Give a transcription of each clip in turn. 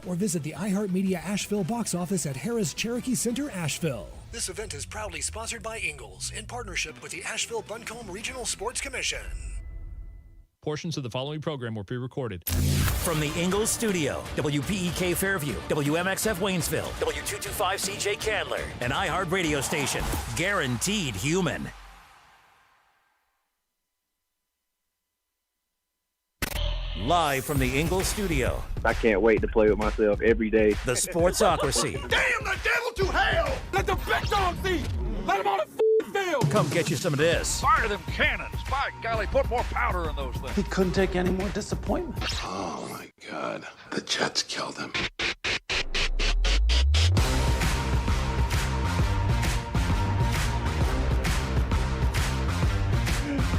or visit the iHeartMedia Asheville box office at Harrah's Cherokee Center, Asheville. This event is proudly sponsored by Ingalls in partnership with the Asheville-Buncombe Regional Sports Commission. Portions of the following program were pre-recorded. From the Ingalls studio, WPEK Fairview, WMXF Waynesville, W225CJ Candler, an iHeart radio station. Guaranteed human. Live from the Ingalls studio. I can't wait to play with myself every day. The Sportsocracy. Damn the devil to hell! Let the big dog eat! Let him on the field! Come get you some of this. Fire them cannons! By golly, put more powder in those things. He couldn't take any more disappointment. Oh, my God. The Jets killed him.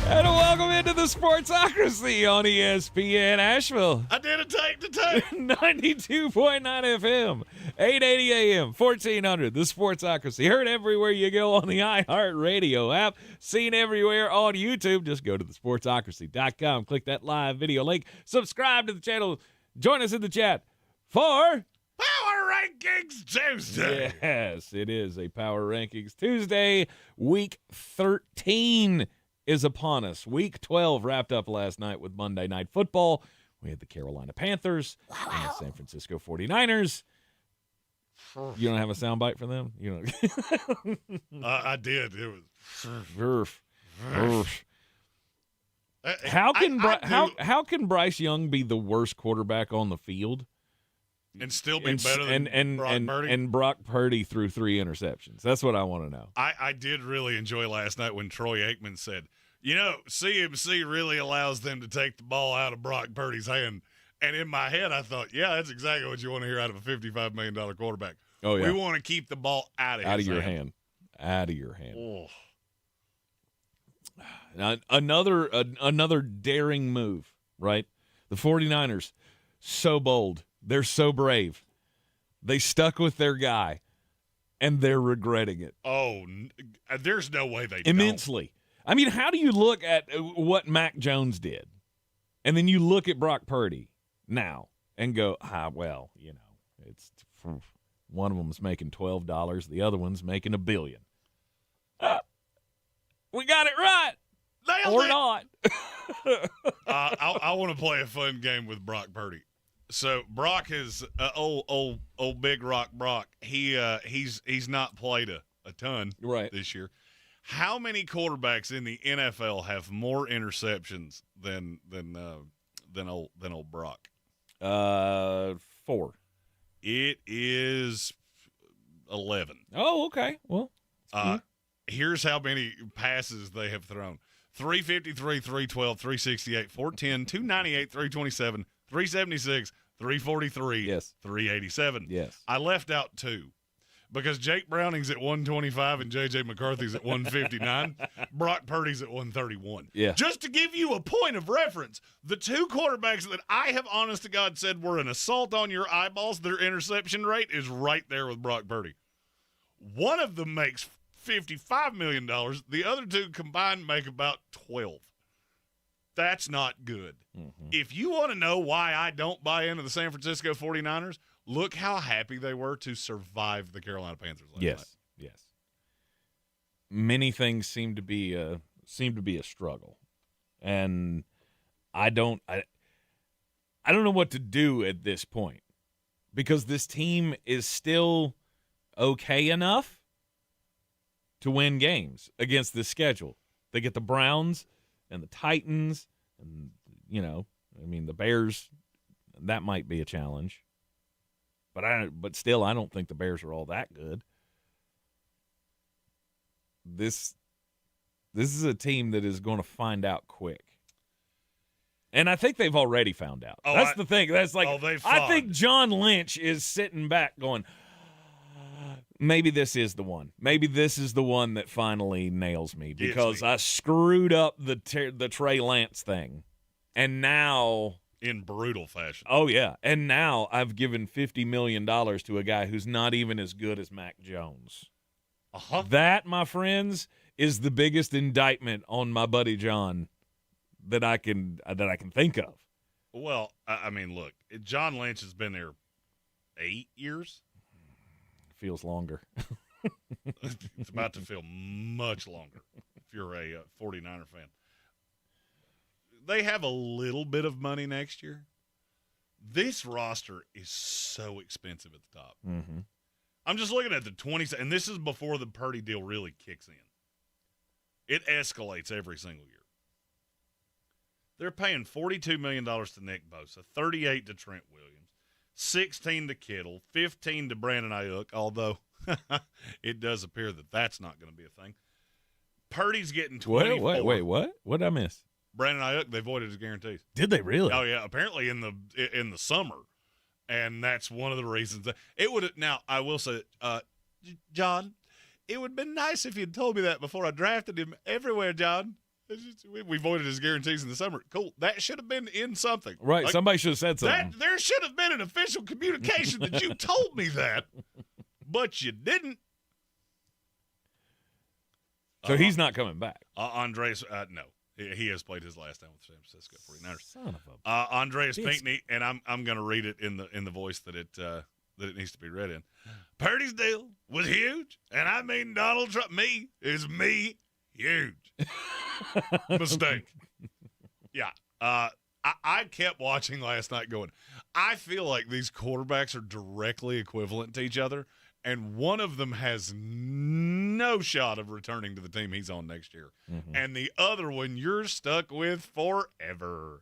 And welcome into the Sportsocracy on ESPN Asheville. I did a take to take. 92.9 FM, 880 AM, 1400. The Sportsocracy. Heard everywhere you go on the iHeart Radio app. Seen everywhere on YouTube. Just go to thesportsocracy.com. Click that live video link. Subscribe to the channel. Join us in the chat for Power Rankings Tuesday. Yes, it is a Power Rankings Tuesday. Week 13 is upon us. Week 12 wrapped up last night with Monday Night Football. We had the Carolina Panthers and the San Francisco 49ers. You don't have a soundbite for them? You don't. I did. It was. How can Bryce Young be the worst quarterback on the field And still be better than Brock Purdy? And Brock Purdy threw 3 interceptions. That's what I want to know. I did really enjoy last night when Troy Aikman said, you know, CMC really allows them to take the ball out of Brock Purdy's hand. And in my head, I thought, yeah, that's exactly what you want to hear out of a $55 million quarterback. Oh, yeah. We want to keep the ball out of your hand. Out of your hand. Oh. Now, another daring move, right? The 49ers, so bold. They're so brave. They stuck with their guy, and they're regretting it. Oh, there's no way they immensely. don't. I mean, how do you look at what Mac Jones did, and then you look at Brock Purdy now and go, well, you know, it's one of them's making $12, the other one's making $1 billion. We got it right. Or not. I want to play a fun game with Brock Purdy. So Brock is old Big Rock Brock. He's not played a ton this year. How many quarterbacks in the NFL have more interceptions than old Brock? 4. It is 11. Oh, okay. Well, here's how many passes they have thrown: 353, 312, 368, 410, 298, 327, 376, 343, yes, 387. Yes. I left out 2 because Jake Browning's at 125 and J.J. McCarthy's at 159. Brock Purdy's at 131. Yeah. Just to give you a point of reference, the 2 quarterbacks that I have honest to God said were an assault on your eyeballs, their interception rate is right there with Brock Purdy. One of them makes $55 million. The other 2 combined make about 12. That's not good. Mm-hmm. If you want to know why I don't buy into the San Francisco 49ers, look how happy they were to survive the Carolina Panthers last night. Yes. Many things seem to be a struggle, and I don't know what to do at this point because this team is still okay enough to win games against this schedule. They get the Browns and the Titans, and, you know, I mean, the Bears, that might be a challenge. But still, I don't think the Bears are all that good. This is a team that is going to find out quick. And I think they've already found out. That's the thing. That's like, I think John Lynch is sitting back going, maybe this is the one. Maybe this is the one that finally nails me because I screwed up the Trey Lance thing. And now, in brutal fashion. Oh, yeah. And now I've given $50 million to a guy who's not even as good as Mac Jones. Uh-huh. That, my friends, is the biggest indictment on my buddy John that I can think of. Well, I mean, look, John Lynch has been there 8 years? Feels longer. It's about to feel much longer if you're a 49er fan. They have a little bit of money next year. This roster is so expensive at the top. Mm-hmm. I'm just looking at the 20s, and this is before the Purdy deal really kicks in. It escalates every single year. They're paying $42 million to Nick Bosa, $38 to Trent Williams, $16 to Kittle, $15 to Brandon Ayuk, although it does appear that that's not going to be a thing. Purdy's getting 24. Wait, what? What did I miss? Brandon Ayuk, they voided his guarantees. Did they really? Oh, yeah, apparently in the summer. And that's one of the reasons that it would. Now, I will say, John, it would have been nice if you'd told me that before I drafted him everywhere, John. We voided his guarantees in the summer. Cool. That should have been in something. Right. Like, somebody should have said something. There should have been an official communication that you told me that, but you didn't. So he's not coming back. Andreas, no. He has played his last time with the San Francisco 49ers. Son of a Andreas Pinckney, and I'm going to read it in the voice that it needs to be read in. Purdy's deal was huge, and I mean Donald Trump. Me is me huge. Mistake. Yeah. I kept watching last night going, I feel like these quarterbacks are directly equivalent to each other, and one of them has no shot of returning to the team he's on next year. Mm-hmm. And the other one you're stuck with forever.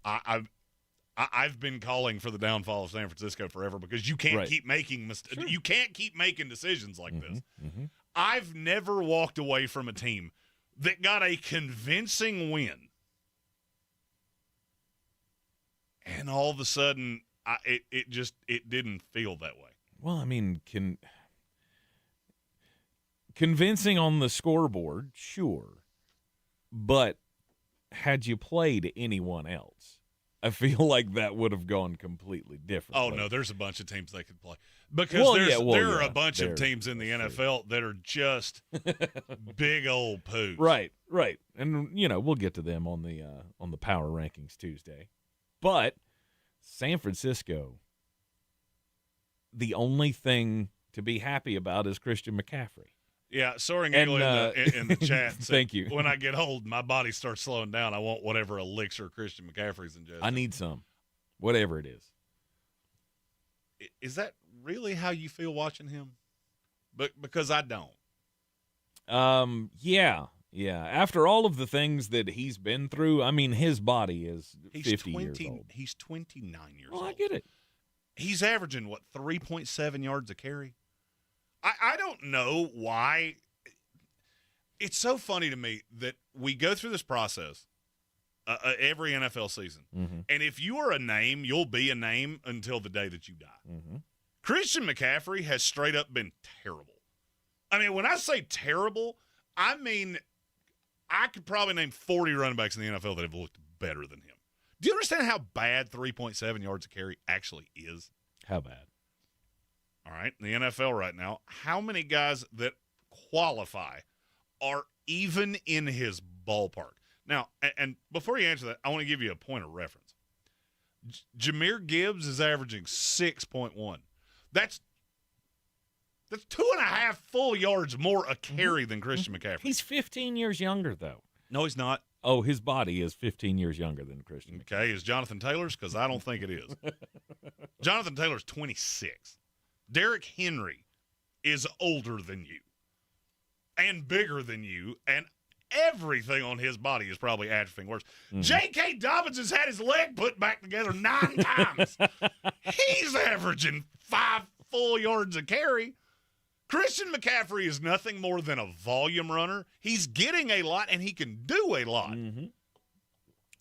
I've been calling for the downfall of San Francisco forever because you can't keep making You can't keep making decisions like this. Mm-hmm. I've never walked away from a team that got a convincing win, and all of a sudden, it didn't feel that way. Well, I mean, convincing on the scoreboard, sure, but had you played anyone else, I feel like that would have gone completely different. Oh, no, there's a bunch of teams they could play. Because there are a bunch of teams in the NFL that are just big old poos. Right. And, we'll get to them on the Power Rankings Tuesday. But San Francisco, the only thing to be happy about is Christian McCaffrey. Yeah, Soaring Eagle in the chat said, thank you. When I get old, my body starts slowing down. I want whatever elixir Christian McCaffrey's ingesting. I need some, whatever it is. Is that really how you feel watching him? Because I don't. Yeah. After all of the things that he's been through, I mean, his body is 50 years old. He's 29 years old. I get it. He's averaging, 3.7 yards a carry? I don't know why. It's so funny to me that we go through this process every NFL season. Mm-hmm. And if you are a name, you'll be a name until the day that you die. Mm-hmm. Christian McCaffrey has straight up been terrible. I mean, when I say terrible, I mean I could probably name 40 running backs in the NFL that have looked better than him. Do you understand how bad 3.7 yards a carry actually is? How bad? All right, in the NFL right now, how many guys that qualify are even in his ballpark? Now, and before you answer that, I want to give you a point of reference. Jahmyr Gibbs is averaging 6.1. That's 2.5 full yards more a carry than Christian McCaffrey. He's 15 years younger, though. No, he's not. Oh, his body is 15 years younger than Christian McCaffrey. Okay, is Jonathan Taylor's? Because I don't think it is. Jonathan Taylor's 26. Derrick Henry is older than you and bigger than you, and everything on his body is probably atrophying worse. Mm-hmm. J.K. Dobbins has had his leg put back together 9 times. He's averaging 5 full yards a carry. Christian McCaffrey is nothing more than a volume runner. He's getting a lot, and he can do a lot. Mm-hmm.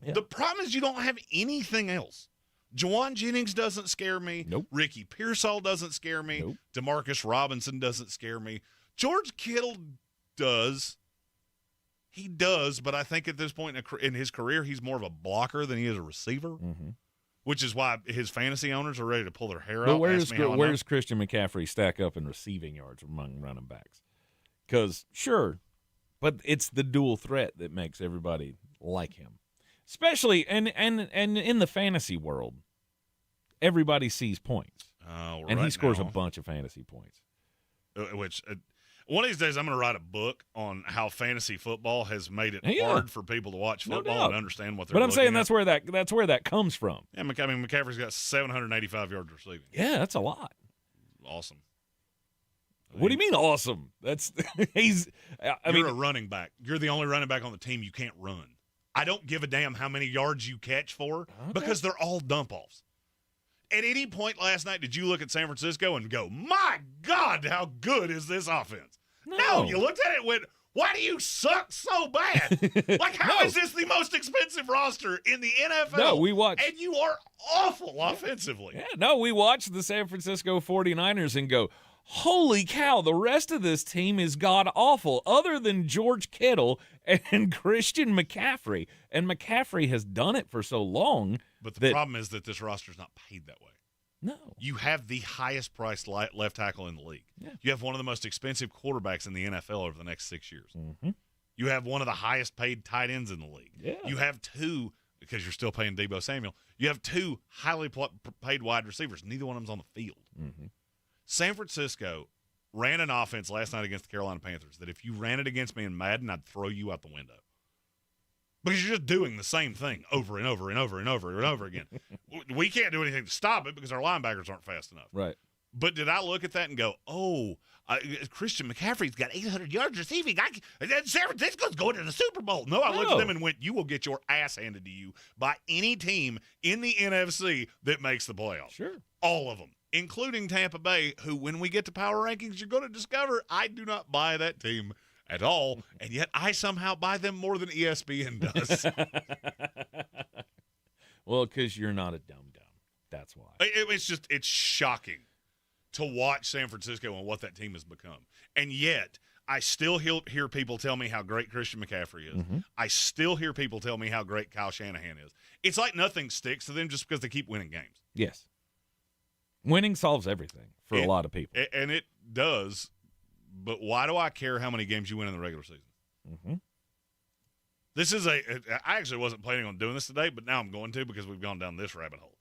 Yeah. The problem is you don't have anything else. Juwan Jennings doesn't scare me. Nope. Ricky Pearsall doesn't scare me. Nope. Demarcus Robinson doesn't scare me. George Kittle does. He does, but I think at this point in his career, he's more of a blocker than he is a receiver, mm-hmm. which is why his fantasy owners are ready to pull their hair but out. Where does Christian McCaffrey stack up in receiving yards among running backs? Because, sure, but it's the dual threat that makes everybody like him. Especially and in the fantasy world, everybody sees points. And he scores a bunch of fantasy points. Which one of these days I'm going to write a book on how fantasy football has made it hard for people to watch football and understand what they're. But I'm saying at. that's where that comes from. Yeah, McCaffrey's got 785 yards receiving. Yeah, that's a lot. Awesome. What do you mean awesome? That's he's. You're a running back. You're the only running back on the team you can't run. I don't give a damn how many yards you catch for because they're all dump offs. At any point last night, did you look at San Francisco and go, "My God, how good is this offense?" No, you looked at it and went, "Why do you suck so bad? Like, how is this the most expensive roster in the NFL?" No, we watched. And you are awful offensively. Yeah, no, we watched the San Francisco 49ers and go, holy cow, the rest of this team is god-awful, other than George Kittle and Christian McCaffrey. And McCaffrey has done it for so long. But the problem is that this roster is not paid that way. No. You have the highest priced left tackle in the league. Yeah. You have one of the most expensive quarterbacks in the NFL over the next 6 years. Mm-hmm. You have one of the highest paid tight ends in the league. Yeah. You have two, because you're still paying Deebo Samuel, you have two highly paid wide receivers. Neither one of them's on the field. Mm-hmm. San Francisco ran an offense last night against the Carolina Panthers that if you ran it against me in Madden, I'd throw you out the window. Because you're just doing the same thing over and over and over and over and over again. We can't do anything to stop it because our linebackers aren't fast enough. Right. But did I look at that and go, Christian McCaffrey's got 800 yards receiving. San Francisco's going to the Super Bowl. No, I looked at them and went, you will get your ass handed to you by any team in the NFC that makes the playoffs. Sure. All of them, including Tampa Bay, who, when we get to power rankings, you're going to discover I do not buy that team at all, and yet I somehow buy them more than ESPN does. Well, because you're not a dum-dum. That's why. It's shocking to watch San Francisco and what that team has become. And yet, I still hear people tell me how great Christian McCaffrey is. Mm-hmm. I still hear people tell me how great Kyle Shanahan is. It's like nothing sticks to them just because they keep winning games. Yes. Winning solves everything for a lot of people. And it does. But why do I care how many games you win in the regular season? Mm-hmm. This is I actually wasn't planning on doing this today, but now I'm going to because we've gone down this rabbit hole.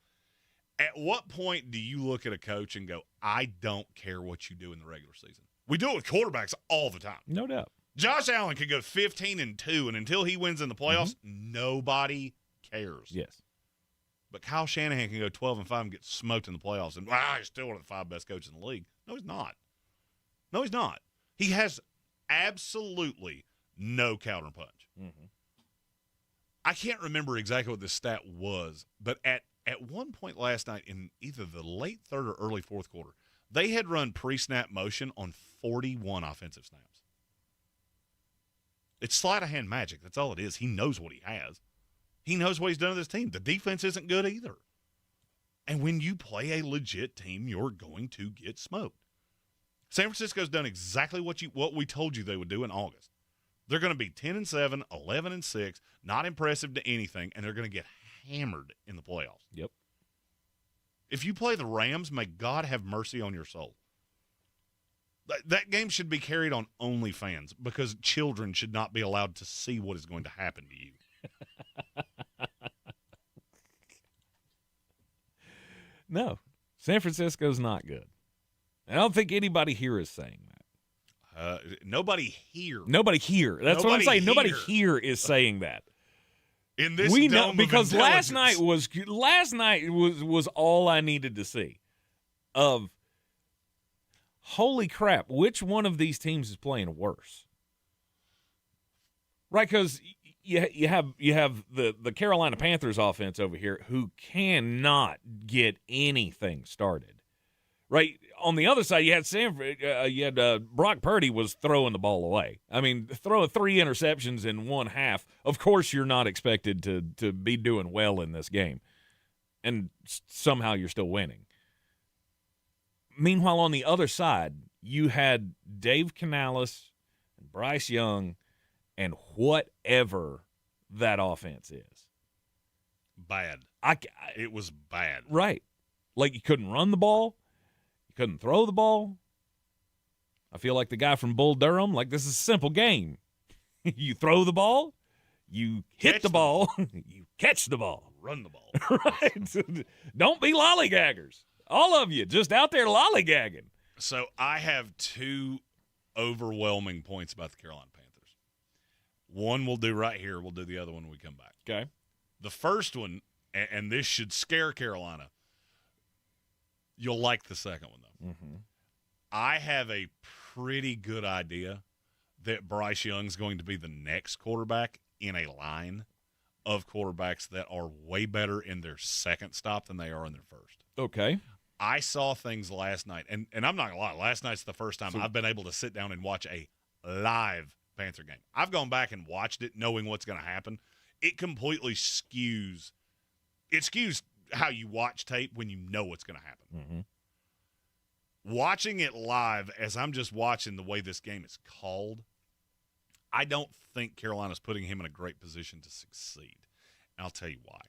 At what point do you look at a coach and go, I don't care what you do in the regular season? We do it with quarterbacks all the time. No doubt. Josh Allen could go 15-2, and until he wins in the playoffs, nobody cares. Yes. But Kyle Shanahan can go 12-5 and get smoked in the playoffs, and he's still one of the 5 best coaches in the league. No, he's not. No, he's not. He has absolutely no counterpunch. Mm-hmm. I can't remember exactly what this stat was, but at one point last night in either the late third or early fourth quarter, they had run pre-snap motion on 41 offensive snaps. It's sleight-of-hand magic. That's all it is. He knows what he has. He knows what he's done to this team. The defense isn't good either. And when you play a legit team, you're going to get smoked. San Francisco's done exactly what we told you they would do in August. They're going to be 10-7, 11-6, not impressive to anything, and they're going to get hammered in the playoffs. Yep. If you play the Rams, may God have mercy on your soul. That game should be carried on OnlyFans because children should not be allowed to see what is going to happen to you. No, San Francisco's not good. I don't think anybody here is saying that. Nobody here. Nobody here. That's what I'm saying. Nobody here is saying that. In this we know dome because of last night was all I needed to see. Of holy crap, which one of these teams is playing worse? Right, because you have the Carolina Panthers offense over here who cannot get anything started. Right on the other side, you had Brock Purdy was throwing the ball away. I mean, throwing 3 interceptions in one half. Of course, you're not expected to be doing well in this game, and somehow you're still winning. Meanwhile, on the other side, you had Dave Canales and Bryce Young and whatever that offense is. Bad. It was bad. Right. Like you couldn't run the ball. Couldn't throw the ball. I feel like the guy from Bull Durham. Like, this is a simple game. You throw the ball, You hit the ball. You catch the ball. Run the ball. Right. Don't be lollygaggers. All of you just out there lollygagging. So I have two overwhelming points about the Carolina Panthers. One we'll do right here. We'll do the other one when we come back. Okay. The first one, and this should scare Carolina. You'll like the second one, though. Mm-hmm. I have a pretty good idea that Bryce Young's going to be the next quarterback in a line of quarterbacks that are way better in their second stop than they are in their first. Okay. I saw things last night, and I'm not going to lie, last night's the first time I've been able to sit down and watch a live Panther game. I've gone back and watched it knowing what's going to happen. It completely skews how you watch tape when you know what's going to happen. Mm-hmm. Watching it live as I'm just watching the way this game is called, I don't think Carolina's putting him in a great position to succeed. And I'll tell you why.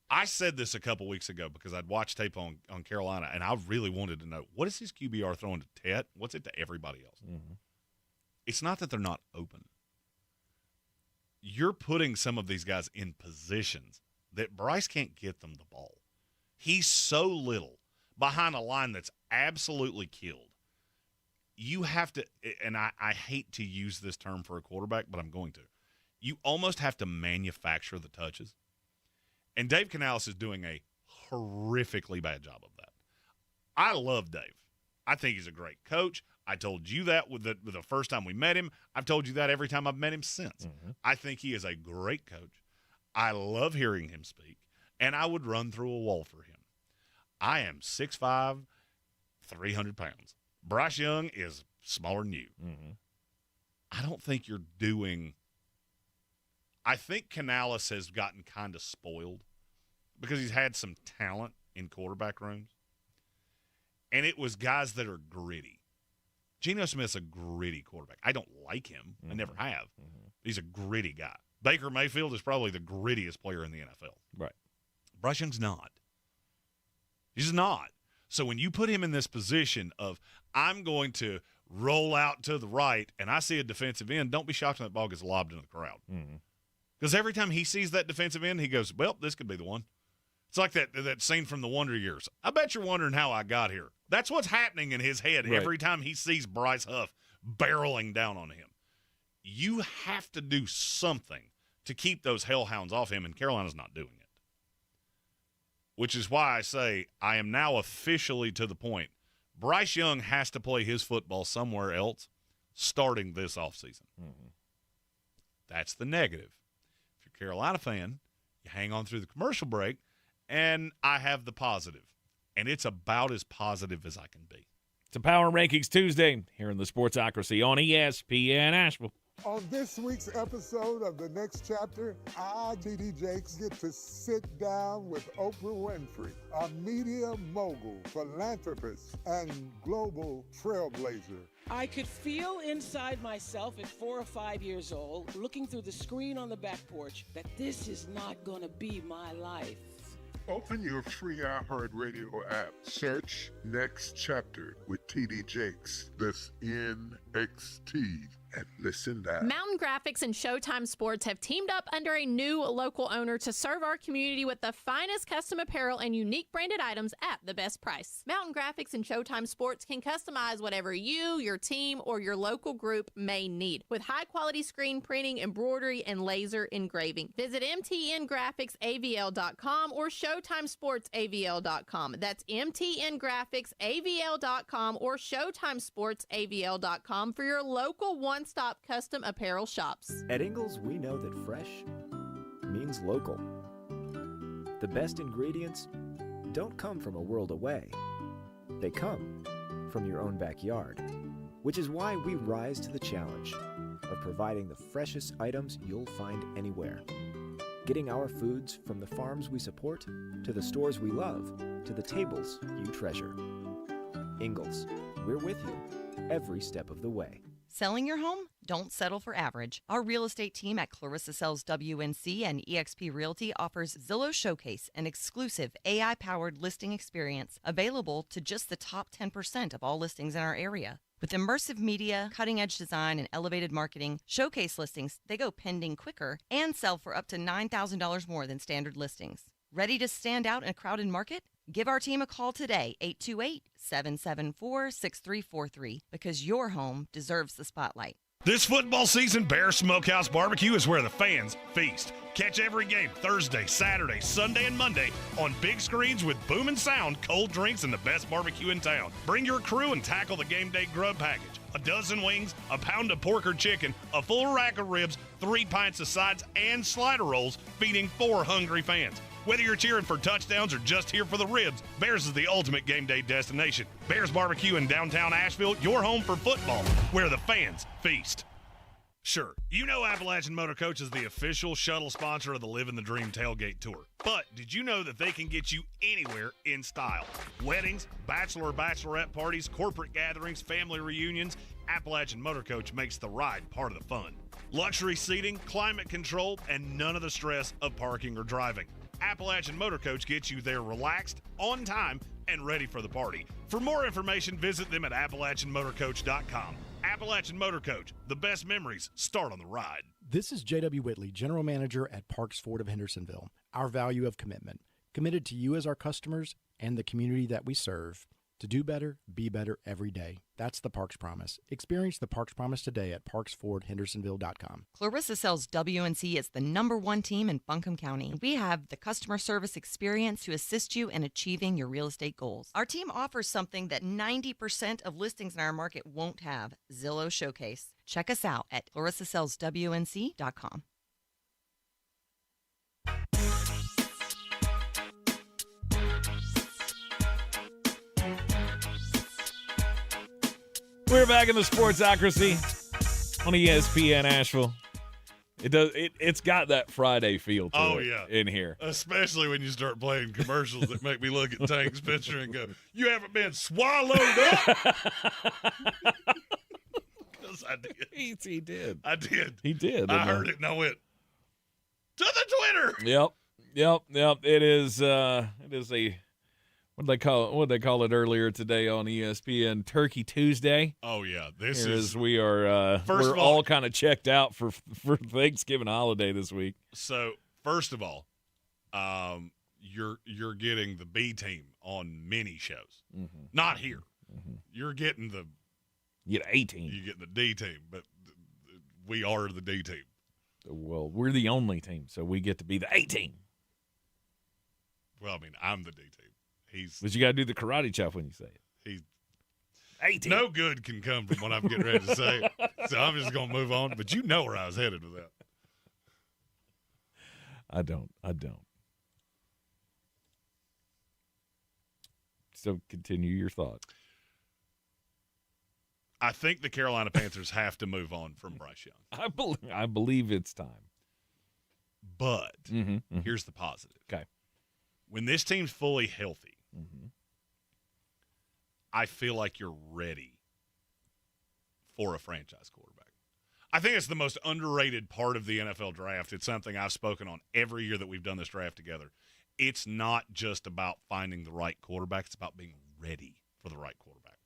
I said this a couple weeks ago because I'd watched tape on Carolina, and I really wanted to know, what is his QBR throwing to Tet? What's it to everybody else? Mm-hmm. It's not that they're not open. You're putting some of these guys in positions that Bryce can't get them the ball. He's so little behind a line that's absolutely killed. You have to, and I hate to use this term for a quarterback, but I'm going to. You almost have to manufacture the touches. And Dave Canales is doing a horrifically bad job of that. I love Dave. I think he's a great coach. I told you that with the first time we met him. I've told you that every time I've met him since. Mm-hmm. I think he is a great coach. I love hearing him speak, and I would run through a wall for him. I am 6'5", 300 pounds. Bryce Young is smaller than you. Mm-hmm. I don't think you're doing – I think Canales has gotten kind of spoiled because he's had some talent in quarterback rooms, and it was guys that are gritty. Geno Smith's a gritty quarterback. I don't like him. Mm-hmm. I never have. Mm-hmm. He's a gritty guy. Baker Mayfield is probably the grittiest player in the NFL. Right. Bryce Young's not. He's not. So when you put him in this position of, I'm going to roll out to the right and I see a defensive end, don't be shocked when that ball gets lobbed into the crowd. Because every time he sees that defensive end, he goes, well, this could be the one. It's like that scene from the Wonder Years. I bet you're wondering how I got here. That's what's happening in his head every time he sees Bryce Huff barreling down on him. You have to do something to keep those hellhounds off him, and Carolina's not doing it. Which is why I say I am now officially to the point. Bryce Young has to play his football somewhere else starting this offseason. Mm-hmm. That's the negative. If you're a Carolina fan, you hang on through the commercial break, and I have the positive. And it's about as positive as I can be. It's a Power Rankings Tuesday here in the Sportsocracy on ESPN Asheville. On this week's episode of The Next Chapter, I, T.D. Jakes, get to sit down with Oprah Winfrey, a media mogul, philanthropist, and global trailblazer. I could feel inside myself at 4 or 5 years old, looking through the screen on the back porch, that this is not going to be my life. Open your free iHeartRadio app. Search Next Chapter with T.D. Jakes. That's NXT. And listen now. Mountain Graphics and Showtime Sports have teamed up under a new local owner to serve our community with the finest custom apparel and unique branded items at the best price. Mountain Graphics and Showtime Sports can customize whatever you, your team, or your local group may need with high-quality screen printing, embroidery, and laser engraving. Visit mtngraphicsavl.com or showtimesportsavl.com. That's mtngraphicsavl.com or showtimesportsavl.com for your local one-stop custom apparel shops. At Ingles, we know that fresh means local. The best ingredients don't come from a world away. They come from your own backyard, which is why we rise to the challenge of providing the freshest items you'll find anywhere. Getting our foods from the farms we support, to the stores we love, to the tables you treasure. Ingles, we're with you every step of the way. Selling your home? Don't settle for average. Our real estate team at Clarissa Sells WNC and eXp Realty offers Zillow Showcase, an exclusive AI-powered listing experience available to just the top 10% of all listings in our area. With immersive media, cutting-edge design, and elevated marketing, Showcase listings, they go pending quicker and sell for up to $9,000 more than standard listings. Ready to stand out in a crowded market? Give our team a call today, 828-774-6343, because your home deserves the spotlight. This football season, Bear Smokehouse Barbecue is where the fans feast. Catch every game Thursday, Saturday, Sunday, and Monday on big screens with booming sound, cold drinks, and the best barbecue in town. Bring your crew and tackle the game day grub package. A dozen wings, a pound of pork or chicken, a full rack of ribs, 3 pints of sides, and slider rolls, feeding 4 hungry fans. Whether you're cheering for touchdowns or just here for the ribs, Bears is the ultimate game day destination. Bears Barbecue in downtown Asheville, your home for football, where the fans feast. Sure, you know Appalachian Motor Coach is the official shuttle sponsor of the Living the Dream Tailgate Tour. But did you know that they can get you anywhere in style? Weddings, bachelorette parties, corporate gatherings, family reunions, Appalachian Motor Coach makes the ride part of the fun. Luxury seating, climate control, and none of the stress of parking or driving. Appalachian Motor Coach gets you there relaxed, on time, and ready for the party. For more information, visit them at AppalachianMotorCoach.com. Appalachian Motor Coach, the best memories start on the ride. This is J.W. Whitley, General Manager at Parks Ford of Hendersonville. Our value of commitment. Committed to you as our customers and the community that we serve. To do better, be better every day. That's the Parks Promise. Experience the Parks Promise today at parksfordhendersonville.com. Clarissa sells WNC as the #1 team in Buncombe County. We have the customer service experience to assist you in achieving your real estate goals. Our team offers something that 90% of listings in our market won't have, Zillow Showcase. Check us out at clarissasellswnc.com. We're back in the Sportsocracy on ESPN Asheville. It's got that Friday feel to it in here. Especially when you start playing commercials that make me look at Tank's picture and go, "You haven't been swallowed up." Because I did. He did. I did. He did. I heard it and I went to the Twitter. Yep. It is a what they call it earlier today on ESPN, Turkey Tuesday. Oh yeah, we are we're all kind of checked out for Thanksgiving holiday this week. So first of all, you're getting the B team on many shows, not here. You're getting you get A team. You get the D team, but we are the D team. Well, we're the only team, so we get to be the A team. Well, I mean, I'm the D team. But you got to do the karate chop when you say it. No good can come from what I'm getting ready to say, so I'm just going to move on. But you know where I was headed with that. I don't. So continue your thought. I think the Carolina Panthers have to move on from Bryce Young. I believe it's time. But here's the positive. Okay. When this team's fully healthy, I feel like you're ready for a franchise quarterback. I think it's the most underrated part of the NFL draft. It's something I've spoken on every year that we've done this draft together. It's not just about finding the right quarterback. It's about being ready for the right quarterback.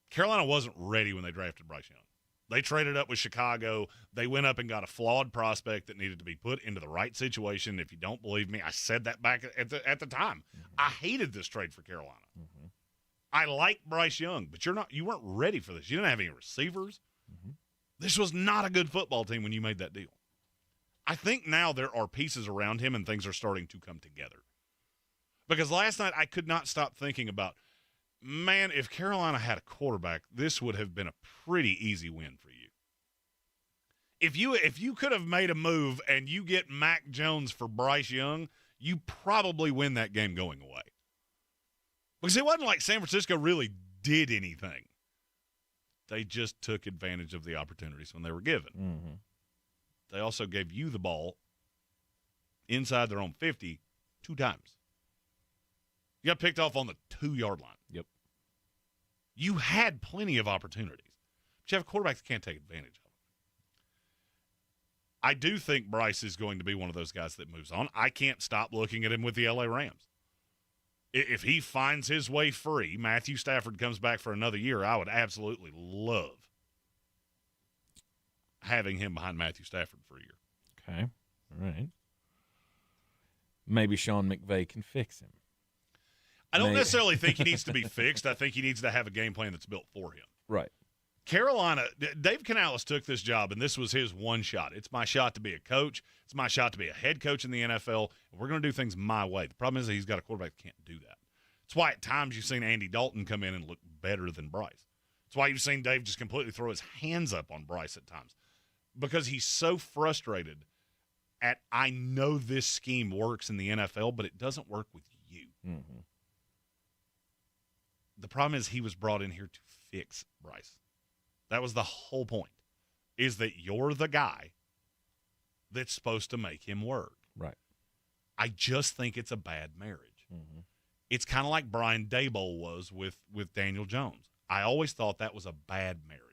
Carolina wasn't ready when they drafted Bryce Young. They traded up with Chicago. They went up and got a flawed prospect that needed to be put into the right situation. If you don't believe me, I said that back at the time. I hated this trade for Carolina. I like Bryce Young, but you weren't ready for this. You didn't have any receivers. This was not a good football team when you made that deal. I think now there are pieces around him and things are starting to come together. Because last night I could not stop thinking about, man, if Carolina had a quarterback, this would have been a pretty easy win for you. If you could have made a move and you get Mac Jones for Bryce Young, you probably win that game going away. Because it wasn't like San Francisco really did anything. They just took advantage of the opportunities when they were given. They also gave you the ball inside their own 50 2 times. You got picked off on the 2-yard line. Yep. You had plenty of opportunities, but you have a quarterback that can't take advantage of it. I do think Bryce is going to be one of those guys that moves on. I can't stop looking at him with the LA Rams. If he finds his way free, Matthew Stafford comes back for another year, I would absolutely love having him behind Matthew Stafford for a year. Okay. All right. Maybe Sean McVay can fix him. I don't necessarily think he needs to be fixed. I think he needs to have a game plan that's built for him. Right. Carolina, Dave Canales took this job, and this was his one shot. It's my shot to be a coach. It's my shot to be a head coach in the NFL. And we're going to do things my way. The problem is that he's got a quarterback that can't do that. That's why at times you've seen Andy Dalton come in and look better than Bryce. That's why you've seen Dave just completely throw his hands up on Bryce at times, because he's so frustrated at, I know this scheme works in the NFL, but it doesn't work with you. Mm-hmm. The problem is he was brought in here to fix Bryce. That was the whole point, is that you're the guy that's supposed to make him work. Right. I just think it's a bad marriage. Mm-hmm. It's kind of like Brian Daboll was with Daniel Jones. I always thought that was a bad marriage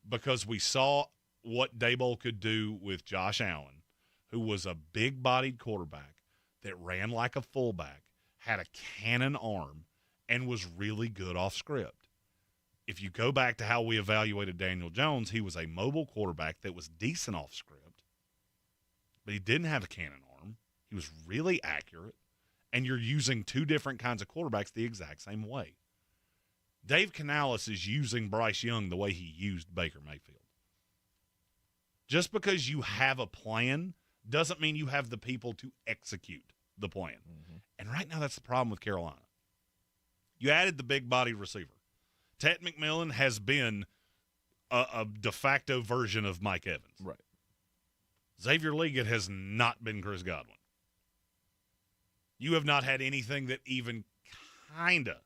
because we saw what Daboll could do with Josh Allen, who was a big-bodied quarterback that ran like a fullback, had a cannon arm, and was really good off script. If you go back to how we evaluated Daniel Jones, he was a mobile quarterback that was decent off script, but he didn't have a cannon arm. He was really accurate, and you're using two different kinds of quarterbacks the exact same way. Dave Canales is using Bryce Young the way he used Baker Mayfield. Just because you have a plan doesn't mean you have the people to execute the plan. Mm-hmm. And right now that's the problem with Carolina. You added the big-bodied receiver. Ted McMillan has been a de facto version of Mike Evans. Right. Xavier Leggett has not been Chris Godwin. You have not had anything that even kind of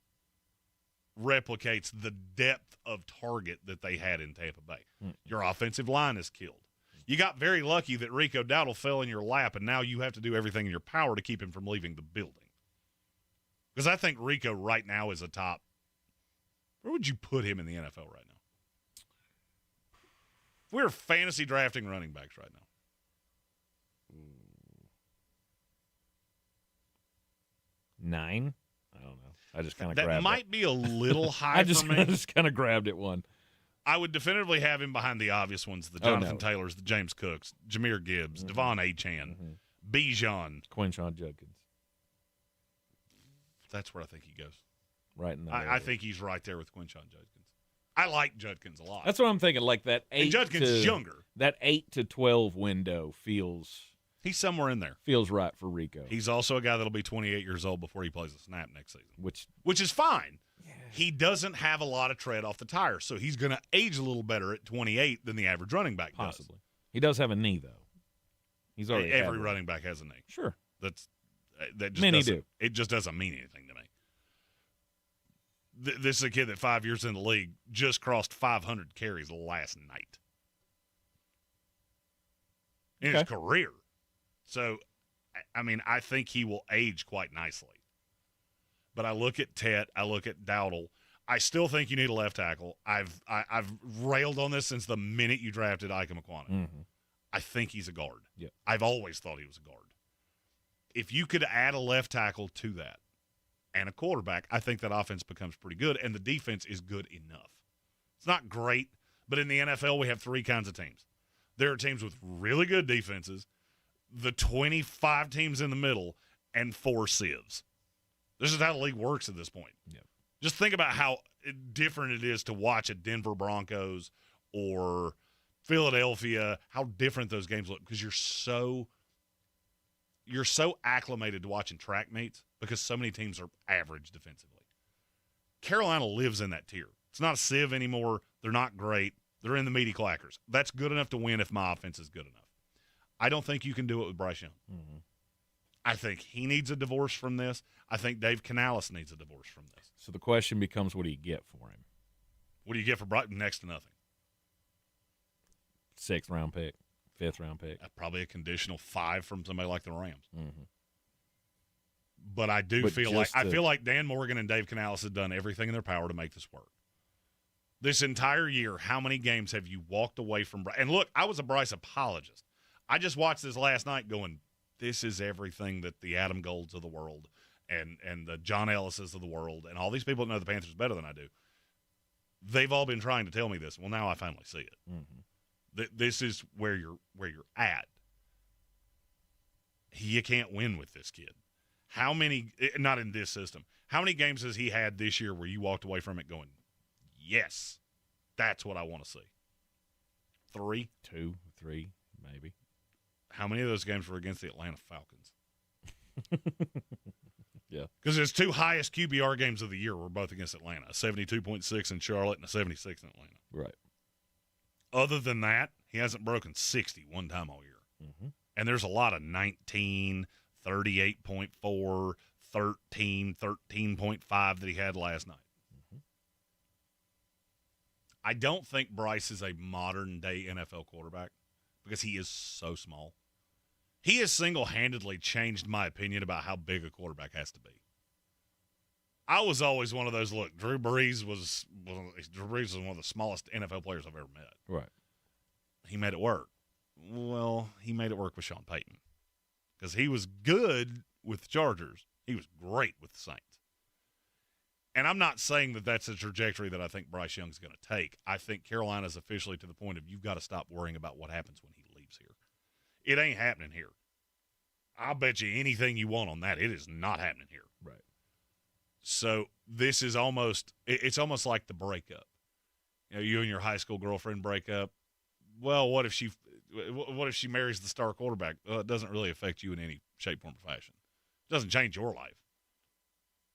replicates the depth of target that they had in Tampa Bay. Your offensive line is killed. You got very lucky that Rico Dowdle fell in your lap, and now you have to do everything in your power to keep him from leaving the building. Because I think Rico right now is a top. Where would you put him in the NFL right now? We're fantasy drafting running backs right now. 9? I don't know. I just kind of grabbed it. That might be a little high for me. I just kind of grabbed it one. I would definitively have him behind the obvious ones, the Jonathan Taylors, the James Cooks, Jahmyr Gibbs, Devon Achane, Bijan. Quinshon Judkins. That's where I think he goes. Right in the I think he's right there with Quinshon Judkins. I like Judkins a lot. That's what I'm thinking. Like that 8 and Judkins is younger. That 8 to 12 window feels. He's somewhere in there. Feels right for Rico. He's also a guy that'll be 28 years old before he plays a snap next season. Which is fine. Yeah. He doesn't have a lot of tread off the tire, so he's going to age a little better at 28 than the average running back Possibly. He does have a knee, though. He's already every running back has a knee. Sure. That just Many do. It just doesn't mean anything to me. This is a kid that 5 years in the league just crossed 500 carries last night in his career. So, I mean, I think he will age quite nicely. But I look at Tet, I look at Dowdle. I still think you need a left tackle. I've railed on this since the minute you drafted Ike McQuana. Mm-hmm. I think he's a guard. Yep. I've always thought he was a guard. If you could add a left tackle to that and a quarterback, I think that offense becomes pretty good, and the defense is good enough. It's not great, but in the NFL we have three kinds of teams. There are teams with really good defenses, the 25 teams in the middle, and 4 sieves. This is how the league works at this point. Yep. Just think about how different it is to watch a Denver Broncos or Philadelphia, how different those games look, because you're so acclimated to watching track meets because so many teams are average defensively. Carolina lives in that tier. It's not a sieve anymore. They're not great. They're in the meaty clackers. That's good enough to win if my offense is good enough. I don't think you can do it with Bryce Young. Mm-hmm. I think he needs a divorce from this. I think Dave Canales needs a divorce from this. So the question becomes, what do you get for him? What do you get for Bryce? Next to nothing. 6th round pick, 5th round pick. Probably a conditional 5 from somebody like the Rams. Mm-hmm. But I feel like Dan Morgan and Dave Canales have done everything in their power to make this work. This entire year, how many games have you walked away from Bryce? And look, I was a Bryce apologist. I just watched this last night going, this is everything that the Adam Golds of the world and the John Ellises of the world and all these people that know the Panthers better than I do, they've all been trying to tell me this. Well, now I finally see it. Mm-hmm. This is where you're at. You can't win with this kid. How many, not in this system, how many games has he had this year where you walked away from it going, yes, that's what I want to see? 3? 2, 3, maybe. How many of those games were against the Atlanta Falcons? Yeah. Because his 2 highest QBR games of the year were both against Atlanta, a 72.6 in Charlotte and a 76 in Atlanta. Right. Other than that, he hasn't broken 60 one time all year. Mm-hmm. And there's a lot of 19, 38.4, 13, 13.5 that he had last night. Mm-hmm. I don't think Bryce is a modern-day NFL quarterback because he is so small. He has single-handedly changed my opinion about how big a quarterback has to be. I was always one of those, look, Drew Brees was one of the smallest NFL players I've ever met. Right. He made it work. Well, he made it work with Sean Payton because he was good with the Chargers. He was great with the Saints. And I'm not saying that that's a trajectory that I think Bryce Young's going to take. I think Carolina's officially to the point of you've got to stop worrying about what happens when he leaves here. It ain't happening here. I'll bet you anything you want on that. It is not happening here. Right. So this is it's almost like the breakup. You know, you and your high school girlfriend break up. Well, what if she marries the star quarterback? Well, it doesn't really affect you in any shape, form, or fashion. It doesn't change your life.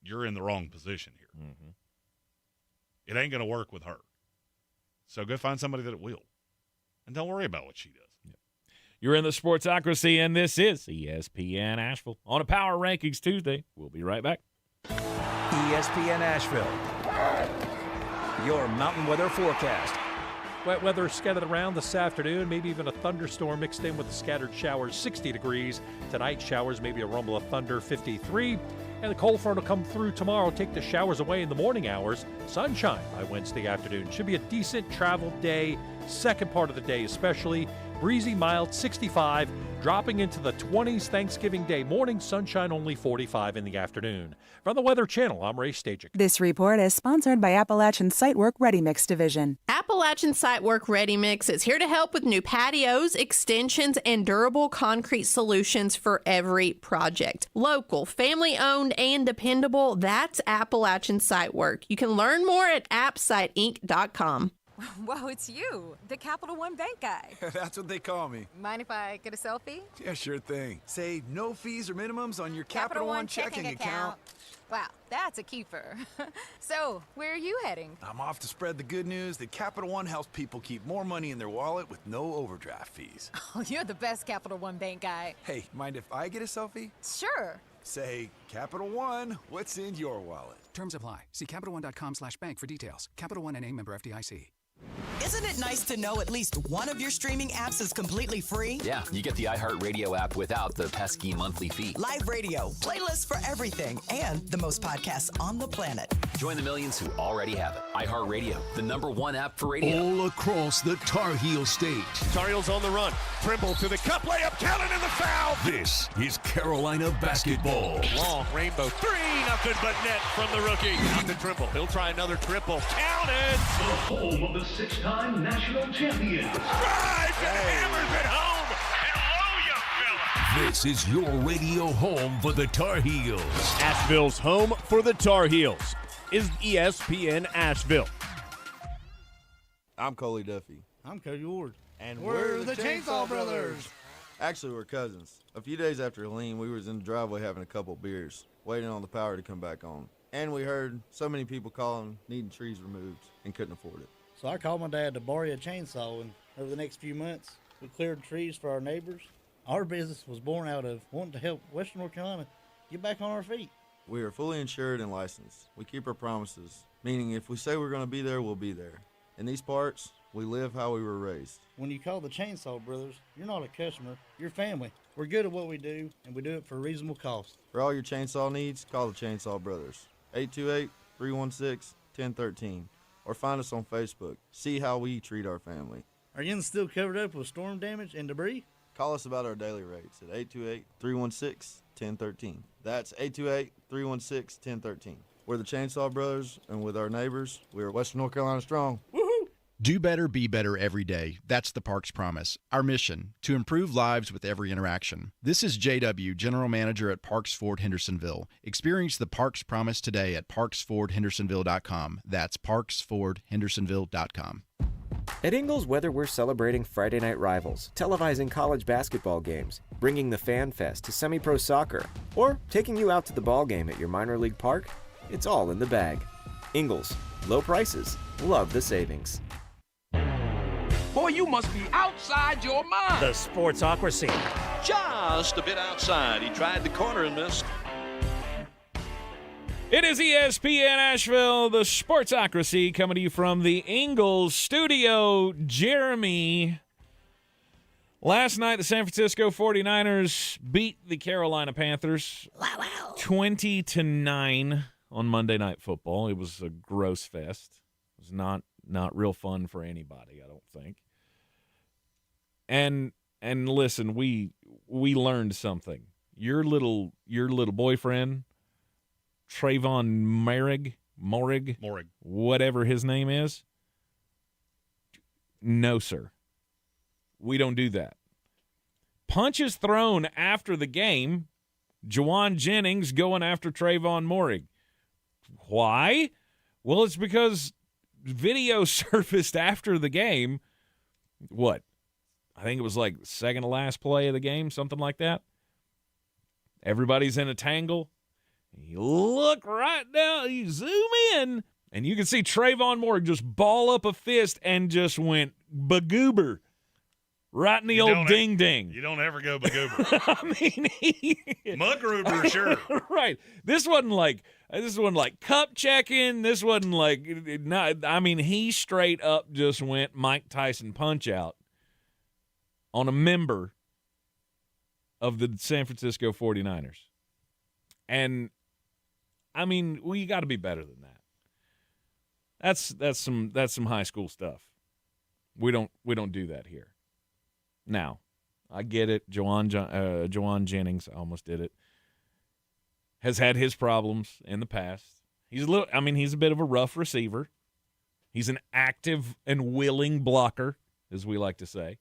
You're in the wrong position here. Mm-hmm. It ain't going to work with her. So go find somebody that it will. And don't worry about what she does. Yep. You're in the Sportsocracy, and this is ESPN Asheville on a Power Rankings Tuesday. We'll be right back. ESPN Asheville, your mountain weather forecast. Wet weather scattered around this afternoon, maybe even a thunderstorm mixed in with the scattered showers, 60 degrees. Tonight, showers, maybe a rumble of thunder, 53. And the cold front will come through tomorrow, take the showers away in the morning hours. Sunshine by Wednesday afternoon. Should be a decent travel day, second part of the day especially. Breezy, mild, 65, dropping into the 20s Thanksgiving Day morning, sunshine only 45 in the afternoon. From the Weather Channel, I'm Ray Stajic. This report is sponsored by Appalachian Sitework Ready Mix Division. Appalachian Sitework Ready Mix is here to help with new patios, extensions, and durable concrete solutions for every project. Local, family-owned, and dependable, that's Appalachian Sitework. You can learn more at appsiteinc.com. Whoa, it's you, the Capital One Bank guy. That's what they call me. Mind if I get a selfie? Yeah, sure thing. Say no fees or minimums on your Capital One checking account. Wow, that's a keeper. So, where are you heading? I'm off to spread the good news that Capital One helps people keep more money in their wallet with no overdraft fees. Oh, you're the best Capital One Bank guy. Hey, mind if I get a selfie? Sure. Say, Capital One, what's in your wallet? Terms apply. See CapitalOne.com/bank for details. Capital One NA, member FDIC. Isn't it nice to know at least one of your streaming apps is completely free? Yeah, you get the iHeartRadio app without the pesky monthly fee. Live radio, playlists for everything, and the most podcasts on the planet. Join the millions who already have it. iHeartRadio, the #1 app for radio. All across the Tar Heel state. Tar Heels on the run. Trimble to the cup, layup, counted in the foul. This is Carolina basketball. Long rainbow three, nothing but net from the rookie. Out to Trimble. He'll try another triple. Counted. The home of the 6-time national champion. Drives and hammers it home. Hello, young fella. This is your radio home for the Tar Heels. Asheville's home for the Tar Heels is ESPN Asheville. I'm Coley Duffy. I'm Cody Ward. And we're the Chainsaw Brothers. Actually, we're cousins. A few days after Helene, we was in the driveway having a couple beers, waiting on the power to come back on. And we heard so many people calling, needing trees removed, and couldn't afford it. So I called my dad to borrow a chainsaw, and over the next few months, we cleared trees for our neighbors. Our business was born out of wanting to help Western North Carolina get back on our feet. We are fully insured and licensed. We keep our promises, meaning if we say we're going to be there, we'll be there. In these parts, we live how we were raised. When you call the Chainsaw Brothers, you're not a customer, you're family. We're good at what we do, and we do it for a reasonable cost. For all your chainsaw needs, call the Chainsaw Brothers. 828-316-1013. Or find us on Facebook. See how we treat our family. Are you still covered up with storm damage and debris? Call us about our daily rates at 828-316-1013. That's 828-316-1013. We're the Chainsaw Brothers, and with our neighbors, we're Western North Carolina strong. Do better, be better every day. That's the Parks Promise. Our mission, to improve lives with every interaction. This is JW, General Manager at Parks Ford Hendersonville. Experience the Parks Promise today at parksfordhendersonville.com. That's parksfordhendersonville.com. At Ingles, whether we're celebrating Friday night rivals, televising college basketball games, bringing the Fan Fest to semi-pro soccer, or taking you out to the ball game at your minor league park, it's all in the bag. Ingles, low prices, love the savings. Boy, you must be outside your mind. The Sportsocracy. Just a bit outside. He tried the corner and missed. It is ESPN Asheville, the Sportsocracy, coming to you from the Ingles studio. Jeremy, last night the San Francisco 49ers beat the Carolina Panthers 20-9 on Monday Night Football. It was a gross fest. It was not real fun for anybody, I don't think. And listen, we learned something. Your little boyfriend, Trayvon Morig, whatever his name is. No, sir. We don't do that. Punches thrown after the game. Juwan Jennings going after Trayvon Morig. Why? Well, it's because video surfaced after the game. What? I think it was like second to last play of the game, something like that. Everybody's in a tangle. You look right down, you zoom in, and you can see Trayvon Moore just ball up a fist and just went bagoober right in the old ding-ding. You don't ever go bagoober. I mean, Mugruber, sure. Right. This wasn't like cup checking. This wasn't like he straight up just went Mike Tyson punch out on a member of the San Francisco 49ers. And I mean, you got to be better than that. That's some high school stuff. We don't do that here. Now, I get it. Juwan Jennings, I almost did it, has had his problems in the past. He's a bit of a rough receiver. He's an active and willing blocker, as we like to say.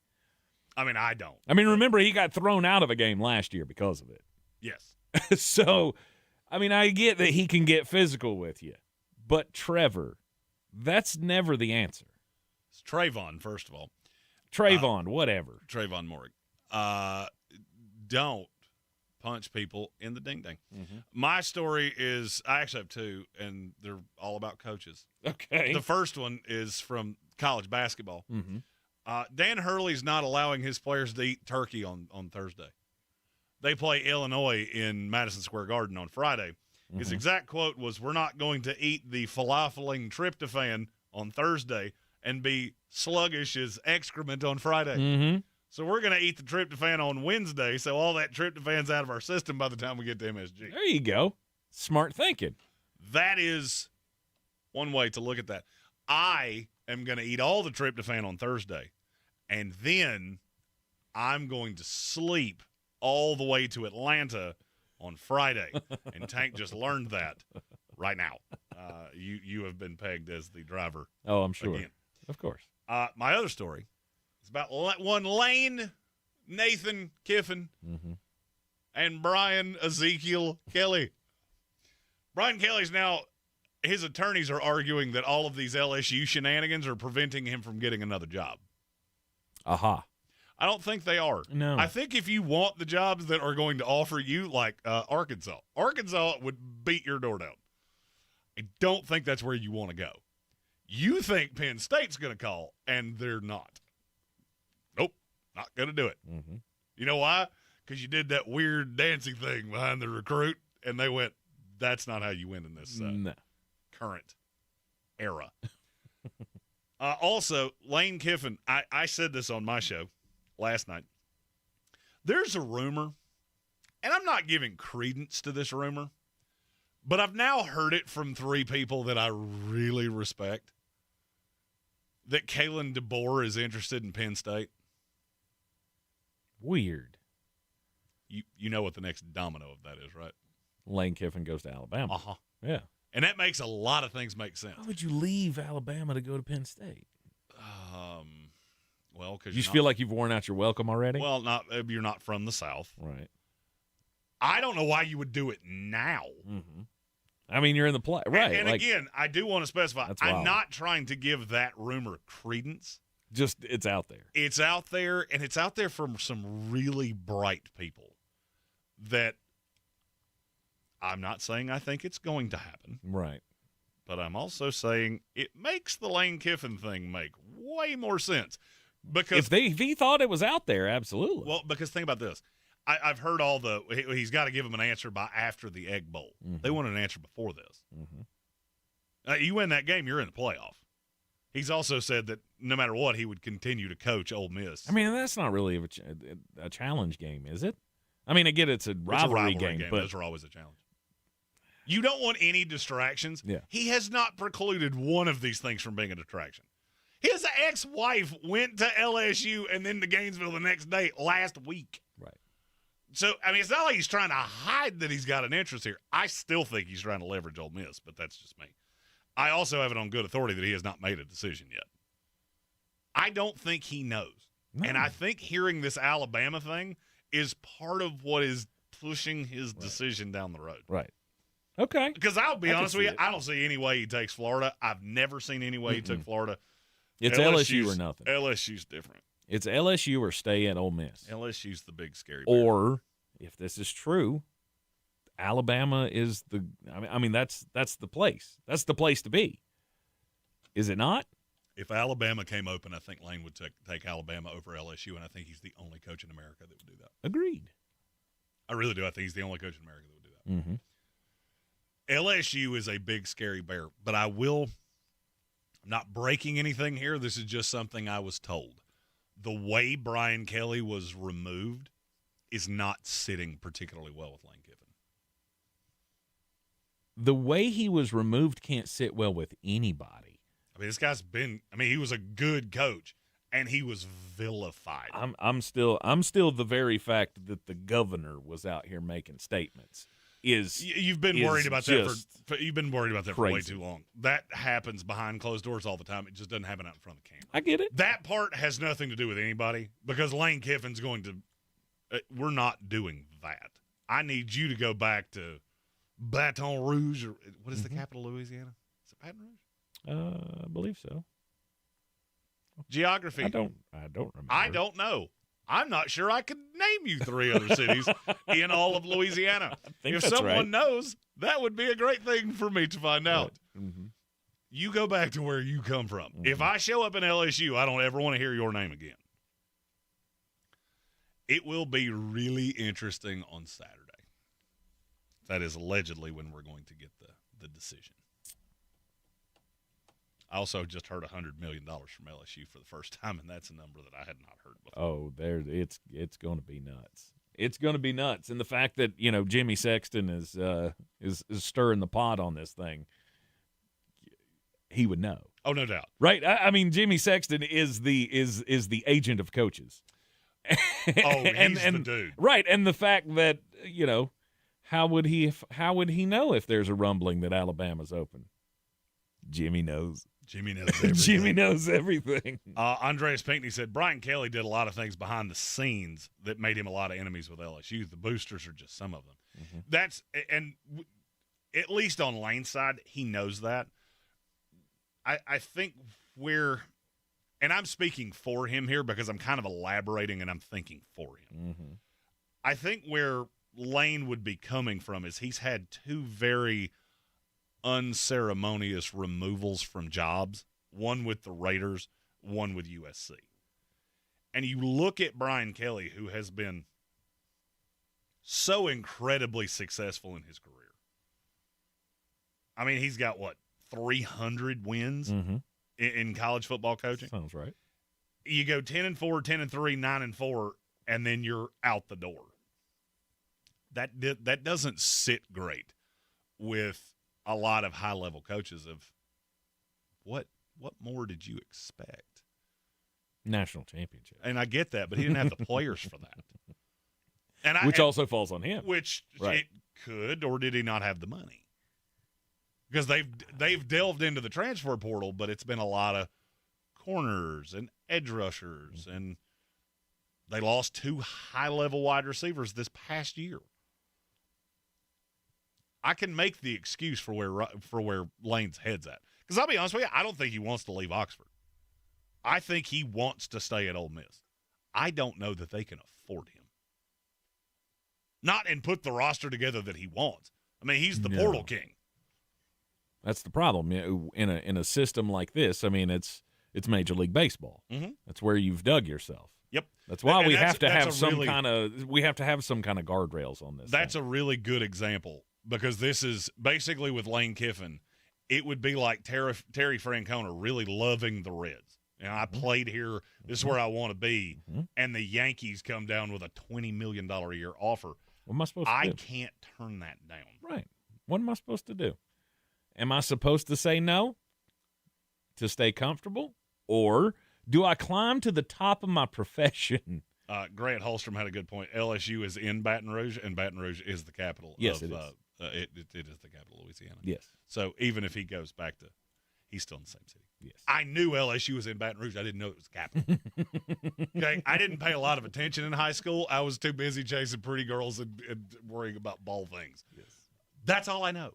I mean, I don't. I mean, remember, he got thrown out of a game last year because of it. Yes. So, I mean, I get that he can get physical with you. But, Trevor, that's never the answer. It's Trayvon, first of all. Trayvon, whatever. Trayvon Morig. Don't punch people in the ding-ding. Mm-hmm. My story is, I actually have two, and they're all about coaches. Okay. The first one is from college basketball. Mm-hmm. Dan Hurley's not allowing his players to eat turkey on Thursday. They play Illinois in Madison Square Garden on Friday. Mm-hmm. His exact quote was, "We're not going to eat the falafeling tryptophan on Thursday and be sluggish as excrement on Friday. Mm-hmm. So we're going to eat the tryptophan on Wednesday, so all that tryptophan's out of our system by the time we get to MSG." There you go. Smart thinking. That is one way to look at that. I am going to eat all the tryptophan on Thursday, and then I'm going to sleep all the way to Atlanta on Friday. And Tank just learned that right now. You have been pegged as the driver. Oh, I'm sure. Again. Of course. My other story is about one Lane Nathan Kiffin and Brian Ezekiel Kelly. Brian Kelly's now, his attorneys are arguing that all of these LSU shenanigans are preventing him from getting another job. Aha. I don't think they are. No. I think if you want the jobs that are going to offer you, like Arkansas would beat your door down. I don't think that's where you want to go. You think Penn State's going to call, and they're not. Nope, not going to do it. Mm-hmm. You know why? Because you did that weird dancing thing behind the recruit, and they went, that's not how you win in this current era. Also, Lane Kiffin, I said this on my show last night. There's a rumor, and I'm not giving credence to this rumor, but I've now heard it from three people that I really respect, that Kalen DeBoer is interested in Penn State. Weird. You know what the next domino of that is, right? Lane Kiffin goes to Alabama. Uh-huh. Yeah. And that makes a lot of things make sense. Why would you leave Alabama to go to Penn State? Well, because you feel like you've worn out your welcome already? Well, you're not from the South. Right. I don't know why you would do it now. Mm-hmm. I mean, you're in the play. Right. And again, I do want to specify, I'm not trying to give that rumor credence. Just it's out there. It's out there, and it's out there from some really bright people that I'm not saying I think it's going to happen. Right. But I'm also saying it makes the Lane Kiffin thing make way more sense. Because if he thought it was out there, absolutely. Well, because think about this. I've heard he's got to give him an answer by after the Egg Bowl. Mm-hmm. They wanted an answer before this. Mm-hmm. You win that game, you're in the playoff. He's also said that no matter what, he would continue to coach Ole Miss. I mean, that's not really a challenge game, is it? I mean, again, it's a rivalry game, but those are always a challenge. You don't want any distractions. Yeah. He has not precluded one of these things from being a distraction. His ex-wife went to LSU and then to Gainesville the next day last week. Right. So, I mean, it's not like he's trying to hide that he's got an interest here. I still think he's trying to leverage Ole Miss, but that's just me. I also have it on good authority that he has not made a decision yet. I don't think he knows. No. And I think hearing this Alabama thing is part of what is pushing his decision down the road. Right. Okay. Because I'll be honest with you, I don't see any way he takes Florida. I've never seen any way he took Florida. It's LSU or nothing. LSU's different. It's LSU or stay at Ole Miss. LSU's the big scary bear. Or, if this is true, Alabama is the – I mean, that's the place. That's the place to be. Is it not? If Alabama came open, I think Lane would take Alabama over LSU, and I think he's the only coach in America that would do that. Agreed. I really do. I think he's the only coach in America that would do that. Mm-hmm. LSU is a big, scary bear, but I'm not breaking anything here. This is just something I was told. The way Brian Kelly was removed is not sitting particularly well with Lane Kiffin. The way he was removed can't sit well with anybody. I mean, this guy's he was a good coach, and he was vilified. I'm still the very fact that the governor was out here making statements. You've been worried about that for way crazy. too long. That happens behind closed doors all the time. It just doesn't happen out in front of the camera. I get it. That part has nothing to do with anybody because Lane Kiffin's going to we're not doing that. I need you to go back to Baton Rouge, or what is the capital of Louisiana? Is it Baton Rouge? I believe so. Geography. I don't remember. I don't know. I'm not sure I could name you 3 other cities in all of Louisiana. If someone knows, that would be a great thing for me to find out. Mm-hmm. You go back to where you come from. Mm-hmm. If I show up in LSU, I don't ever want to hear your name again. It will be really interesting on Saturday. That is allegedly when we're going to get the decision. I also just heard $100 million from LSU for the first time, and that's a number that I had not heard before. Oh, it's going to be nuts. It's going to be nuts, and the fact that Jimmy Sexton is stirring the pot on this thing, he would know. Oh, no doubt. Right? I mean, Jimmy Sexton is the agent of coaches. Oh, he's the dude. Right, and the fact that how would he know if there's a rumbling that Alabama's open? Jimmy knows. Jimmy knows everything. Jimmy knows everything. Andreas Pinckney said Brian Kelly did a lot of things behind the scenes that made him a lot of enemies with LSU. The boosters are just some of them. Mm-hmm. At least on Lane's side, he knows that. I think and I'm speaking for him here because I'm kind of elaborating and I'm thinking for him. Mm-hmm. I think where Lane would be coming from is he's had 2 very unceremonious removals from jobs, one with the Raiders, one with USC. And you look at Brian Kelly, who has been so incredibly successful in his career. I mean, he's got, 300 wins in college football coaching? Sounds right. You go 10-4, 10-3, 9-4, and then you're out the door. That doesn't sit great with a lot of high-level coaches of what more did you expect? National championship. And I get that, but he didn't have the players for that. Which also falls on him. Which right. It could, or did he not have the money? Because they've delved into the transfer portal, but it's been a lot of corners and edge rushers, and they lost 2 high-level wide receivers this past year. I can make the excuse for where Lane's head's at. Because I'll be honest with you, I don't think he wants to leave Oxford. I think he wants to stay at Ole Miss. I don't know that they can afford him. Not and put the roster together that he wants. I mean, he's the portal king. That's the problem in a system like this. I mean, it's Major League Baseball. Mm-hmm. That's where you've dug yourself. Yep. That's why we have to have some kind of guardrails on this. That's a really good example, because this is basically with Lane Kiffin. It would be like Terry Francona really loving the Reds. And I played here. This is where I want to be. And the Yankees come down with a $20 million a year offer. What am I supposed to do? I can't turn that down. Right. What am I supposed to do? Am I supposed to say no to stay comfortable? Or do I climb to the top of my profession? Grant Holstrom had a good point. LSU is in Baton Rouge, and Baton Rouge is the capital. Yes, of, it is. It is the capital of Louisiana. Yes. So even if he goes back to, he's still in the same city. Yes. I knew LSU was in Baton Rouge. I didn't know it was the capital. Okay. I didn't pay a lot of attention in high school. I was too busy chasing pretty girls and worrying about ball things. Yes. That's all I know.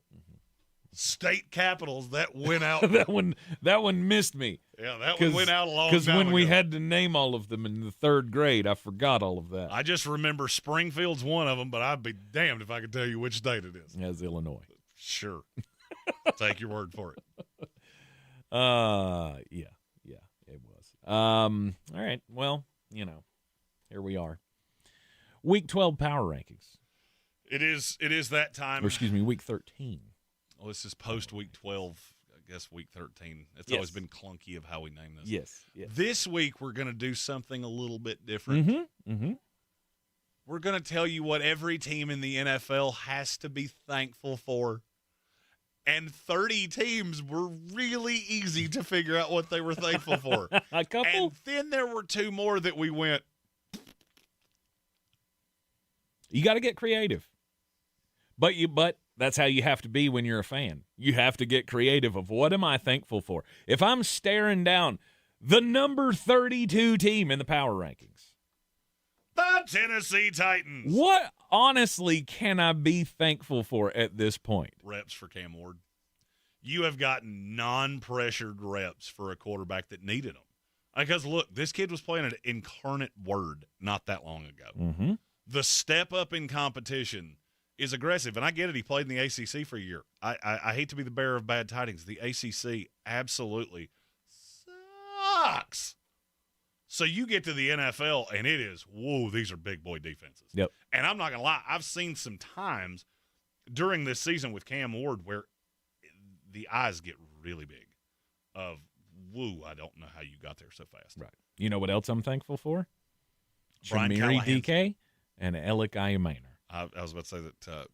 State capitals that went out. that one missed me. Yeah, that one went out a long time ago. Because when we had to name all of them in the 3rd grade, I forgot all of that. I just remember Springfield's one of them, but I'd be damned if I could tell you which state it is. As Illinois. Sure. Take your word for it. Yeah, it was. All right, well, here we are. Week 12 power rankings. It is that time. Or excuse me, week 13. Well, this is post-week 12, I guess week 13. It's always been clunky of how we name this. Yes. This week, we're going to do something a little bit different. We're going to tell you what every team in the NFL has to be thankful for. And 30 teams were really easy to figure out what they were thankful for. A couple? And then there were 2 more that we went. You got to get creative. But that's how you have to be when you're a fan. You have to get creative of what am I thankful for. If I'm staring down the number 32 team in the power rankings. The Tennessee Titans. What honestly can I be thankful for at this point? Reps for Cam Ward. You have gotten non-pressured reps for a quarterback that needed them. Because, look, this kid was playing an incarnate Word not that long ago. The step up in competition is aggressive, and I get it. He played in the ACC for a year. I hate to be the bearer of bad tidings. The ACC absolutely sucks. So you get to the NFL, and it is, whoa, these are big boy defenses. Yep. And I'm not going to lie, I've seen some times during this season with Cam Ward where the eyes get really big of, woo, I don't know how you got there so fast. Right. You know what else I'm thankful for? Brian Shamiri Callahan. DK and Alec Ayamainer. I was about to say that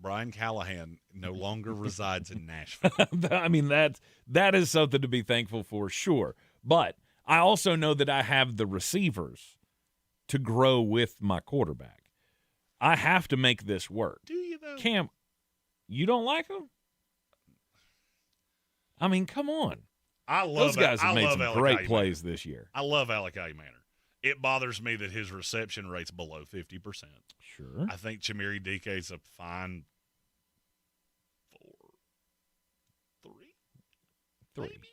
Brian Callahan no longer resides in Nashville. I mean, that is something to be thankful for, sure. But I also know that I have the receivers to grow with my quarterback. I have to make this work. Do you, though? Cam, you don't like him? I mean, come on. Those guys have made some great plays this year. I love Alec Ayamainer. It bothers me that his reception rate's below 50%. Sure. I think Chimere DK's a fine 4, 3. Maybe?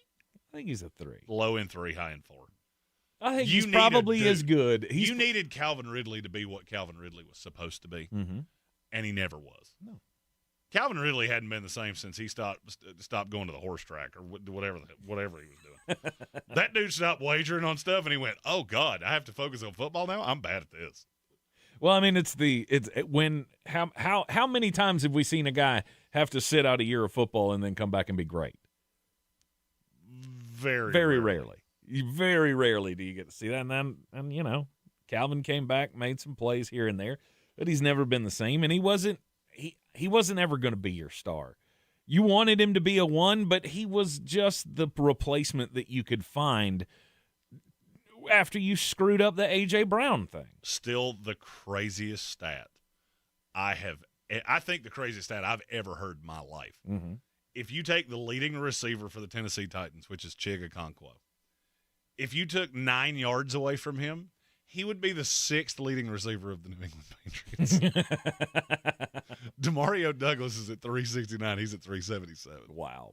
I think he's a 3. Low in 3, high in 4. I think he's probably as good. You needed Calvin Ridley to be what Calvin Ridley was supposed to be, and he never was. No. Calvin Ridley hadn't been the same since he stopped going to the horse track or whatever he was doing. That dude stopped wagering on stuff, and he went, "Oh God, I have to focus on football now. I'm bad at this." Well, I mean, how many times have we seen a guy have to sit out a year of football and then come back and be great? Very rarely. Very rarely do you get to see that. And Calvin came back, made some plays here and there, but he's never been the same. And he wasn't ever going to be your star. You wanted him to be a 1, but he was just the replacement that you could find after you screwed up the A.J. Brown thing. Still the craziest stat I think the craziest stat I've ever heard in my life. Mm-hmm. If you take the leading receiver for the Tennessee Titans, which is Chig Okonkwo, if you took 9 yards away from him, he would be the 6th leading receiver of the New England Patriots. Demario Douglas is at 369. He's at 377. Wow.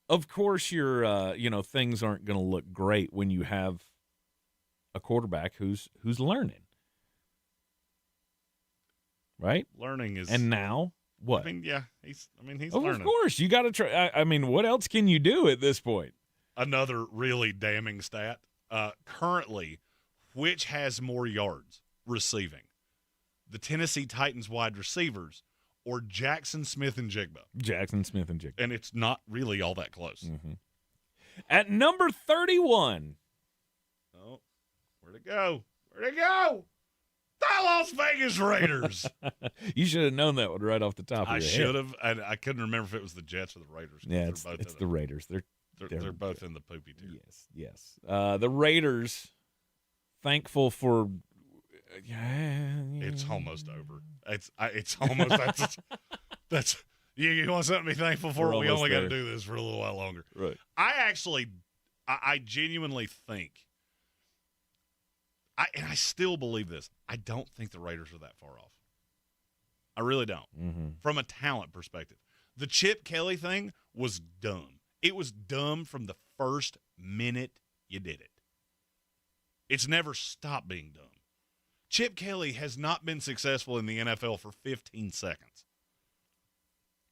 Of course, your things aren't going to look great when you have a quarterback who's learning, right? Learning is, and now what? I mean, yeah, he's learning. Of course, you got to try. I mean, what else can you do at this point? Another really damning stat. Currently, which has more yards receiving? The Tennessee Titans wide receivers or Jackson Smith-Njigba? Jackson Smith-Njigba. And it's not really all that close. Mm-hmm. At number 31. Oh, where'd it go? Where'd it go? The Las Vegas Raiders. You should have known that one right off the top of your head. I should have. I couldn't remember if it was the Jets or the Raiders. Yeah, it's the Raiders. They're both in the poopy tier. Yes. The Raiders, thankful for. It's almost over. It's almost that's you want something to be thankful for. We only got to do this for a little while longer. Right. I genuinely think. I still believe this. I don't think the Raiders are that far off. I really don't. Mm-hmm. From a talent perspective, the Chip Kelly thing was dumb. It was dumb from the first minute you did it. It's never stopped being dumb. Chip Kelly has not been successful in the NFL for 15 seconds.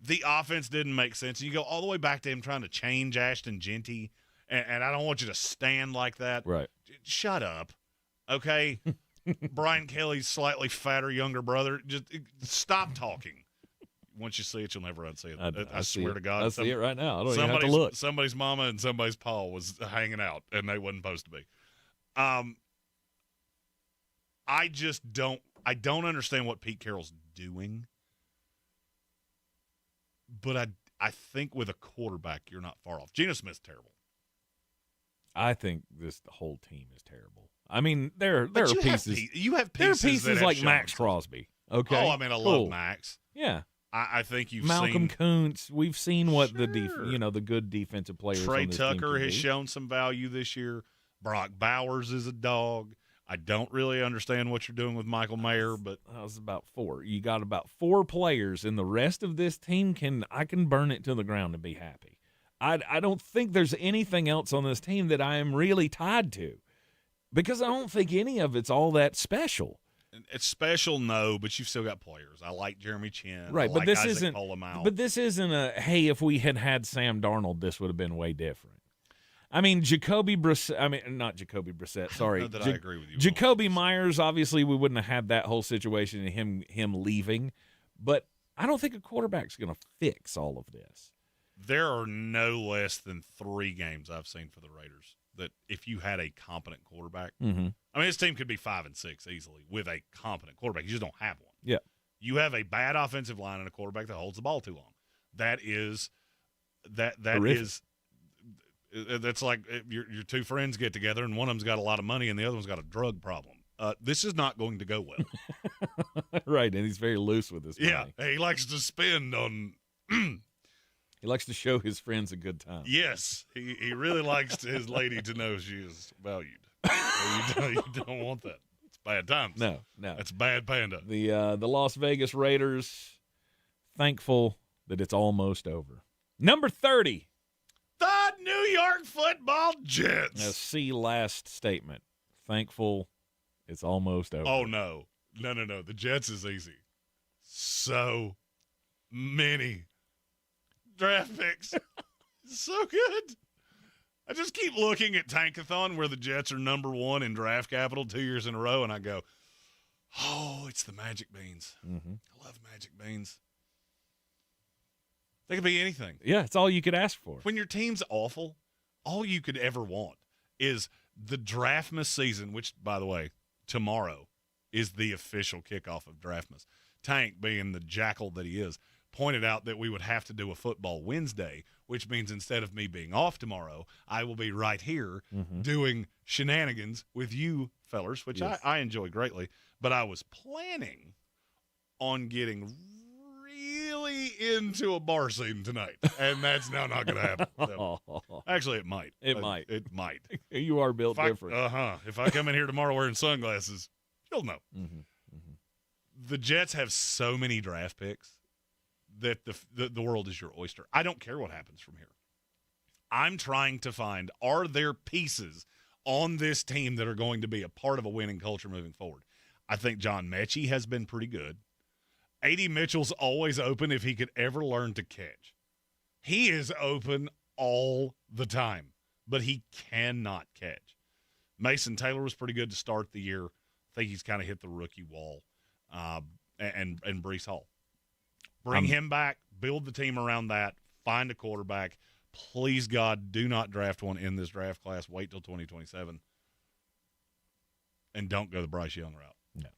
The offense didn't make sense. You go all the way back to him trying to change Ashton Genty, and I don't want you to stand like that. Right. Shut up, okay? Brian Kelly's slightly fatter younger brother. Just stop talking. Once you see it, you'll never unsee it. I swear to God. I see it right now. I don't even have to look. Somebody's mama and somebody's pa was hanging out, and they wasn't supposed to be. I just don't understand what Pete Carroll's doing. But I think with a quarterback, you're not far off. Geno Smith's terrible. I think the whole team is terrible. I mean, there are pieces. You have there are pieces pieces like Max Crosby. Okay. Oh, I mean, I love Max. Yeah. I think you've Malcolm seen Kuntz. We've seen what the good defensive players. Trey on this Tucker team has shown some value this year. Brock Bowers is a dog. I don't really understand what you're doing with Michael Mayer, but that was about 4. You got about 4 players, and the rest of this team I can burn it to the ground and be happy. I don't think there's anything else on this team that I am really tied to, because I don't think any of it's all that special. It's special, no, but you've still got players. I like Jeremy Chin, right? But this isn't. Polamalu. But this isn't a hey. If we had Sam Darnold, this would have been way different. I mean, Jacoby Brissett. I mean, not Jacoby Brissett. Sorry, I agree with you. Jacoby Myers. Obviously, we wouldn't have had that whole situation and him leaving. But I don't think a quarterback's going to fix all of this. There are no less than 3 games I've seen for the Raiders that if you had a competent quarterback, mm-hmm. I mean, this team could be 5-6 easily with a competent quarterback. You just don't have one. Yeah. You have a bad offensive line and a quarterback that holds the ball too long. That is that's like your 2 friends get together and one of them's got a lot of money and the other one's got a drug problem. This is not going to go well. Right, and he's very loose with his money. Yeah, he likes to spend on he likes to show his friends a good time. Yes, he really likes his lady to know she is valued. You don't want that. It's bad times. No. That's bad panda. The Las Vegas Raiders, thankful that it's almost over. Number 30. The New York Football Jets. Now, see last statement. Thankful it's almost over. Oh, no. The Jets is easy. So many draft picks. So good. I just keep looking at Tankathon where the Jets are number 1 in draft capital 2 years in a row, and I go, oh, it's the Magic Beans. Mm-hmm. I love Magic Beans. They could be anything. Yeah, it's all you could ask for. When your team's awful, all you could ever want is the Draftmas season, which, by the way, tomorrow is the official kickoff of Draftmas. Tank, being the jackal that he is, pointed out that we would have to do a football Wednesday, which means instead of me being off tomorrow, I will be right here doing shenanigans with you fellers, which I enjoy greatly. But I was planning on getting really into a bar scene tonight, and that's now not going to happen. So, actually, it might. It might. You are built different. If I come in here tomorrow wearing sunglasses, you'll know. The Jets have so many draft picks that the world is your oyster. I don't care what happens from here. I'm trying to find, are there pieces on this team that are going to be a part of a winning culture moving forward? I think John Mechie has been pretty good. A.D. Mitchell's always open if he could ever learn to catch. He is open all the time, but he cannot catch. Mason Taylor was pretty good to start the year. I think he's kind of hit the rookie wall. And Breece Hall. Bring him back, build the team around that, find a quarterback. Please, God, do not draft one in this draft class. Wait till 2027. And don't go the Bryce Young route. No.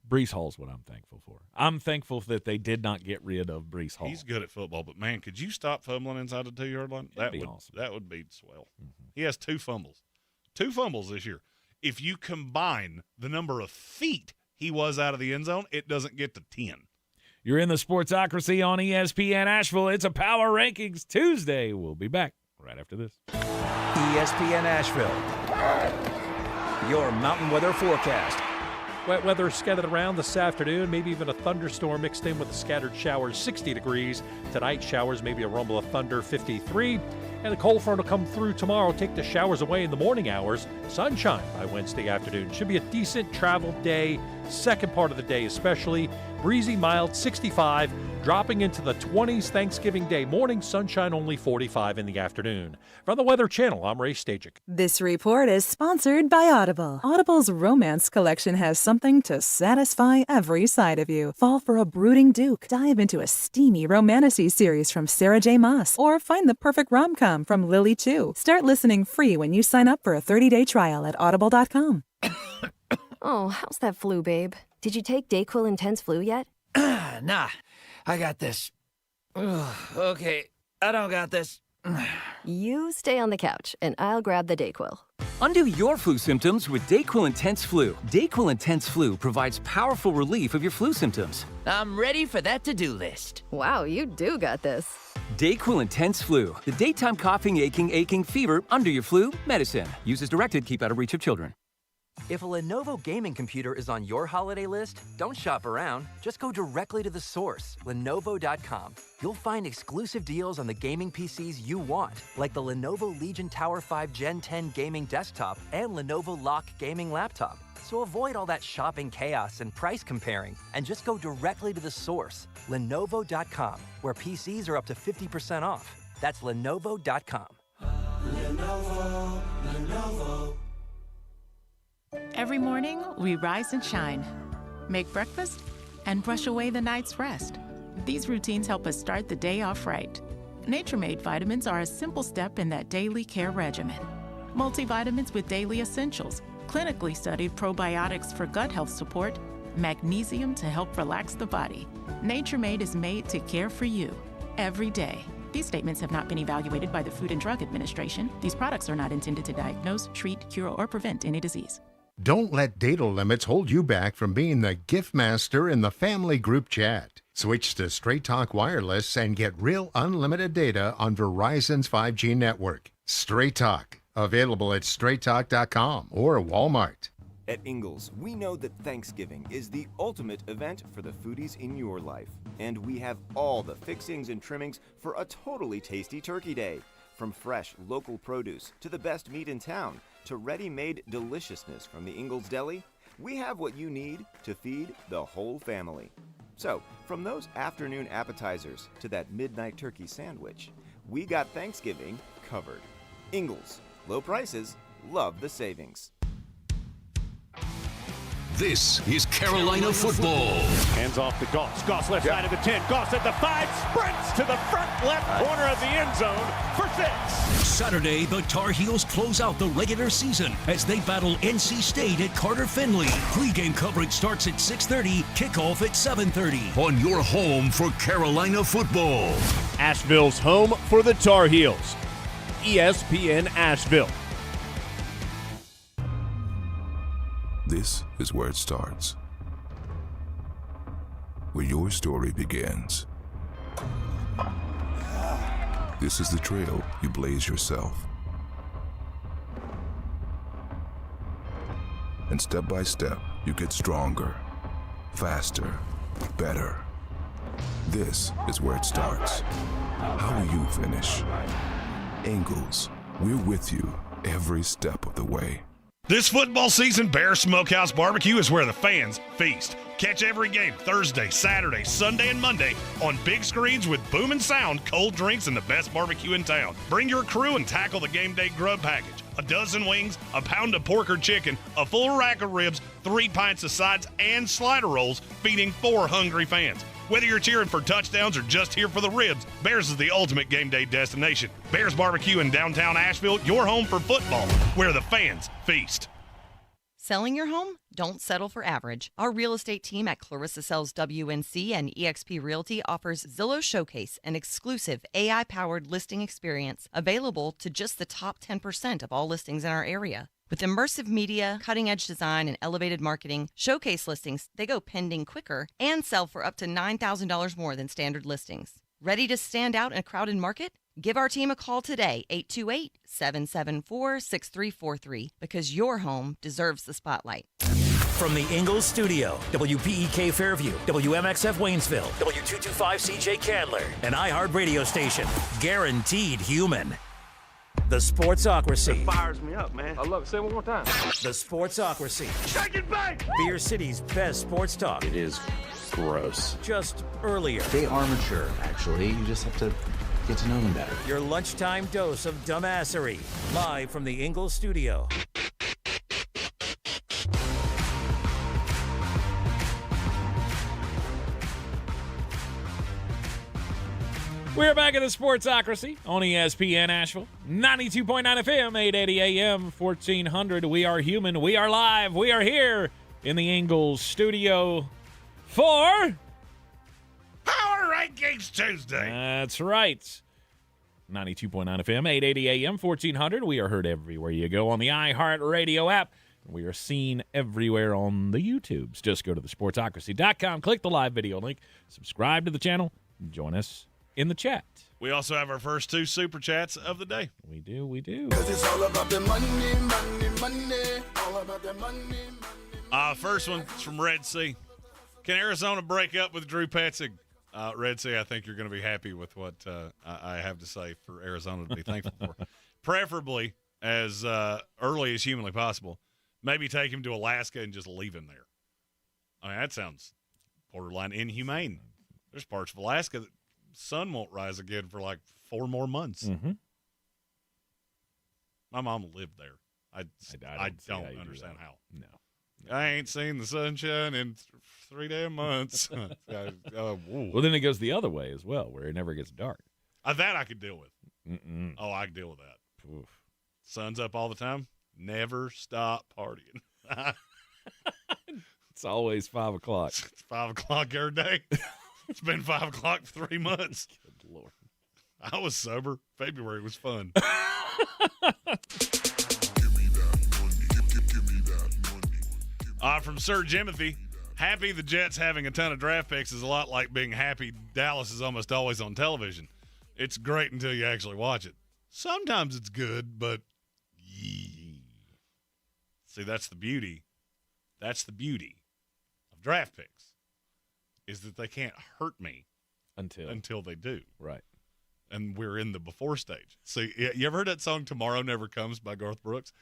Breece Hall's what I'm thankful for. I'm thankful that they did not get rid of Breece Hall. He's good at football, but, man, could you stop fumbling inside the 2-yard line? That'd be awesome. That would be swell. He has 2 fumbles. 2 fumbles this year. If you combine the number of feet he was out of the end zone, it doesn't get to 10. You're in the Sportsocracy on ESPN Asheville. It's a Power Rankings Tuesday. We'll be back right after this. ESPN Asheville, your mountain weather forecast. Wet weather scattered around this afternoon, maybe even a thunderstorm mixed in with the scattered showers, 60 degrees. Tonight, showers, maybe a rumble of thunder, 53. And the cold front will come through tomorrow, take the showers away in the morning hours. Sunshine by Wednesday afternoon. Should be a decent travel day, second part of the day especially. Breezy, mild, 65, dropping into the 20s Thanksgiving Day morning. Sunshine only 45 in the afternoon. From the Weather Channel, I'm Ray Stajic. This report is sponsored by Audible. Audible's romance collection has something to satisfy every side of you. Fall for a brooding duke. Dive into a steamy romantasy series from Sarah J. Maas. Or find the perfect rom-com from Lily Chu. Start listening free when you sign up for a 30-day trial at audible.com. Oh, how's that flu, babe? Did you take DayQuil Intense Flu yet? Nah, I got this. Ugh, okay, I don't got this. You stay on the couch, and I'll grab the DayQuil. Undo your flu symptoms with DayQuil Intense Flu. DayQuil Intense Flu provides powerful relief of your flu symptoms. I'm ready for that to-do list. Wow, you do got this. DayQuil Intense Flu. The daytime coughing, aching, fever, under your flu, medicine. Use as directed, keep out of reach of children. If a Lenovo gaming computer is on your holiday list, don't shop around. Just go directly to the source, Lenovo.com. You'll find exclusive deals on the gaming PCs you want, like the Lenovo Legion Tower 5 Gen 10 gaming desktop and Lenovo Lock gaming laptop. So avoid all that shopping chaos and price comparing, and just go directly to the source, Lenovo.com, where PCs are up to 50% off. That's Lenovo.com. Lenovo. Every morning, we rise and shine, make breakfast, and brush away the night's rest. These routines help us start the day off right. Nature-Made vitamins are a simple step in that daily care regimen. Multivitamins with daily essentials, clinically studied probiotics for gut health support, magnesium to help relax the body. Nature-Made is made to care for you every day. These statements have not been evaluated by the Food and Drug Administration. These products are not intended to diagnose, treat, cure, or prevent any disease. Don't let data limits hold you back from being the gift master in the family group chat. Switch to Straight Talk Wireless and get real unlimited data on Verizon's 5G network. Straight Talk, available at straighttalk.com or Walmart. At Ingles, we know that Thanksgiving is the ultimate event for the foodies in your life. And we have all the fixings and trimmings for a totally tasty turkey day. From fresh, local produce to the best meat in town to ready-made deliciousness from the Ingles Deli, we have what you need to feed the whole family. So, from those afternoon appetizers to that midnight turkey sandwich, we got Thanksgiving covered. Ingles, low prices, love the savings. This is Carolina football. Hands off to Goss. Goss left side of the 10. Goss at the 5. Sprints to the front left corner of the end zone for 6. Saturday, the Tar Heels close out the regular season as they battle NC State at Carter Finley. Pre-game coverage starts at 6:30, kickoff at 7:30 on your home for Carolina football. Asheville's home for the Tar Heels. ESPN Asheville. This is where it starts, where your story begins. This is the trail you blaze yourself. And step by step, you get stronger, faster, better. This is where it starts. How will you finish? Ingles, we're with you every step of the way. This football season, Bear Smokehouse Barbecue is where the fans feast. Catch every game Thursday, Saturday, Sunday, and Monday on big screens with booming sound, cold drinks, and the best barbecue in town. Bring your crew and tackle the game day grub package. A dozen wings, a pound of pork or chicken, a full rack of ribs, 3 pints of sides, and slider rolls, feeding 4 hungry fans. Whether you're cheering for touchdowns or just here for the ribs, Bears is the ultimate game day destination. Bears Barbecue in downtown Asheville, your home for football, where the fans feast. Selling your home? Don't settle for average. Our real estate team at Clarissa Sells WNC and eXp Realty offers Zillow Showcase, an exclusive AI-powered listing experience available to just the top 10% of all listings in our area. With immersive media, cutting-edge design, and elevated marketing, Showcase listings, they go pending quicker and sell for up to $9,000 more than standard listings. Ready to stand out in a crowded market? Give our team a call today, 828-774-6343, because your home deserves the spotlight. From the Ingalls Studio, WPEK Fairview, WMXF Waynesville, W225CJ Candler, an iHeart radio station, guaranteed human. The Sportsocracy. That fires me up, man. I love it. Say it one more time. The Sportsocracy. Shake it back! Beer City's best sports talk. It is gross. Just earlier. They are mature, actually. You just have to get to know them better. Your lunchtime dose of dumbassery. Live from the Ingalls Studio. We're back in the Sportsocracy on ESPN Asheville, 92.9 FM, 880 AM, 1400. We are human. We are live. We are here in the Ingalls Studio for Power Rankings Tuesday. That's right. 92.9 FM, 880 AM, 1400. We are heard everywhere you go on the iHeart Radio app. We are seen everywhere on the YouTubes. Just go to thesportsocracy.com, click the live video link, subscribe to the channel, join us in the chat. We also have our first 2 super chats of the day. We do. 'Cause it's all about the money, money, money. All about the money, money. First one is from Red Sea. Can Arizona break up with Drew Petzing? Red Sea, I think you're going to be happy with what I have to say for Arizona to be thankful for. Preferably as early as humanly possible. Maybe take him to Alaska and just leave him there. I mean, that sounds borderline inhumane. There's parts of Alaska that sun won't rise again for like 4 more months. Mm-hmm. My mom lived there. I don't understand how. No. I ain't seen the sunshine in 3 damn months. Well, then it goes the other way as well, where it never gets dark. That I could deal with. Mm-mm. Oh, I could deal with that. Oof. Sun's up all the time. Never stop partying. It's always 5 o'clock. It's 5 o'clock every day. It's been 5 o'clock for 3 months. Good Lord. I was sober. February was fun. From Sir Jimothy, happy the Jets having a ton of draft picks is a lot like being happy Dallas is almost always on television. It's great until you actually watch it. Sometimes it's good, but see, that's the beauty. That's the beauty of draft picks. Is that they can't hurt me until they do. Right. And we're in the before stage. See, you ever heard that song Tomorrow Never Comes by Garth Brooks?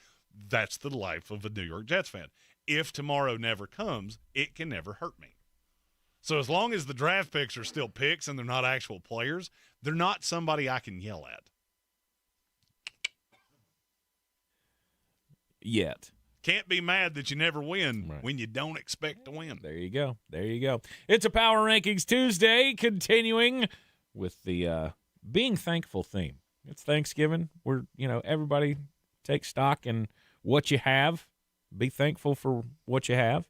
That's the life of a New York Jets fan. If tomorrow never comes, it can never hurt me. So as long as the draft picks are still picks and they're not actual players, they're not somebody I can yell at. Yet. Can't be mad that you never win when you don't expect to win. There you go. There you go. It's a Power Rankings Tuesday, continuing with the being thankful theme. It's Thanksgiving. Everybody take stock in what you have. Be thankful for what you have.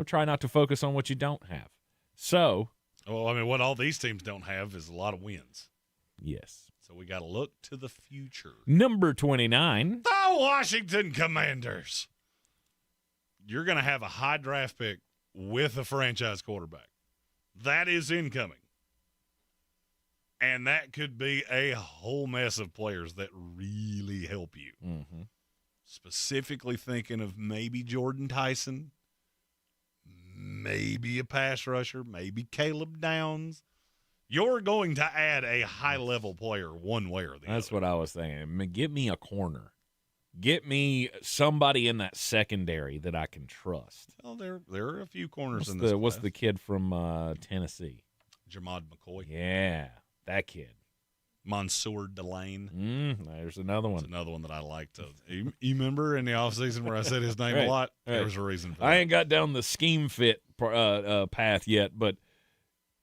Try not to focus on what you don't have. So, what all these teams don't have is a lot of wins. Yes. So we got to look to the future. Number 29. The Washington Commanders. You're going to have a high draft pick with a franchise quarterback. That is incoming. And that could be a whole mess of players that really help you. Mm-hmm. Specifically thinking of maybe Jordan Tyson, maybe a pass rusher, maybe Caleb Downs. You're going to add a high-level player one way or the other. That's what I was thinking. Get me a corner. Get me somebody in that secondary that I can trust. Well, there are a few corners in this class. What's the kid from Tennessee? Jermod McCoy. Yeah, that kid. Mansour Delane. There's another one. That's another one that I liked. You remember in the offseason where I said his name a lot? Right. There was a reason for that. I ain't got down the scheme fit path yet, but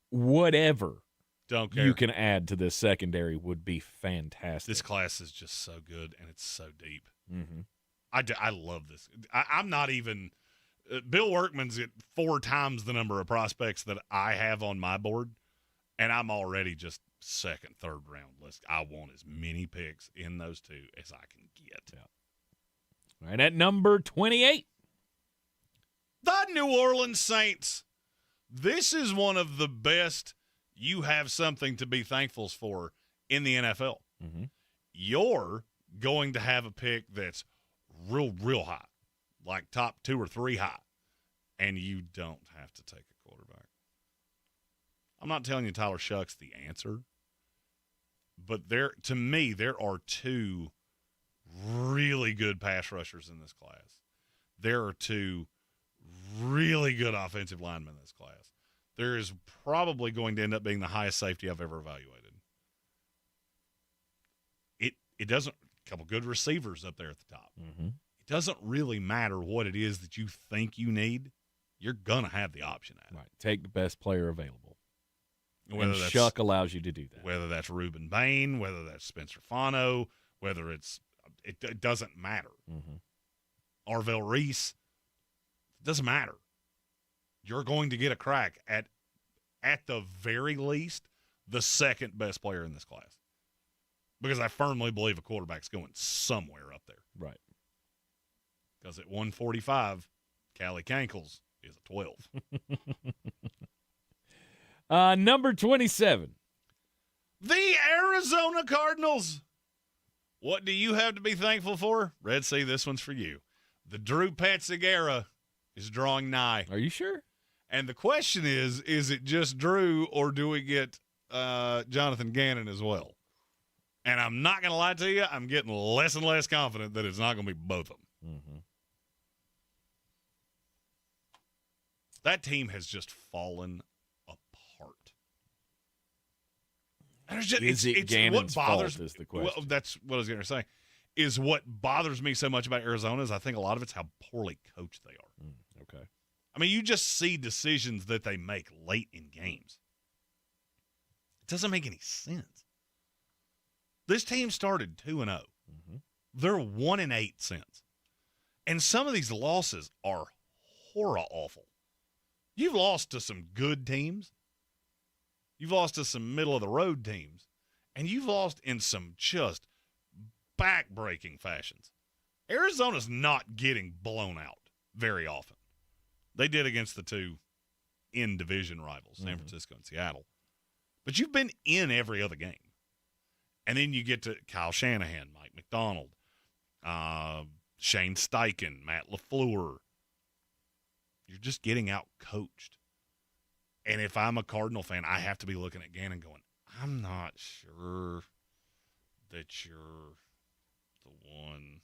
whatever don't care. You can add to this secondary would be fantastic. This class is just so good, and it's so deep. Mm-hmm. I love this. I'm not even Bill Workman's at 4 times the number of prospects that I have on my board, and I'm already just second, third round list. I want as many picks in those two as I can get. Yeah. Right at number 28. The New Orleans Saints. This is one of the best you have something to be thankful for in the NFL. Mm-hmm. You're going to have a pick that's real high, like top 2 or 3 high, and you don't have to take a quarterback. I'm not telling you Tyler Shuck's the answer, but to me, there are 2 really good pass rushers in this class. There are 2 really good offensive linemen in this class. There is probably going to end up being the highest safety I've ever evaluated. It doesn't – a couple good receivers up there at the top. Mm-hmm. It doesn't really matter what it is that you think you need. You're going to have the option at it. Right. Take the best player available. Whether and that's, Shuck allows you to do that. Whether that's Reuben Bain, whether that's Spencer Fano, whether it's – it doesn't matter. Mm-hmm. Arvell Reese, it doesn't matter. You're going to get a crack at the very least, the second best player in this class. Because I firmly believe a quarterback's going somewhere up there. Right. Because at 145, Callie Cankles is a 12. Number 27. The Arizona Cardinals. What do you have to be thankful for? Red Sea, this one's for you. The Drew Petzing era is drawing nigh. Are you sure? And the question is it just Drew or do we get Jonathan Gannon as well? And I'm not going to lie to you, I'm getting less and less confident that it's not going to be both of them. Mm-hmm. That team has just fallen apart. It's Gannon's what bothers fault is the question. Well, that's what I was going to say. Is what bothers me so much about Arizona is I think a lot of it's how poorly coached they are. Okay. I mean, you just see decisions that they make late in games. It doesn't make any sense. This team started 2-0. Mm-hmm. They're 1-8 since. And some of these losses are horror awful. You've lost to some good teams. You've lost to some middle-of-the-road teams. And you've lost in some just back-breaking fashions. Arizona's not getting blown out very often. They did against the 2 in-division rivals, San Francisco and Seattle. But you've been in every other game. And then you get to Kyle Shanahan, Mike McDonald, Shane Steichen, Matt LaFleur. You're just getting out-coached. And if I'm a Cardinal fan, I have to be looking at Gannon going, I'm not sure that you're the one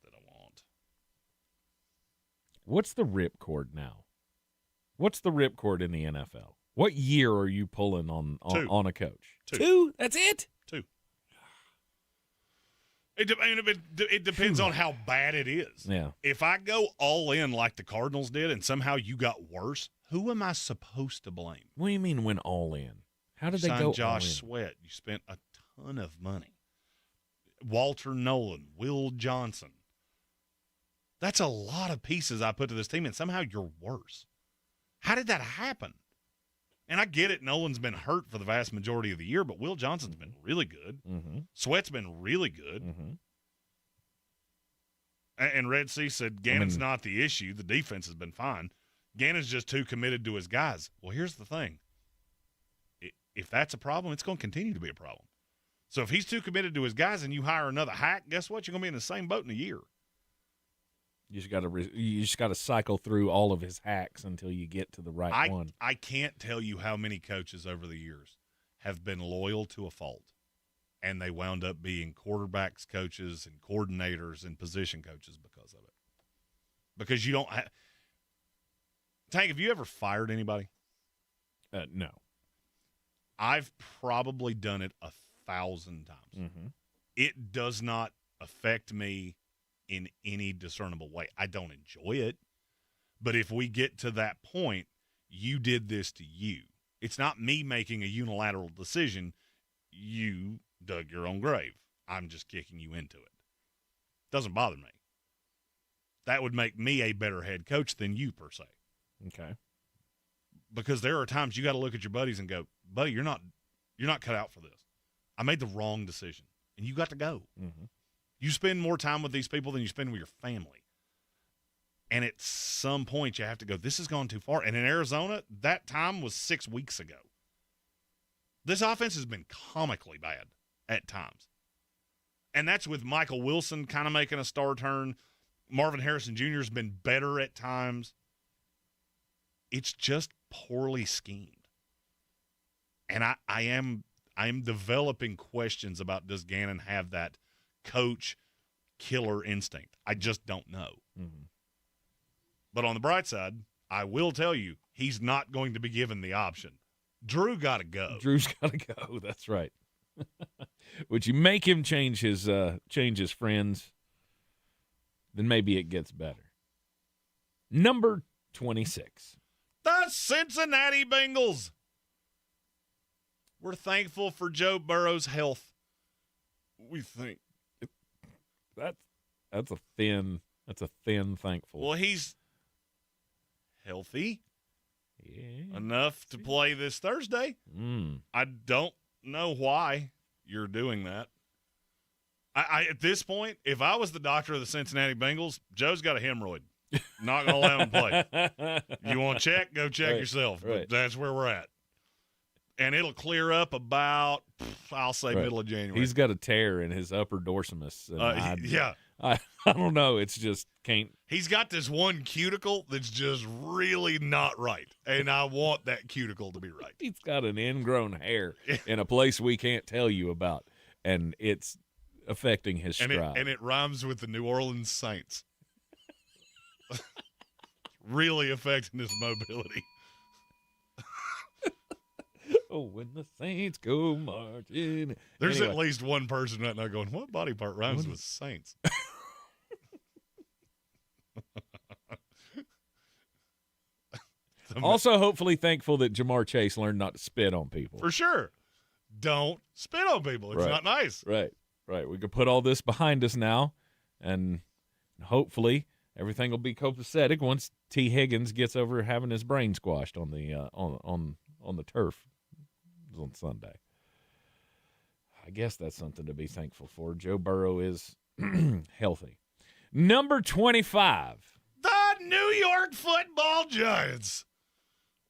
that I want. What's the ripcord now? What's the ripcord in the NFL? What year are you pulling on a coach? 2. 2? That's it? 2. It depends on how bad it is. Yeah. If I go all in like the Cardinals did and somehow you got worse, who am I supposed to blame? What do you mean went all in? How did they go Josh all in? Sweat. You spent a ton of money. Walter Nolan, Will Johnson. That's a lot of pieces I put to this team, and somehow you're worse. How did that happen? And I get it, Nolan's been hurt for the vast majority of the year, but Will Johnson's been really good. Mm-hmm. Sweat's been really good. Mm-hmm. And Red Sea said Gannon's not the issue. The defense has been fine. Gannon's just too committed to his guys. Well, here's the thing. If that's a problem, it's going to continue to be a problem. So if he's too committed to his guys and you hire another hack, guess what? You're going to be in the same boat in a year. You just got to cycle through all of his hacks until you get to the right one. I can't tell you how many coaches over the years have been loyal to a fault, and they wound up being quarterbacks coaches and coordinators and position coaches because of it. Because you don't Tank, have you ever fired anybody? No. I've probably done it 1,000 times. Mm-hmm. It does not affect me in any discernible way. I don't enjoy it, but if we get to that point, you did this to you. It's not me making a unilateral decision. You dug your own grave. I'm just kicking you into it. Doesn't bother me. That would make me a better head coach than you, per se. Okay. Because there are times you got to look at your buddies and go, buddy, you're not cut out for this. I made the wrong decision, and you got to go. Mm-hmm. You spend more time with these people than you spend with your family. And at some point, you have to go, this has gone too far. And in Arizona, that time was 6 weeks ago. This offense has been comically bad at times. And that's with Michael Wilson kind of making a star turn. Marvin Harrison Jr. has been better at times. It's just poorly schemed. And I am developing questions about, does Gannon have that coach killer instinct? I just don't know. Mm-hmm. But on the bright side, I will tell you, he's not going to be given the option. Drew got to go. Drew's got to go. That's right. Would you make him change his friends? Then maybe it gets better. Number 26. The Cincinnati Bengals. We're thankful for Joe Burrow's health. We think that's a thin thankful. Well, he's healthy enough to play this Thursday. I don't know why you're doing that. I at this point, if I was the doctor of the Cincinnati Bengals, Joe's got a hemorrhoid. Not going to let him play. You want to check? Go check yourself. Right. But that's where we're at. And it'll clear up about, I'll say, middle of January. He's got a tear in his upper dorsimus. Yeah. I don't know. It's just can't. He's got this one cuticle that's just really not right, and I want that cuticle to be right. He's got an ingrown hair in a place we can't tell you about, and it's affecting his stride. And it rhymes with the New Orleans Saints. Really affecting his mobility. Oh, when the Saints go marching. There's at least one person right now going, what body part rhymes with Saints? Also, hopefully thankful that Jamar Chase learned not to spit on people. For sure. Don't spit on people. It's not nice. Right. We can put all this behind us now, and hopefully everything will be copacetic once T. Higgins gets over having his brain squashed on the on the turf on Sunday. I guess that's something to be thankful for. Joe Burrow is healthy. Number 25. The New York Football Giants.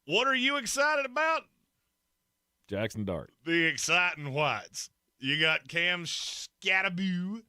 What are you excited about? Jackson Dart. The exciting whites. You got Cam Scatterboo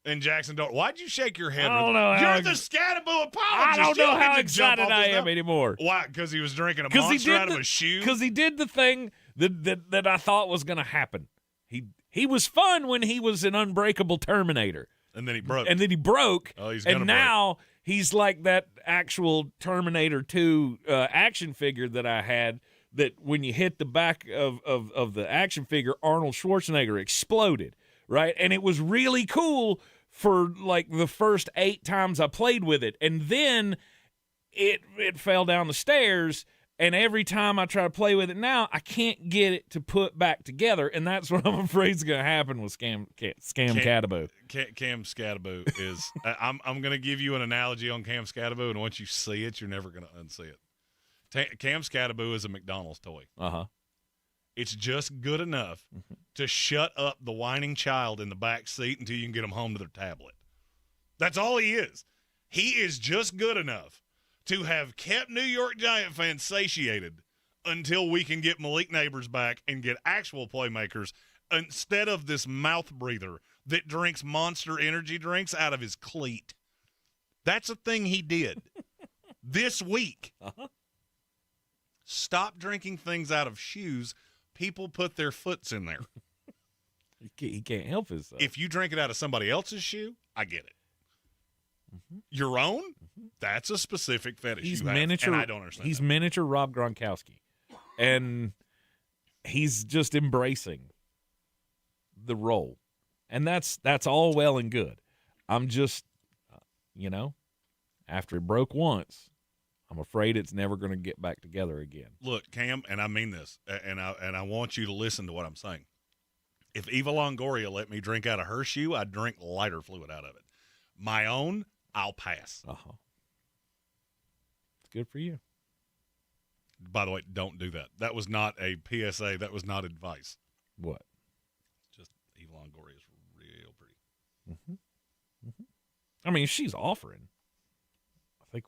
and Jackson Dart. Why'd you shake your head? I don't know. You're the Scatterboo apologist. I don't know how excited I am anymore. Why? Because he was drinking a monster out of a shoe? Because he did the thing that I thought was going to happen. He was fun when he was an unbreakable Terminator. And then he broke. Oh, he's gonna break. Now he's like that actual Terminator 2 action figure that I had, that when you hit the back of the action figure, Arnold Schwarzenegger exploded. right? And it was really cool for like the first 8 times I played with it. And then it fell down the stairs, and every time I try to play with it now, I can't get it to put back together, and that's what I'm afraid is going to happen with Scam Cataboo. Cam Scataboo is I'm going to give you an analogy on Cam Scataboo, and once you see it, you're never going to unsee it. Cam Scataboo is a McDonald's toy. Uh-huh. It's just good enough to shut up the whining child in the back seat until you can get them home to their tablet. That's all he is. He is just good enough to have kept New York Giant fans satiated until we can get Malik Neighbors back and get actual playmakers instead of this mouth breather that drinks Monster energy drinks out of his cleat. That's a thing he did this week. Uh-huh. Stop drinking things out of shoes. People put their foots in there. He can't help himself. If you drink it out of somebody else's shoe, I get it. Mm-hmm. Your own? Mm-hmm. That's a specific fetish He's you have, miniature, and I don't understand He's that. miniature Rob Gronkowski, and he's just embracing the role, and that's all well and good. I'm just, after it broke once, I'm afraid it's never going to get back together again. Look, Cam, and I mean this, and I want you to listen to what I'm saying. If Eva Longoria let me drink out of her shoe, I'd drink lighter fluid out of it. My own, I'll pass. Uh-huh. It's good for you. By the way, don't do that. That was not a PSA. That was not advice. What? Just Eva Longoria is real pretty. Mm-hmm. Mm-hmm. I mean, she's offering. I think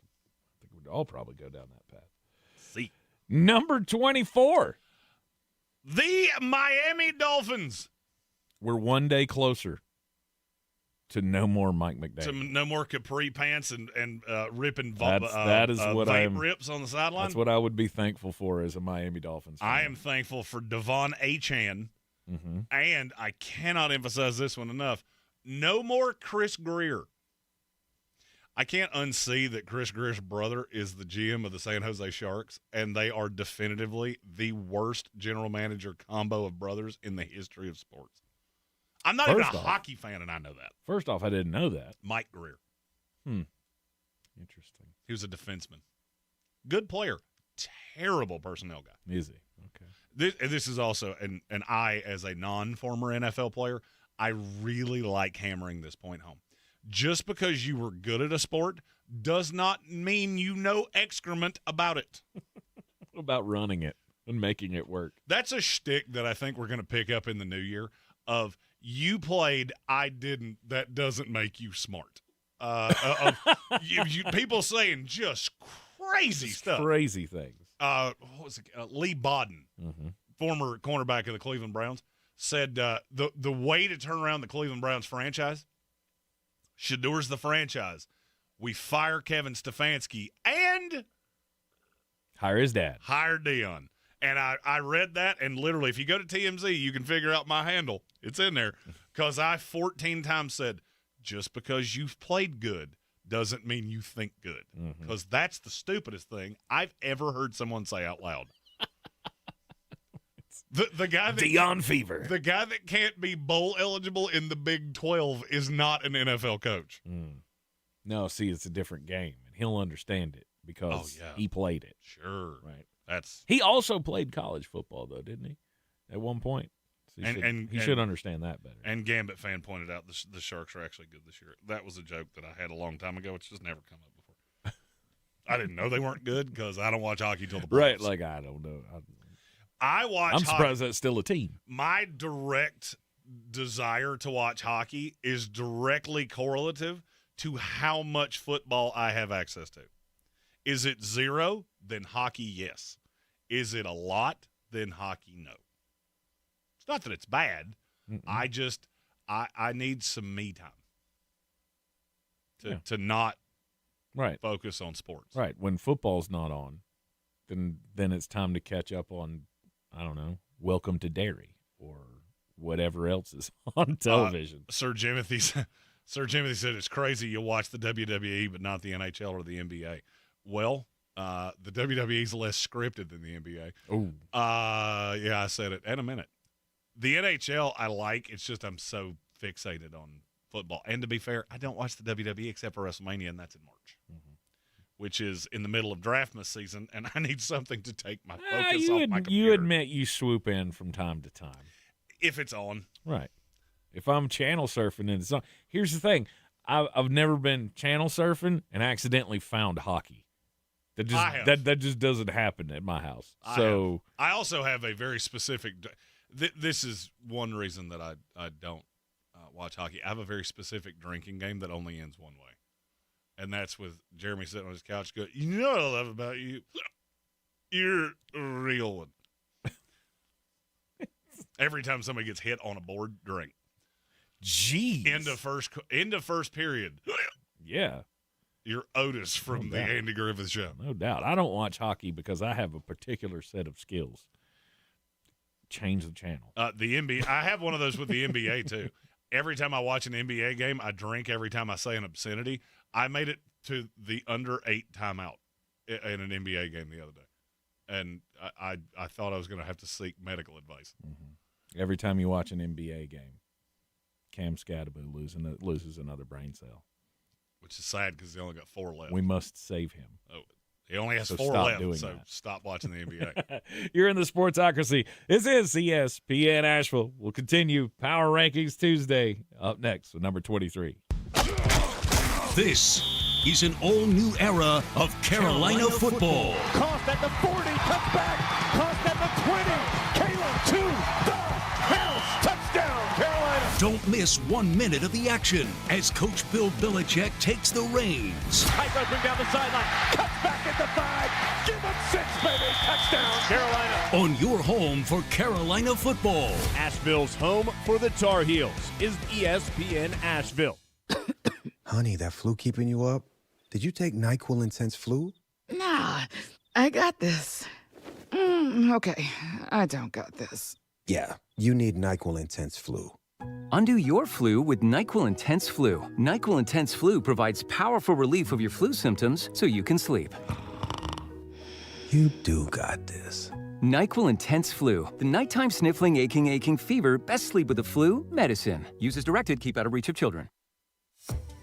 we'd all probably go down that path. See. Number 24. The Miami Dolphins. We're one day closer to no more Mike McDaniel. To no more capri pants and ripping that is what vape rips on the sideline. That's what I would be thankful for as a Miami Dolphins fan. I am thankful for Devon Achane, and I cannot emphasize this one enough, no more Chris Greer. I can't unsee that Chris Greer's brother is the GM of the San Jose Sharks, and they are definitively the worst general manager combo of brothers in the history of sports. I'm not even a hockey fan, and I know that. First off, I didn't know that. Mike Greer. Interesting. He was a defenseman. Good player. Terrible personnel guy. Is he? Okay. This is also, and I, as a non-former NFL player, I really like hammering this point home. Just because you were good at a sport does not mean you know excrement about it. What about running it and making it work? That's a shtick that I think we're going to pick up in the new year of you played, I didn't, that doesn't make you smart. People saying just crazy stuff. Crazy things. What was it? Lee Bodden, former cornerback of the Cleveland Browns, said the way to turn around the Cleveland Browns franchise, Shadour's the franchise. We fire Kevin Stefanski and hire his dad. Hire Dion. And I read that, and literally, if you go to TMZ, you can figure out my handle. It's in there. Because I 14 times said, just because you've played good doesn't mean you think good. Because that's the stupidest thing I've ever heard someone say out loud. The guy that Dion Fever. The guy that can't be bowl eligible in the Big 12 is not an NFL coach. No, see, it's a different game, and he'll understand it because he played it. Sure. Right. He also played college football, though, didn't he? At one point. So he should understand that better. And Gambit fan pointed out the Sharks are actually good this year. That was a joke that I had a long time ago. It's just never come up before. I didn't know they weren't good because I don't watch hockey till the playoffs. Right, like I don't know. I'm surprised that's still a team. My direct desire to watch hockey is directly correlative to how much football I have access to. Is it 0? Then hockey, yes. Is it a lot? Then hockey, no. It's not that it's bad. I just I need some me time to not focus on sports. Right. When football's not on, then it's time to catch up on, I don't know, Welcome to Derry or whatever else is on television. Sir Jimothy said it's crazy you watch the WWE but not the NHL or the NBA. Well, the WWE is less scripted than the NBA. Oh. Yeah, I said it in a minute. The NHL I like. It's just I'm so fixated on football. And to be fair, I don't watch the WWE except for WrestleMania, and that's in March, which is in the middle of Draftmas season, and I need something to take my focus off my computer. You admit you swoop in from time to time. If it's on. Right. If I'm channel surfing and it's on. Here's the thing. I've never been channel surfing and accidentally found hockey. That just doesn't happen at my house. So I also have a very specific this is one reason that I don't watch hockey. I have a very specific drinking game that only ends one way. And that's with Jeremy sitting on his couch going, you know what I love about you? You're a real one. Every time somebody gets hit on a board, drink. Jeez. End of first period. Yeah. You're Otis from the Andy Griffith Show. No doubt. I don't watch hockey because I have a particular set of skills. Change the channel. The NBA. I have one of those with the NBA, too. Every time I watch an NBA game, I drink every time I say an obscenity. I made it to the under 8 timeout in an NBA game the other day. And I thought I was going to have to seek medical advice. Mm-hmm. Every time you watch an NBA game, Cam Scadaboo loses another brain cell. Which is sad because he only got 4 left. We must save him. Oh, he only has 4 stop left, so that. stop watching the NBA. You're in the Sportsocracy. This is ESPN Asheville. We'll continue Power Rankings Tuesday up next with number 23. This is an all-new era of Carolina football. Cost at the 40, touchback. Cost at the 20. Caleb to the house. Touchdown, Carolina. Don't miss 1 minute of the action as Coach Bill Belichick takes the reins. High bring down the sideline. Cuts back at the 5. Give him 6, baby. Touchdown, Carolina. On your home for Carolina football. Asheville's home for the Tar Heels is ESPN Asheville. Honey, that flu keeping you up? Did you take NyQuil Intense Flu? Nah, I got this. Okay, I don't got this. Yeah, you need NyQuil Intense Flu. Undo your flu with NyQuil Intense Flu. NyQuil Intense Flu provides powerful relief of your flu symptoms so you can sleep. You do got this. NyQuil Intense Flu. The nighttime sniffling, aching fever. Best sleep with the flu. Medicine. Use as directed. Keep out of reach of children.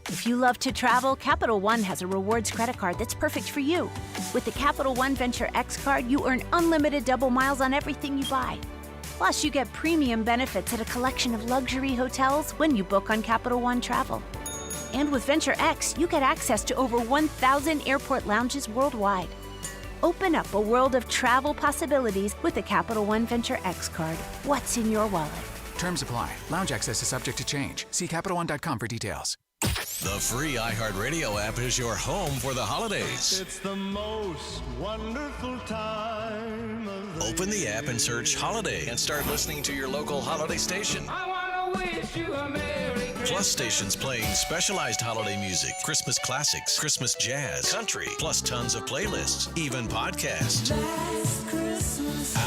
If you love to travel, Capital One has a rewards credit card that's perfect for you. With the Capital One Venture X card, you earn unlimited double miles on everything you buy. Plus, you get premium benefits at a collection of luxury hotels when you book on Capital One Travel. And with Venture X, you get access to over 1,000 airport lounges worldwide. Open up a world of travel possibilities with the Capital One Venture X card. What's in your wallet? Terms apply. Lounge access is subject to change. See CapitalOne.com for details. The free iHeartRadio app is your home for the holidays. It's the most wonderful time of the Open the app and search Holiday and start listening to your local holiday station. I wanna wish you a Merry Christmas. Plus stations playing specialized holiday music, Christmas classics, Christmas jazz, country, plus tons of playlists, even podcasts.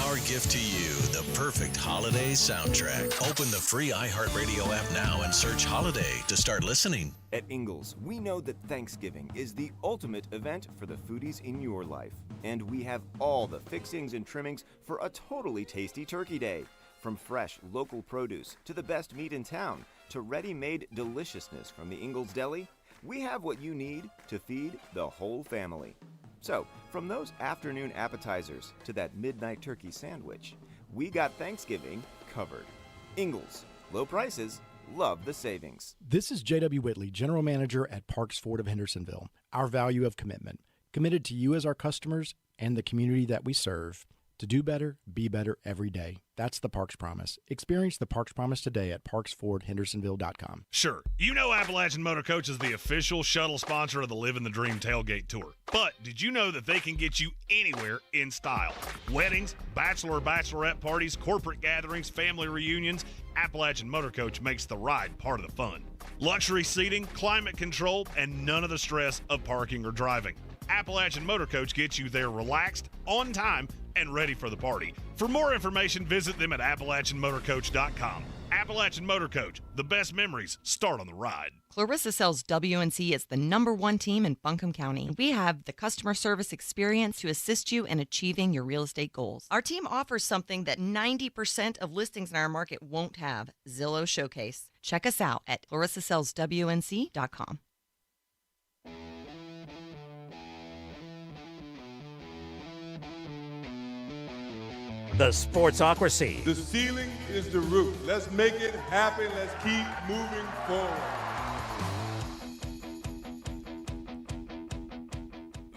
Our gift to you, the perfect holiday soundtrack. Open the free iHeartRadio app now and search Holiday to start listening. At Ingalls, we know that Thanksgiving is the ultimate event for the foodies in your life. And we have all the fixings and trimmings for a totally tasty turkey day. From fresh, local produce to the best meat in town to ready-made deliciousness from the Ingalls Deli, we have what you need to feed the whole family. So, from those afternoon appetizers to that midnight turkey sandwich, we got Thanksgiving covered. Ingalls, low prices, love the savings. This is J.W. Whitley, General Manager at Parks Ford of Hendersonville. Our value of commitment. Committed to you as our customers and the community that we serve. To do better, be better every day. That's the Parks Promise. Experience the Parks Promise today at parksfordhendersonville.com. Sure, you know Appalachian Motor Coach is the official shuttle sponsor of the Living the Dream Tailgate Tour. But did you know that they can get you anywhere in style? Weddings, bachelorette parties, corporate gatherings, family reunions, Appalachian Motor Coach makes the ride part of the fun. Luxury seating, climate control, and none of the stress of parking or driving. Appalachian Motor Coach gets you there relaxed, on time, and ready for the party. For more information, visit them at AppalachianMotorCoach.com. Appalachian Motor Coach. The best memories start on the ride. Clarissa Sells WNC is the #1 team in Buncombe County. We have the customer service experience to assist you in achieving your real estate goals. Our team offers something that 90% of listings in our market won't have, Zillow Showcase. Check us out at clarissasellswnc.com. The Sportsocracy. The ceiling is the roof. Let's make it happen. Let's keep moving forward.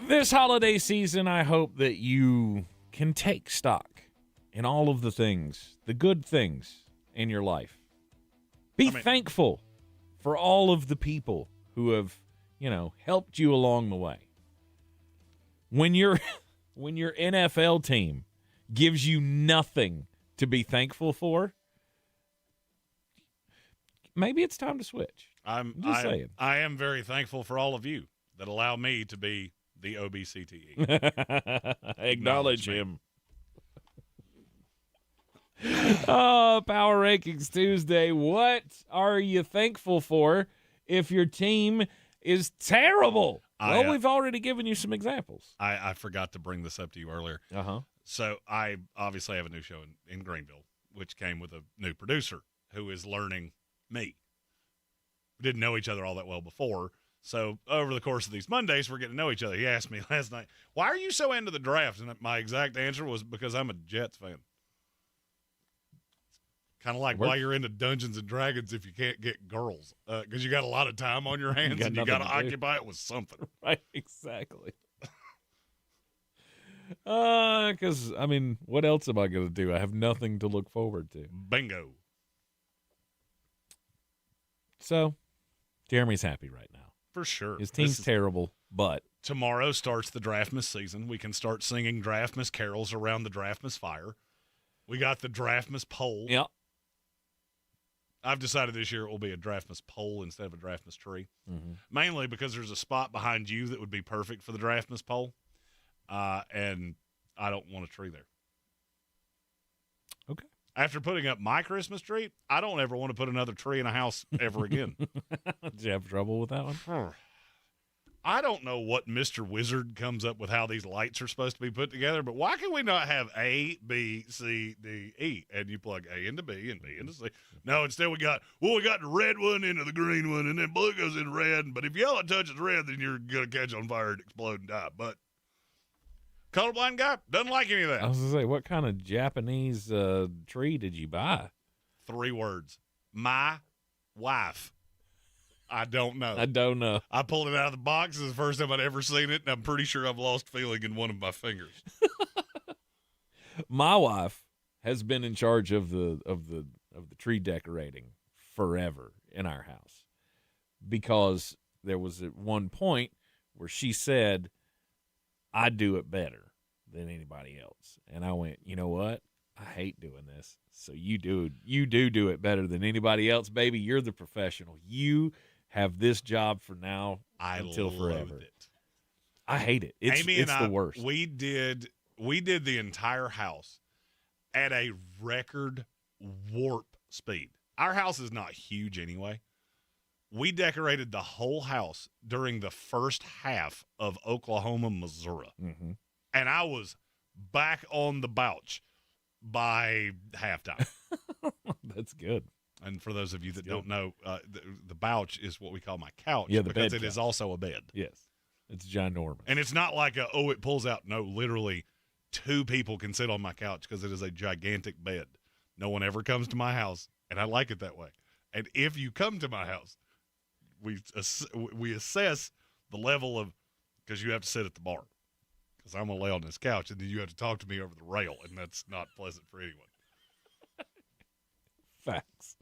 This holiday season, I hope that you can take stock in all of the things, the good things in your life. Be thankful for all of the people who have, helped you along the way. When your NFL team gives you nothing to be thankful for, maybe it's time to switch. I'm just saying. I am very thankful for all of you that allow me to be the OBCTE. Acknowledge him. Oh, Power Rankings Tuesday. What are you thankful for if your team is terrible? Well, we've already given you some examples. I forgot to bring this up to you earlier. Uh-huh. So I obviously have a new show in Greenville, which came with a new producer who is learning me. We didn't know each other all that well before. So over the course of these Mondays, we're getting to know each other. He asked me last night, why are you so into the draft? And my exact answer was because I'm a Jets fan. Kind of like why you're into Dungeons and Dragons if you can't get girls. Because you got a lot of time on your hands and you got to occupy it with something. Right, exactly. Because, what else am I going to do? I have nothing to look forward to. Bingo. So, Jeremy's happy right now. For sure. His team's terrible, but tomorrow starts the Draftmas season. We can start singing Draftmas carols around the Draftmas fire. We got the Draftmas pole. Yep. I've decided this year it will be a Draftmas pole instead of a Draftmas tree. Mm-hmm. Mainly because there's a spot behind you that would be perfect for the Draftmas pole. And I don't want a tree there. Okay. After putting up my Christmas tree, I don't ever want to put another tree in a house ever again. Did you have trouble with that one? I don't know what Mr. Wizard comes up with how these lights are supposed to be put together, but why can we not have A, B, C, D, E? And you plug A into B and B into C. No, instead we got the red one into the green one, and then blue goes in red. But if yellow touches red, then you're going to catch on fire and explode and die. But colorblind guy doesn't like any of that. I was going to say, what kind of Japanese tree did you buy? 3 words. My wife. I don't know. I pulled it out of the box. It's the first time I'd ever seen it, and I'm pretty sure I've lost feeling in one of my fingers. My wife has been in charge of the tree decorating forever in our house, because there was at one point where she said, I do it better than anybody else. And I went, you know what? I hate doing this. So you do it better than anybody else, baby. You're the professional. You have this job for now until forever. I hate it. It's the worst. We did the entire house at a record warp speed. Our house is not huge anyway. We decorated the whole house during the first half of Oklahoma, Missouri. Mm-hmm. And I was back on the couch by halftime. That's good. And for those of you that don't know, the couch is what we call my couch, bed because it is also a bed. Yes. It's ginormous. And it's not like it pulls out. No, literally 2 people can sit on my couch because it is a gigantic bed. No one ever comes to my house, and I like it that way. And if you come to my house, we assess the level of, because you have to sit at the bar. Because I'm going to lay on this couch, and then you have to talk to me over the rail, and that's not pleasant for anyone. Facts.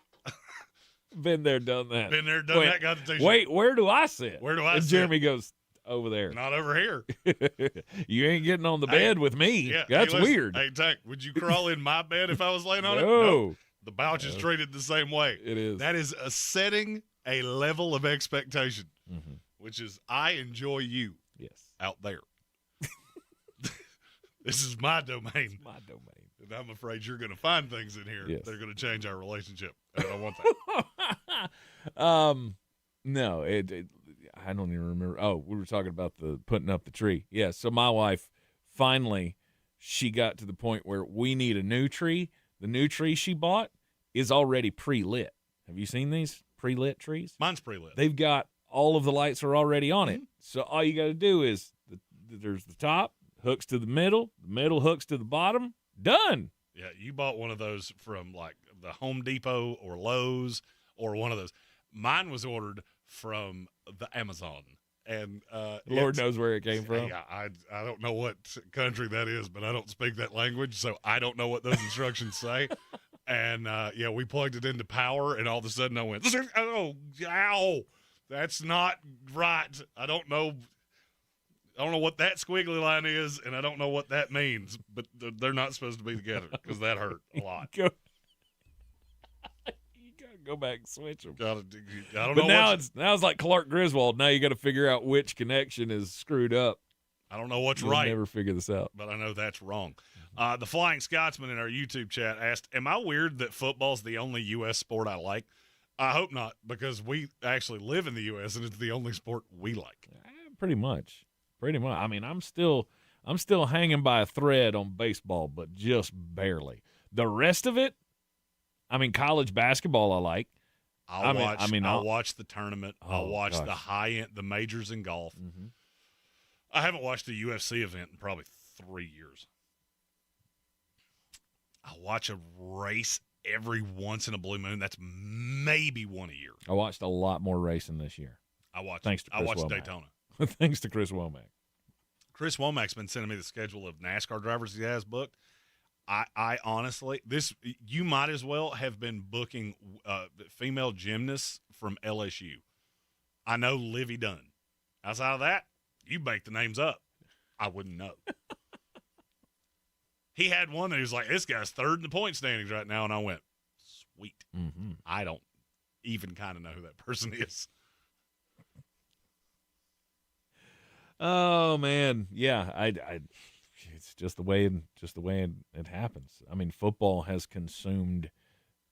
Been there, done that. Been there, done that, got the t-shirt. Wait, where do I sit? Where do I and sit? Jeremy goes, over there. Not over here. You ain't getting on the bed with me. Yeah, That's listen, weird. Hey, Tank, would you crawl in my bed if I was laying on it? No. The couch is treated the same way. It is. That is setting a level of expectation, mm-hmm. which is I enjoy you yes. out there. This is my domain. My domain. And I'm afraid you're going to find things in here Yes. that are going to change our relationship. And I don't want that. No, I don't even remember. Oh, we were talking about the putting up the tree. Yeah, so my wife, finally, she got to the point where we need a new tree. The new tree she bought is already pre-lit. Have you seen these pre-lit trees? Mine's pre-lit. They've got all of the lights are already on it. So all you got to do is there's the top, hooks to the middle hooks to the bottom, done. Yeah, you bought one of those from like the Home Depot or Lowe's or one of those. Mine was ordered from the Amazon. And Lord knows where it came from. Yeah, I don't know what country that is, but I don't speak that language, so I don't know what those instructions say. And, we plugged it into power, and all of a sudden I went, oh, ow, that's not right. I don't know what that squiggly line is, and I don't know what that means, but they're not supposed to be together because that hurt a lot. You gotta go back and switch them. I don't But know. now it's like Clark Griswold. Now you got to figure out which connection is screwed up. I don't know what's You'll right. never figure this out. But I know that's wrong. The Flying Scotsman in our YouTube chat asked, am I weird that football's the only U.S. sport I like? I hope not, because we actually live in the U.S. and it's the only sport we like. Pretty much. I mean, I'm still hanging by a thread on baseball, but just barely. The rest of it, I mean, college basketball I like. I'll watch the tournament. I'll watch gosh. the high end, the majors in golf. Mm-hmm. I haven't watched a UFC event in probably 3 years. I'll watch a race every once in a blue moon. That's maybe one a year. I watched a lot more racing this year. I watched Womack. Daytona. Thanks to Chris Womack. Chris Womack's been sending me the schedule of NASCAR drivers he has booked. I honestly, you might as well have been booking female gymnasts from LSU. I know Livy Dunn. Outside of that, you make the names up. I wouldn't know. He had one that he was like, this guy's third in the point standings right now, and I went, sweet. Mm-hmm. I don't even kind of know who that person is. Oh man, yeah. It's just the way it happens. I mean, football has consumed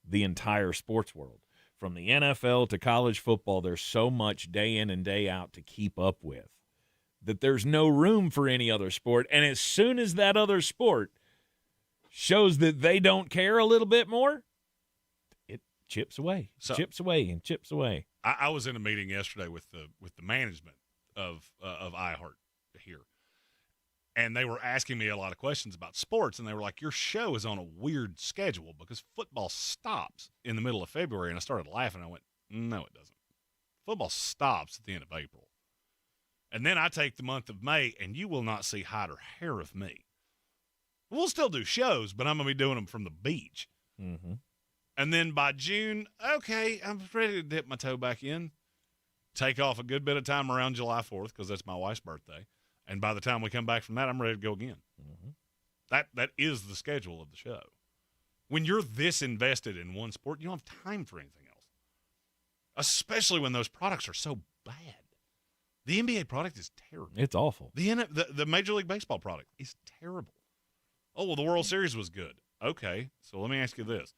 the entire sports world, from the NFL to college football. There's so much day in and day out to keep up with that there's no room for any other sport. And as soon as that other sport shows that they don't care a little bit more, it chips away, chips away. I was in a meeting yesterday with the management of iHeart here, and they were asking me a lot of questions about sports, and they were like, your show is on a weird schedule because football stops in the middle of February. And I started laughing. I went, no, it doesn't. Football stops at the end of April. And then I take the month of May, and you will not see hide or hair of me. We'll still do shows, but I'm going to be doing them from the beach. Mm-hmm. And then by June, okay, I'm ready to dip my toe back in. Take off a good bit of time around July 4th because that's my wife's birthday. And by the time we come back from that, I'm ready to go again. Mm-hmm. That is the schedule of the show. When you're this invested in one sport, you don't have time for anything else, especially when those products are so bad. The NBA product is terrible. It's awful. The Major League Baseball product is terrible. Oh, well, the World Series was good. Okay, so let me ask you this.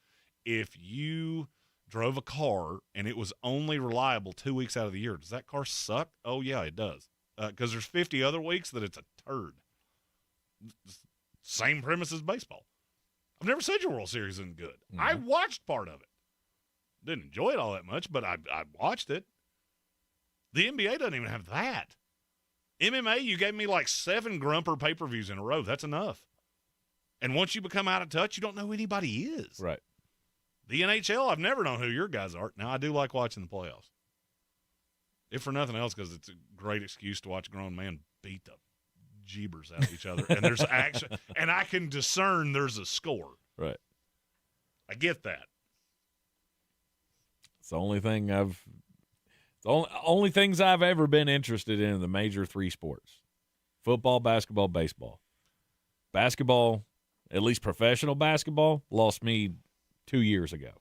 If you drove a car and it was only reliable 2 weeks out of the year, does that car suck? Oh, yeah, it does. Because there's 50 other weeks that it's a turd. Same premise as baseball. I've never said your World Series isn't good. Mm-hmm. I watched part of it. Didn't enjoy it all that much, but I watched it. The NBA doesn't even have that. MMA, you gave me like 7 Grumper pay-per-views in a row. That's enough. And once you become out of touch, you don't know who anybody is. Right. The NHL, I've never known who your guys are. Now, I do like watching the playoffs. If for nothing else, because it's a great excuse to watch a grown man beat the jeebers out of each other. And there's action, and I can discern there's a score. Right. I get that. It's the only thing only things I've ever been interested in the major 3 sports: football, basketball, baseball. Basketball, at least professional basketball, lost me 2 years ago.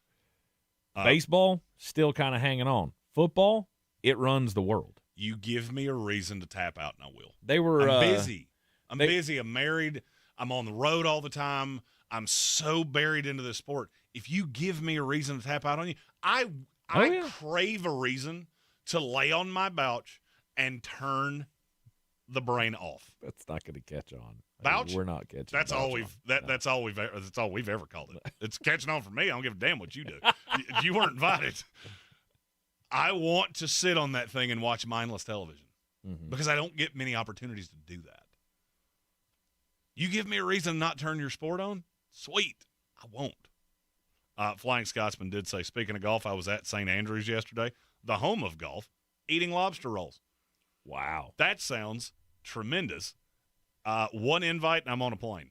Baseball, still kind of hanging on. Football, it runs the world. You give me a reason to tap out, and I will. I'm busy. I'm busy. I'm married. I'm on the road all the time. I'm so buried into this sport. If you give me a reason to tap out on you, I crave a reason to lay on my couch and turn the brain off. That's not going to catch on. Couch? We're not catching. That's all we've ever called it. It's catching on for me. I don't give a damn what you do. You weren't invited. I want to sit on that thing and watch mindless television because I don't get many opportunities to do that. You give me a reason to not turn your sport on? Sweet. I won't. Flying Scotsman did say, speaking of golf, I was at St. Andrews yesterday, the home of golf, eating lobster rolls. Wow. That sounds tremendous. One invite and I'm on a plane.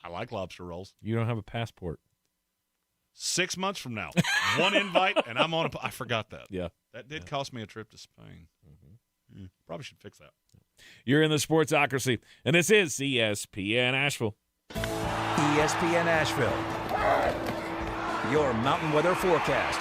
I like lobster rolls. You don't have a passport. 6 months from now, one invite and I'm on I forgot that. Yeah. That did cost me a trip to Spain. Probably should fix that. You're in the Sportsocracy, and this is ESPN Asheville. ESPN Asheville. Your mountain weather forecast.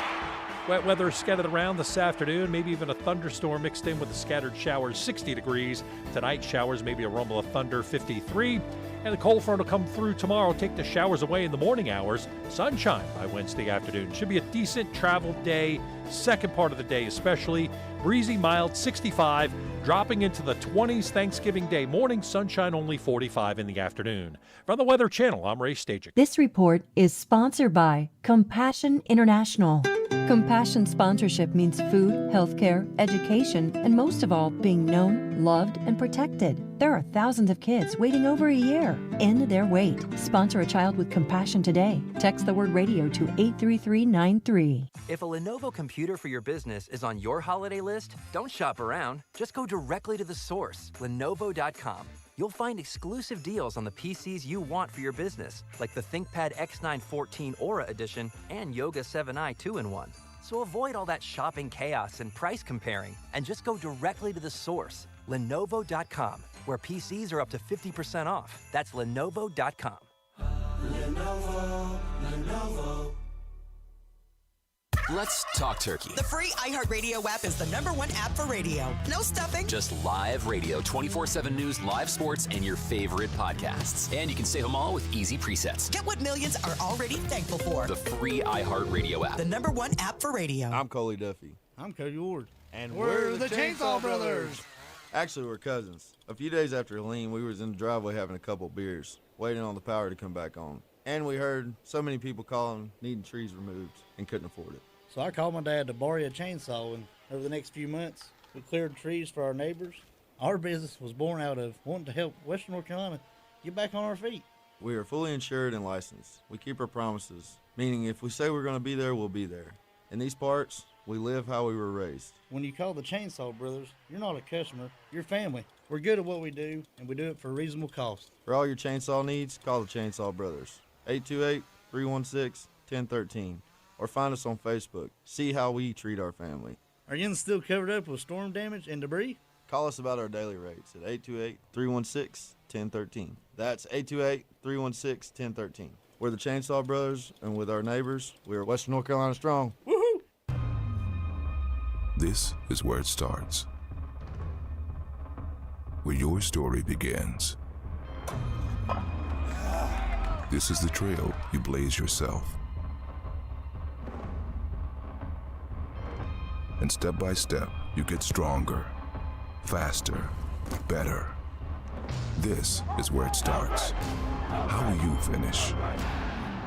Wet weather scattered around this afternoon, maybe even a thunderstorm mixed in with the scattered showers, 60 degrees. Tonight, showers, maybe a rumble of thunder, 53. And the cold front will come through tomorrow, take the showers away in the morning hours. Sunshine by Wednesday afternoon. Should be a decent travel day, second part of the day especially. Breezy, mild, 65, dropping into the 20s Thanksgiving Day morning, sunshine only 45 in the afternoon. From the Weather Channel, I'm Ray Stachik. This report is sponsored by Compassion International. Compassion sponsorship means food, healthcare, education, and most of all, being known, loved, and protected. There are thousands of kids waiting over a year. End their wait. Sponsor a child with compassion today. Text the word radio to 83393. If a Lenovo computer for your business is on your holiday list, don't shop around. Just go directly to the source, Lenovo.com. You'll find exclusive deals on the PCs you want for your business, like the ThinkPad X9 14 Aura Edition and Yoga 7i 2-in-1. So avoid all that shopping chaos and price comparing, and just go directly to the source, Lenovo.com, where PCs are up to 50% off. That's Lenovo.com. Lenovo. Let's talk turkey. The free iHeartRadio app is the #1 app for radio. No stuffing. Just live radio, 24/7 news, live sports, and your favorite podcasts. And you can save them all with easy presets. Get what millions are already thankful for. The free iHeartRadio app. The #1 app for radio. I'm Coley Duffy. I'm Cody Ward. And we're the Chainsaw Brothers. Actually, we're cousins. A few days after Helene, we was in the driveway having a couple beers, waiting on the power to come back on. And we heard so many people calling, needing trees removed, and couldn't afford it. So I called my dad to borrow a chainsaw, and over the next few months, we cleared trees for our neighbors. Our business was born out of wanting to help Western North Carolina get back on our feet. We are fully insured and licensed. We keep our promises, meaning if we say we're going to be there, we'll be there. In these parts, we live how we were raised. When you call the Chainsaw Brothers, you're not a customer, you're family. We're good at what we do, and we do it for a reasonable cost. For all your chainsaw needs, call the Chainsaw Brothers. 828-316-1013. Or find us on Facebook. See how we treat our family. Are you still covered up with storm damage and debris? Call us about our daily rates at 828-316-1013. That's 828-316-1013. We're the Chainsaw Brothers, and with our neighbors, we are Western North Carolina strong. Woohoo! This is where it starts. Where your story begins. This is the trail you blaze yourself. And step by step, you get stronger, faster, better. This is where it starts. How will you finish?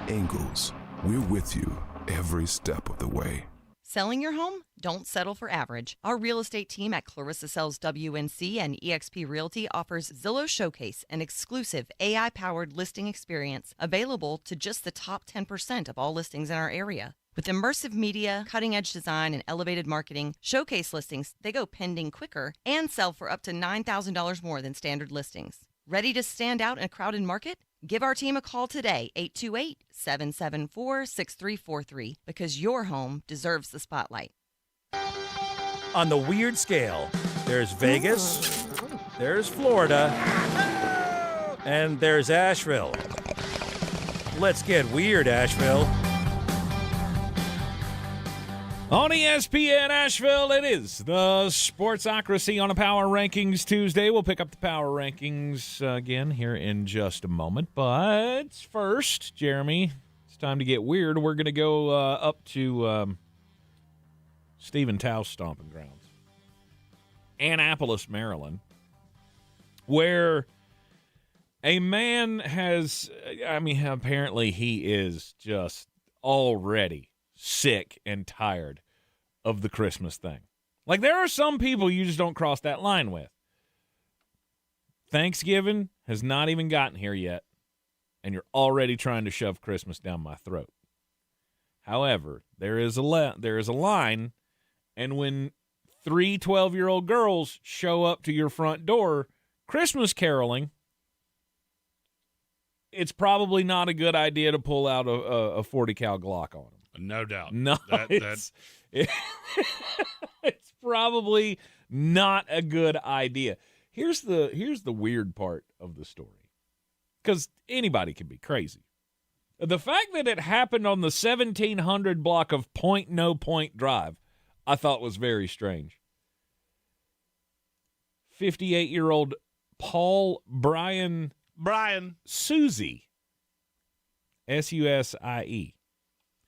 Ingalls, we're with you every step of the way. Selling your home? Don't settle for average. Our real estate team at Clarissa Sells WNC and eXp Realty offers Zillow Showcase, an exclusive AI-powered listing experience available to just the top 10% of all listings in our area. With immersive media, cutting-edge design, and elevated marketing, Showcase listings, they go pending quicker and sell for up to $9,000 more than standard listings. Ready to stand out in a crowded market? Give our team a call today, 828-774-6343, because your home deserves the spotlight. On the weird scale, there's Vegas, there's Florida, and there's Asheville. Let's get weird, Asheville. On ESPN Asheville, it is the Sportsocracy on a Power Rankings Tuesday. We'll pick up the Power Rankings again here in just a moment. But first, Jeremy, it's time to get weird. We're going to go up to Stephen Tau's stomping grounds, Annapolis, Maryland, where a man has, apparently he is just already sick and tired of the Christmas thing. Like, there are some people you just don't cross that line with. Thanksgiving has not even gotten here yet, and you're already trying to shove Christmas down my throat. However, there is a line, and when 3 12-year-old girls show up to your front door Christmas caroling, it's probably not a good idea to pull out a 40 cal Glock on them. No doubt. No, it's probably not a good idea. Here's the weird part of the story, because anybody can be crazy. The fact that it happened on the 1700 block of Point No Point Drive, I thought was very strange. 58-year-old Paul Brian Susie, Susie.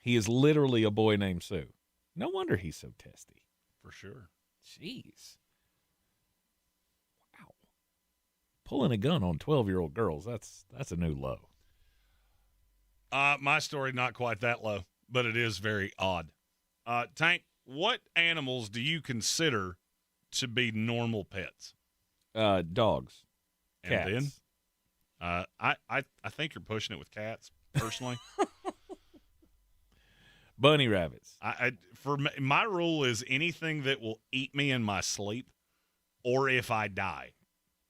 He is literally a boy named Sue. No wonder he's so testy. For sure. Jeez. Wow. Pulling a gun on 12-year-old girls, that's a new low. My story, not quite that low, but it is very odd. Tank, what animals do you consider to be normal pets? Dogs. And Cats. then? I think you're pushing it with cats, personally. Bunny rabbits. My rule is anything that will eat me in my sleep, or if I die,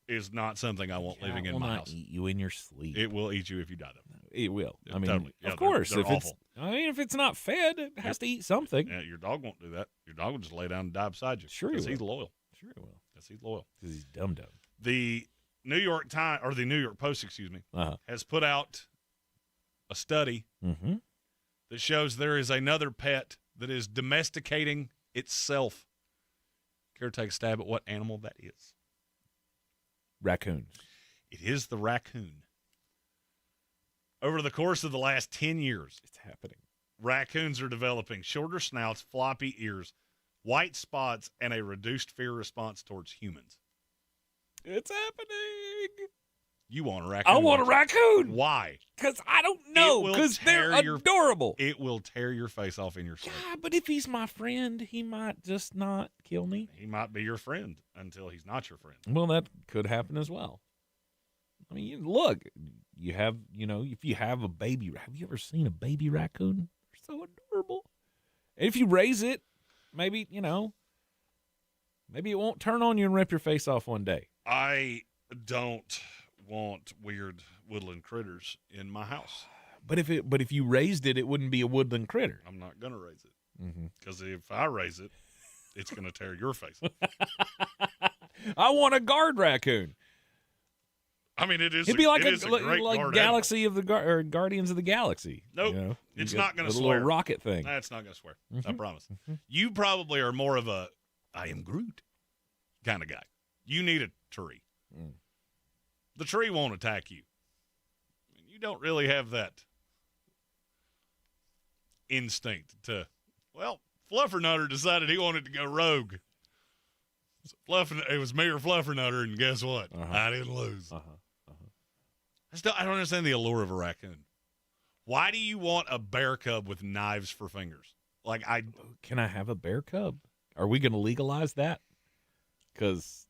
is not something I want living in my house. Eat you in your sleep. It will eat you if you die, though. It will. Totally. Yeah, of course. they're awful. If it's not fed, it has to eat something. Yeah, your dog won't do that. Your dog will just lay down and die beside you. Sure, he will. He's loyal. Sure, he will. Because he's loyal. Because he's dumb. The New York Times, or the New York Post, has put out a study that shows there is another pet that is domesticating itself. Care to take a stab at what animal that is? Raccoons. It is the raccoon. Over the course of the last 10 years, it's happening. Raccoons are developing shorter snouts, floppy ears, white spots, and a reduced fear response towards humans. It's happening. You want a raccoon? I want a raccoon. Why? Because I don't know. Because they're adorable. It will tear your face off in your sleep. Yeah, but if he's my friend, he might just not kill me. He might be your friend until he's not your friend. Well, that could happen as well. I mean, look, you have, if you have a baby, have you ever seen a baby raccoon? They're so adorable. And if you raise it, maybe, maybe it won't turn on you and rip your face off one day. I don't want weird woodland critters in my house. But if you raised it, it wouldn't be a woodland critter. I'm not going to raise it. Because if I raise it, it's going to tear your face off. I want a guard raccoon. I mean, it'd be like a Galaxy of the or Guardians of the Galaxy. Nope, it's not going to swear. swear. Little rocket thing. That's not going to swear. I promise. You probably are more of a I am Groot kind of guy. You need a tree. The tree won't attack you. You don't really have that instinct to. Well, Fluffernutter decided he wanted to go rogue. So it was me or Fluffernutter, and guess what? I didn't lose. I don't understand the allure of a raccoon. Why do you want a bear cub with knives for fingers? Can I have a bear cub? Are we going to legalize that? Because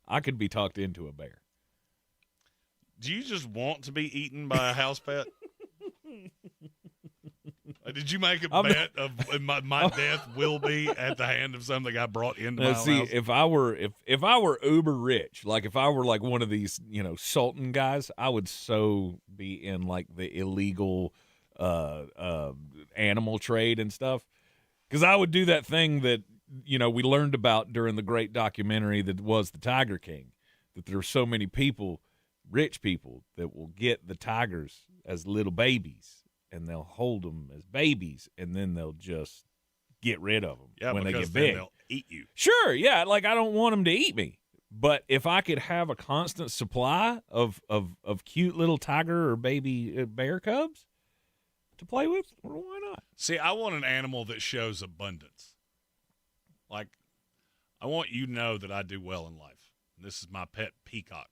I could be talked into a bear. Do you just want to be eaten by a house pet? Did you make a bet of my death will be at the hand of something I brought into my house? If I were uber rich, like if I were like one of these, Sultan guys, I would so be in like the illegal animal trade and stuff. Because I would do that thing that, we learned about during the great documentary that was The Tiger King, that there are so many people, rich people, that will get the tigers as little babies. And they'll hold them as babies, and then they'll just get rid of them when they because get then big. they'll eat you. Sure, yeah. Like, I don't want them to eat me. But if I could have a constant supply of cute little tiger or baby bear cubs to play with, well, why not? See, I want an animal that shows abundance. Like, I want you to know that I do well in life. This is my pet peacock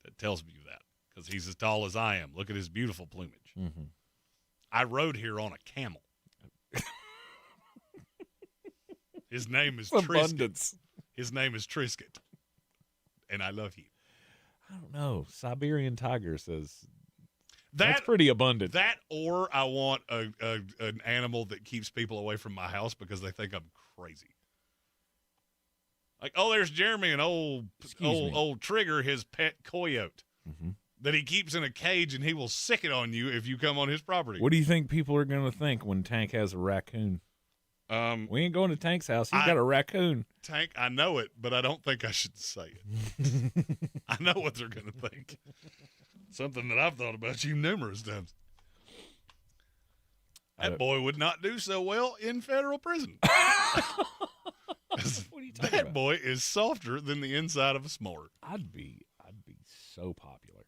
that tells me that because he's as tall as I am. Look at his beautiful plumage. Mm-hmm. I rode here on a camel. His name is Abundance. Trisket. His name is Trisket, and I love you. I don't know. Siberian tiger says That's pretty abundant. That, or I want an animal that keeps people away from my house because they think I'm crazy. Like, oh, there's Jeremy, an old Trigger, his pet coyote that he keeps in a cage, and he will sick it on you if you come on his property. What do you think people are going to think when Tank has a raccoon? We ain't going to Tank's house. He's got a raccoon. Tank, I know it, but I don't think I should say it. I know what they're going to think. Something that I've thought about you numerous times. That boy would not do so well in federal prison. What are you talking that about? boy is softer than the inside of a s'more. I'd be so popular.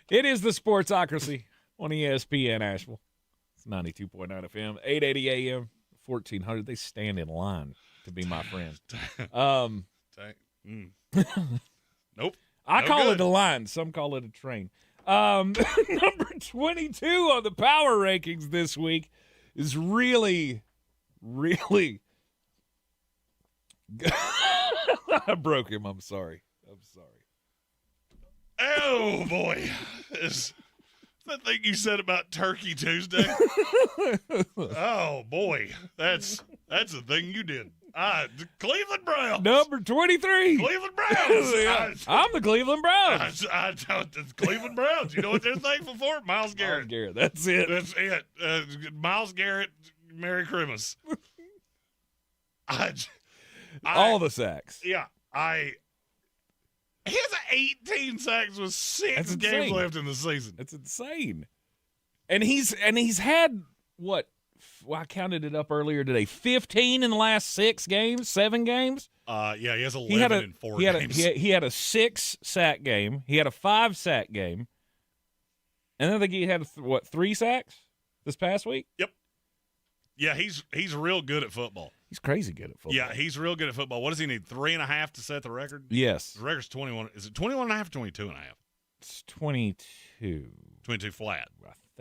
It is the Sportsocracy on ESPN Asheville. It's 92.9 FM, 880 AM, 1400. They stand in line to be my friend. Nope. I No call good. it a line. Some call it a train. Number 22 on the power rankings this week is really I broke him. I'm sorry. Oh, boy. Is that thing you said about Turkey Tuesday? Oh, boy. That's the thing you did. The Cleveland Browns. Number 23. Cleveland Browns. I'm the Cleveland Browns. The Cleveland Browns. You know what they're thankful for? Miles Garrett. That's it. That's it. Miles Garrett, Merry Christmas. All the sacks. Yeah. He has 18 sacks with 6 games left in the season. That's insane. And he's had what? Well, I counted it up earlier today. 15 in the last 7 games. Yeah, he has 11 in 4 games. He had a 6-sack game. He had a 5-sack game. And then I think he had 3 sacks this past week. Yep. Yeah, he's real good at football. He's crazy good at football. Yeah, he's real good at football. What does he need? 3.5 to set the record? Yes. The record's 21. Is it 21.5 or 22.5? It's 22. 22 flat.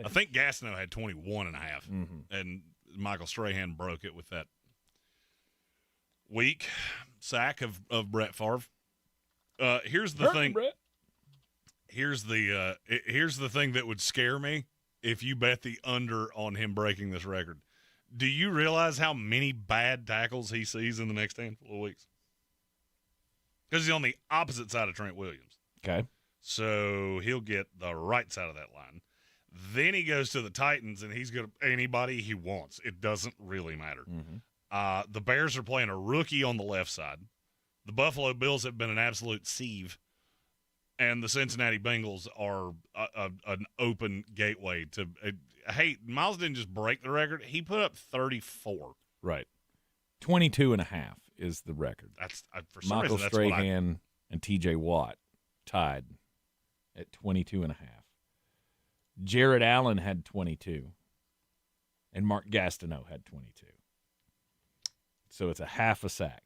I think Gastineau had 21.5, and Michael Strahan broke it with that weak sack of Brett Favre. Here's the thing. Brett. Here's the thing that would scare me if you bet the under on him breaking this record. Do you realize how many bad tackles he sees in the next handful of weeks? Because he's on the opposite side of Trent Williams. Okay. So he'll get the right side of that line. Then he goes to the Titans, and he's going to anybody he wants. It doesn't really matter. The Bears are playing a rookie on the left side. The Buffalo Bills have been an absolute sieve. And the Cincinnati Bengals are an open gateway to hey, Miles didn't just break the record. He put up 34. Right. 22.5 is the record. That's for some Michael reason, that's Strahan and T.J. Watt tied at 22.5. Jared Allen had 22. And Mark Gastineau had 22. So it's a half a sack.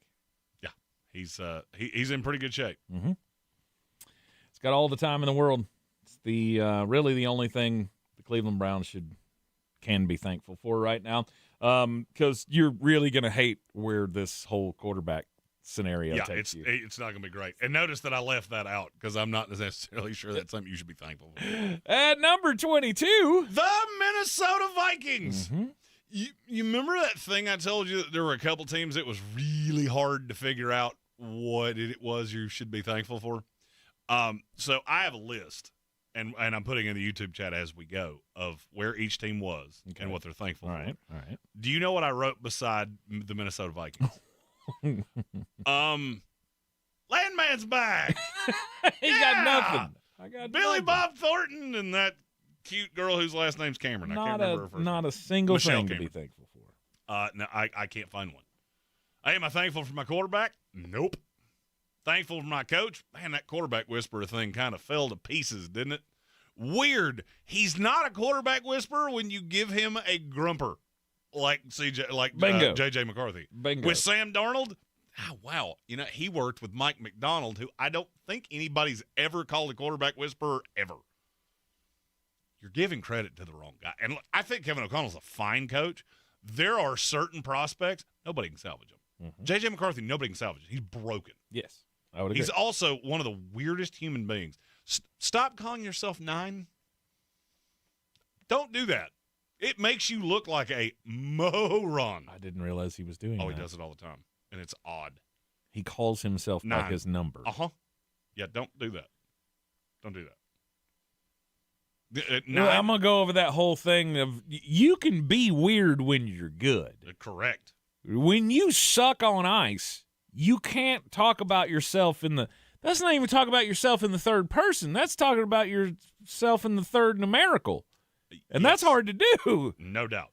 Yeah. He's in pretty good shape. Mm-hmm. It's got all the time in the world. It's the really the only thing the Cleveland Browns can be thankful for right now, because you're really going to hate where this whole quarterback scenario takes you. It's not going to be great. And notice that I left that out because I'm not necessarily sure that's something you should be thankful for. At number 22, the Minnesota Vikings. Mm-hmm. You remember that thing I told you that there were a couple teams that was really hard to figure out what it was you should be thankful for? So I have a list, and I'm putting in the YouTube chat as we go, of where each team was and what they're thankful for. All right. Do you know what I wrote beside the Minnesota Vikings? Landman's back. He got nothing. I got Billy nothing. Bob Thornton and that cute girl whose last name's Cameron. I can't remember her first Not name. a single Michelle thing Cameron. to be thankful for. No, I can't find one. Hey, am I thankful for my quarterback? Nope. Thankful for my coach? Man, that quarterback whisperer thing kind of fell to pieces, didn't it? Weird. He's not a quarterback whisperer when you give him a grumper like J.J. McCarthy. Bingo. With Sam Darnold, wow. You know, he worked with Mike McDonald, who I don't think anybody's ever called a quarterback whisperer ever. You're giving credit to the wrong guy. And look, I think Kevin O'Connell's a fine coach. There are certain prospects, nobody can salvage them. Mm-hmm. J.J. McCarthy, nobody can salvage him. He's broken. Yes, I would agree. He's also one of the weirdest human beings. Stop calling yourself 9. Don't do that. It makes you look like a moron. I didn't realize he was doing that. Oh, he does it all the time, and it's odd. He calls himself 9. by his number. Uh-huh. Yeah, don't do that. Don't do that. Well, I'm going to go over that whole thing of you can be weird when you're good. Correct. When you suck on ice, you can't talk about yourself in the – that's not even talking about yourself in the third person. That's talking about yourself in the third numerical. And that's hard to do. No doubt.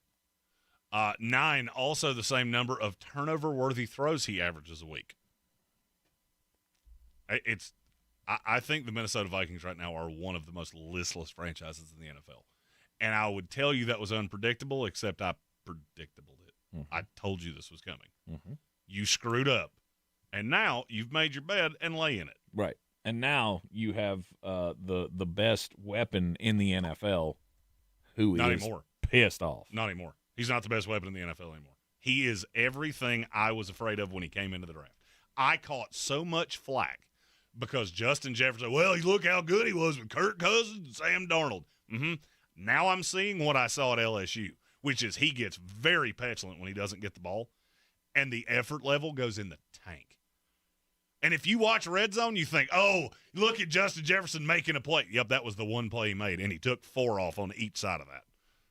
9, also the same number of turnover-worthy throws he averages a week. I think the Minnesota Vikings right now are one of the most listless franchises in the NFL. And I would tell you that was unpredictable, except I predictable it. Mm-hmm. I told you this was coming. Mm-hmm. You screwed up. And now you've made your bed and lay in it. Right. And now you have the best weapon in the NFL who Not is anymore. Pissed off. Not anymore. He's not the best weapon in the NFL anymore. He is everything I was afraid of when he came into the draft. I caught so much flack because Justin Jefferson, well, look how good he was with Kirk Cousins and Sam Darnold. Mm-hmm. Now I'm seeing what I saw at LSU, which is he gets very petulant when he doesn't get the ball, and the effort level goes in the tank. And if you watch Red Zone, you think, oh, look at Justin Jefferson making a play. Yep, that was the one play he made, and he took 4 off on each side of that.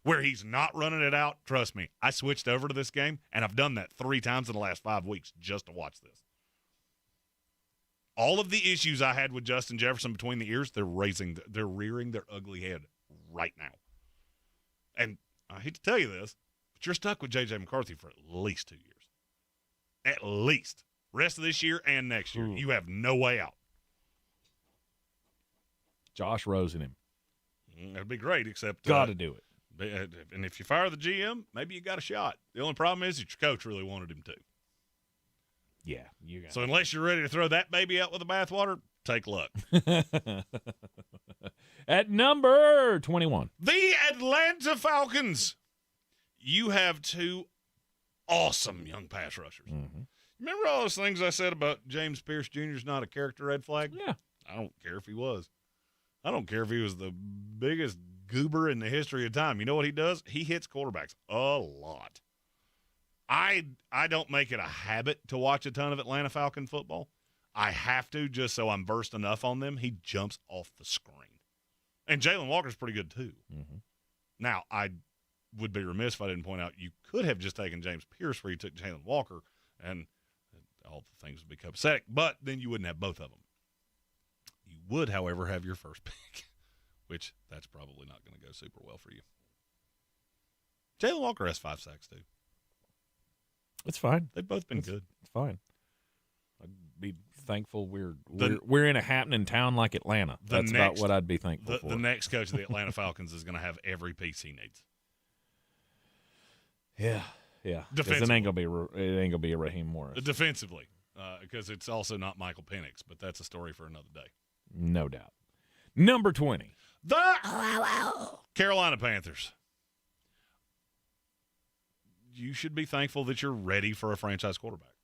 Where he's not running it out, trust me, I switched over to this game, and I've done that 3 times in the last 5 weeks just to watch this. All of the issues I had with Justin Jefferson between the ears, they're rearing their ugly head right now. And I hate to tell you this, but you're stuck with J.J. McCarthy for at least 2 years. At least. Rest of this year and next year. You have no way out. Josh Rosen him. That'd be great, except got to do it. And if you fire the GM, maybe you got a shot. The only problem is that your coach really wanted him to. Yeah, you got so unless you're ready to throw that baby out with the bathwater, take luck. At number 21, the Atlanta Falcons. You have 2 awesome young pass rushers. Mm-hmm. Remember all those things I said about James Pierce Jr. is not a character red flag? Yeah. I don't care if he was. I don't care if he was the biggest goober in the history of time. You know what he does? He hits quarterbacks a lot. I don't make it a habit to watch a ton of Atlanta Falcon football. I have to just so I'm versed enough on them. He jumps off the screen. And Jalen Walker's pretty good too. Mm-hmm. Now, I would be remiss if I didn't point out you could have just taken James Pierce where you took Jalen Walker, and all the things would be copacetic, but then you wouldn't have both of them. You would, however, have your first pick, which that's probably not going to go super well for you. Jalen Walker has 5 sacks too. It's fine. They've both been good. It's fine. I'd be thankful we're in a happening town like Atlanta. That's about what I'd be thankful for. The next coach of the Atlanta Falcons is going to have every piece he needs. Yeah. It ain't gonna be a Raheem Morris. Defensively, because it's also not Michael Penix, but that's a story for another day. No doubt. Number 20, the Carolina Panthers. You should be thankful that you're ready for a franchise quarterback.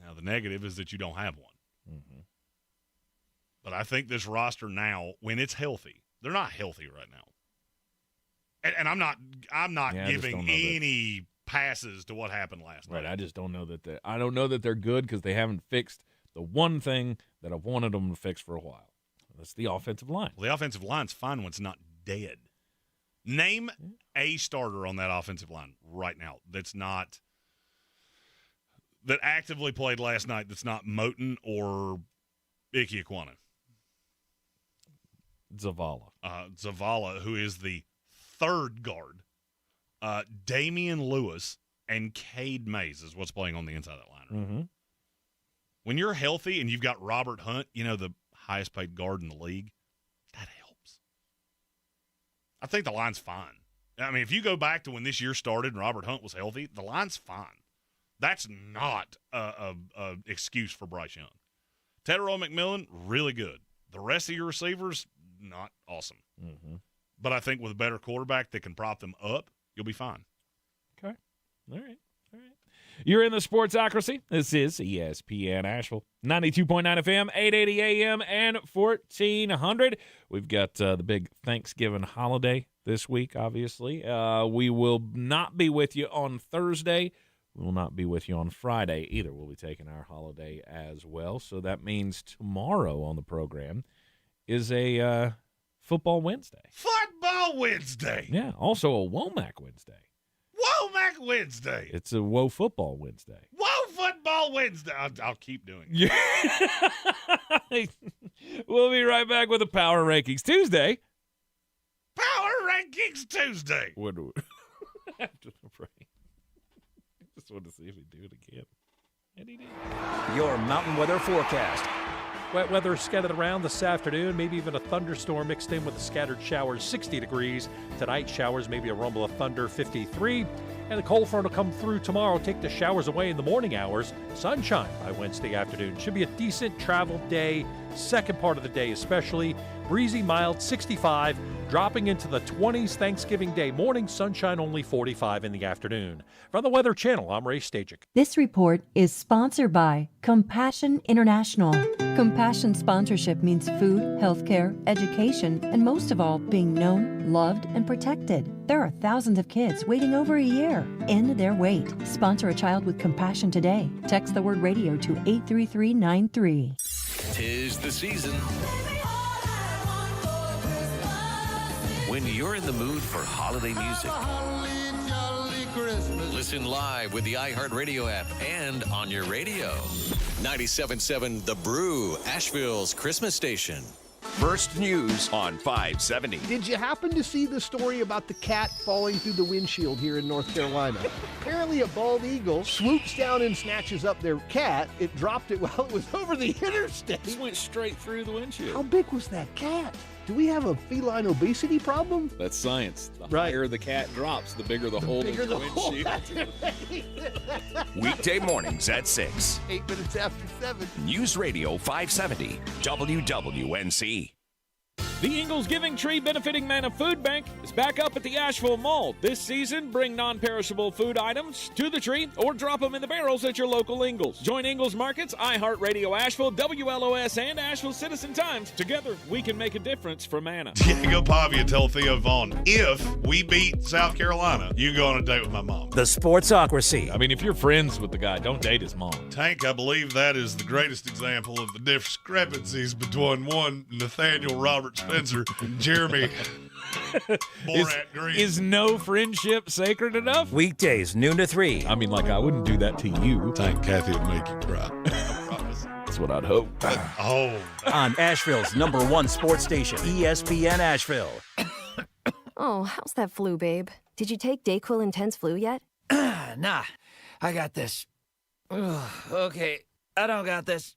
Now, the negative is that you don't have one. Mm-hmm. But I think this roster now, when it's healthy, they're not healthy right now. And I'm not giving any passes to what happened last night. Right, I just don't know that they're good because they haven't fixed the one thing that I've wanted them to fix for a while. That's the offensive line. Well, the offensive line's fine when it's not dead. Name a starter on that offensive line right now that actively played last night that's not Moton or Ike Ekwonu. Zavala, who is the third guard. Damian Lewis and Cade Mays is what's playing on the inside of that line. Right? Mm-hmm. When you're healthy and you've got Robert Hunt, the highest paid guard in the league, that helps. I think the line's fine. I mean, if you go back to when this year started and Robert Hunt was healthy, the line's fine. That's not a excuse for Bryce Young. Tetairoa McMillan, really good. The rest of your receivers, not awesome. Mm-hmm. But I think with a better quarterback that can prop them up, you'll be fine. Okay. All right. You're in the Sportsocracy. This is ESPN Asheville. 92.9 FM, 880 AM, and 1400. We've got the big Thanksgiving holiday this week, obviously. We will not be with you on Thursday. We will not be with you on Friday either. We'll be taking our holiday as well. So that means tomorrow on the program is a Football Wednesday. Football Wednesday. Yeah, also a Womack Wednesday. Womack Wednesday. It's a Woe Football Wednesday. Woe Football Wednesday. I'll keep doing it. Yeah. We'll be right back with the Power Rankings Tuesday. Power Rankings Tuesday. What do we after the break? Just wanted to see if he'd do it again. And he did. Your mountain weather forecast. Wet weather scattered around this afternoon, maybe even a thunderstorm mixed in with the scattered showers, 60 degrees. Tonight, showers, maybe a rumble of thunder, 53. And the cold front will come through tomorrow, take the showers away in the morning hours. Sunshine by Wednesday afternoon. Should be a decent travel day, second part of the day especially. Breezy, mild, 65. Dropping into the 20s Thanksgiving Day morning, sunshine only 45 in the afternoon. From the Weather Channel, I'm Ray Stajic. This report is sponsored by Compassion International. Compassion sponsorship means food, healthcare, education, and most of all, being known, loved, and protected. There are thousands of kids waiting over a year. End their wait. Sponsor a child with compassion today. Text the word radio to 83393. 'Tis the season. When you're in the mood for holiday music, listen live with the iHeartRadio app and on your radio. 97.7 The Brew, Asheville's Christmas station. First news on 570. Did you happen to see the story about the cat falling through the windshield here in North Carolina? Apparently a bald eagle swoops down and snatches up their cat. It dropped it while it was over the interstate. It went straight through the windshield. How big was that cat? Do we have a feline obesity problem? That's science. The higher the cat drops, the bigger the hole in the windshield. Weekday mornings at 6. 8 minutes after 7. News Radio 570 WWNC. The Ingalls Giving Tree benefiting Manna Food Bank is back up at the Asheville Mall. This season, bring non-perishable food items to the tree or drop them in the barrels at your local Ingalls. Join Ingalls Markets, iHeartRadio Asheville, WLOS, and Asheville Citizen Times. Together, we can make a difference for Manna. Diego Pavia tell Theo Vaughn, if we beat South Carolina, you go on a date with my mom. The Sportsocracy. I mean, if you're friends with the guy, don't date his mom. Tank, I believe that is the greatest example of the discrepancies between one Nathaniel Robert Spencer and Jeremy Borat Green. Is no friendship sacred enough? Weekdays, noon to 3. I mean, like, I wouldn't do that to you. Tank, Kathy would make you cry. I promise. That's what I'd hope. On Asheville's #1 sports station, ESPN Asheville. Oh, how's that flu, babe? Did you take DayQuil Intense Flu yet? Nah, I got this. Ugh, okay, I don't got this.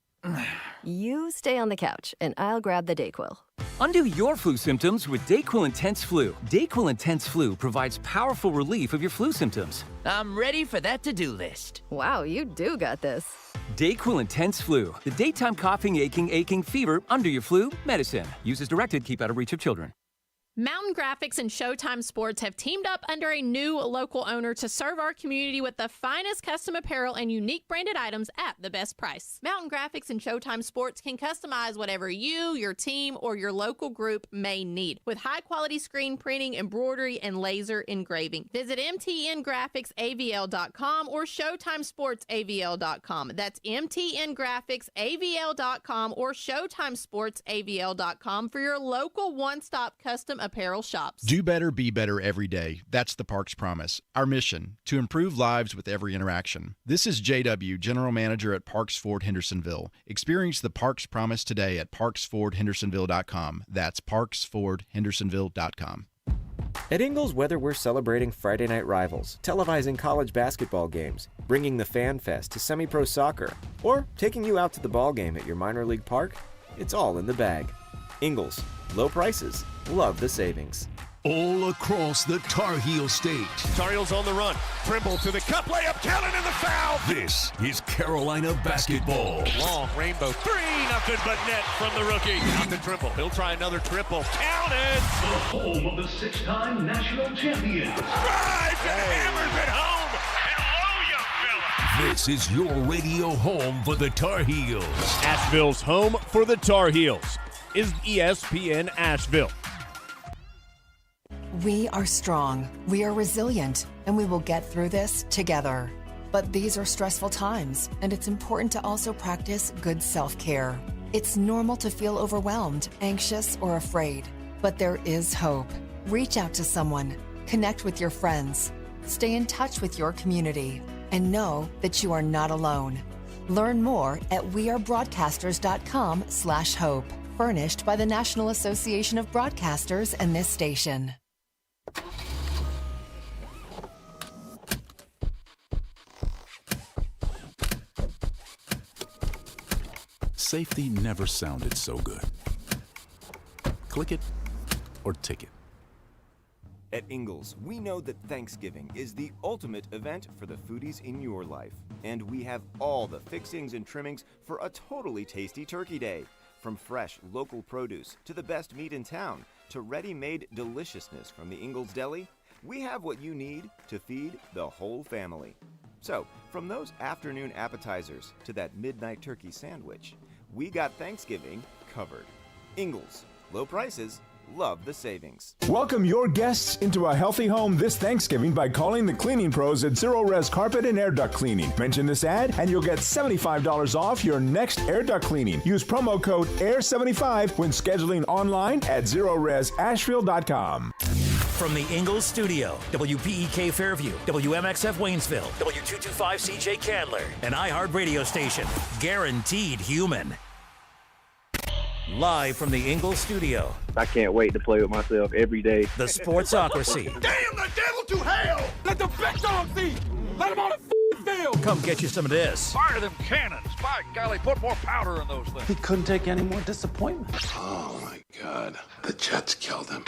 You stay on the couch, and I'll grab the DayQuil. Undo your flu symptoms with DayQuil Intense Flu. DayQuil Intense Flu provides powerful relief of your flu symptoms. I'm ready for that to-do list. Wow, you do got this. DayQuil Intense Flu. The daytime coughing, aching, fever, under your flu, medicine. Use as directed, keep out of reach of children. Mountain Graphics and Showtime Sports have teamed up under a new local owner to serve our community with the finest custom apparel and unique branded items at the best price. Mountain Graphics and Showtime Sports can customize whatever you, your team, or your local group may need with high-quality screen printing, embroidery, and laser engraving. Visit mtngraphicsavl.com or showtimesportsavl.com. That's mtngraphicsavl.com or showtimesportsavl.com for your local one-stop custom apparel shops. Do better, be better every day. That's the Parks Promise. Our mission, to improve lives with every interaction. This is JW, General Manager at Parks Ford Hendersonville. Experience the Parks Promise today at parksfordhendersonville.com. That's parksfordhendersonville.com. At Ingles, whether we're celebrating Friday night rivals, televising college basketball games, bringing the Fan Fest to semi-pro soccer, or taking you out to the ball game at your minor league park, it's all in the bag. Ingles, low prices, love the savings. All across the Tar Heel state. Tar Heels on the run. Trimble to the cup, layup, counted in the foul. This is Carolina basketball. Long rainbow three, nothing but net from the rookie. Out to Trimble. He'll try another triple. Counted. The home of the 6-time national champions. Drives and hammers it home. Hello, young fella. This is your radio home for the Tar Heels. Asheville's home for the Tar Heels is ESPN Asheville. We are strong, we are resilient, and we will get through this together. But these are stressful times, and it's important to also practice good self-care. It's normal to feel overwhelmed, anxious, or afraid, but there is hope. Reach out to someone, connect with your friends, stay in touch with your community, and know that you are not alone. Learn more at wearebroadcasters.com/hope, furnished by the National Association of Broadcasters and this station. Safety never sounded so good. Click it or ticket. At Ingles, we know that Thanksgiving is the ultimate event for the foodies in your life. And we have all the fixings and trimmings for a totally tasty turkey day. From fresh, local produce to the best meat in town to ready-made deliciousness from the Ingles Deli, we have what you need to feed the whole family. So, from those afternoon appetizers to that midnight turkey sandwich, we got Thanksgiving covered. Ingles, low prices, love the savings. Welcome your guests into a healthy home this Thanksgiving by calling the cleaning pros at Zero Res Carpet and Air Duct Cleaning. Mention this ad and you'll get $75 off your next air duct cleaning. Use promo code AIR75 when scheduling online at ZeroResAsheville.com. From the Ingles studio, WPEK Fairview, WMXF Waynesville, W225CJ Candler, an iHeart radio station, guaranteed human. Live from the Ingles studio. I can't wait to play with myself every day. The Sportsocracy. Damn the devil to hell! Let the big dogs eat! Let them on the field! Come get you some of this. Fire them cannons! By golly, put more powder in those things. He couldn't take any more disappointment. Oh my God. The Jets killed him.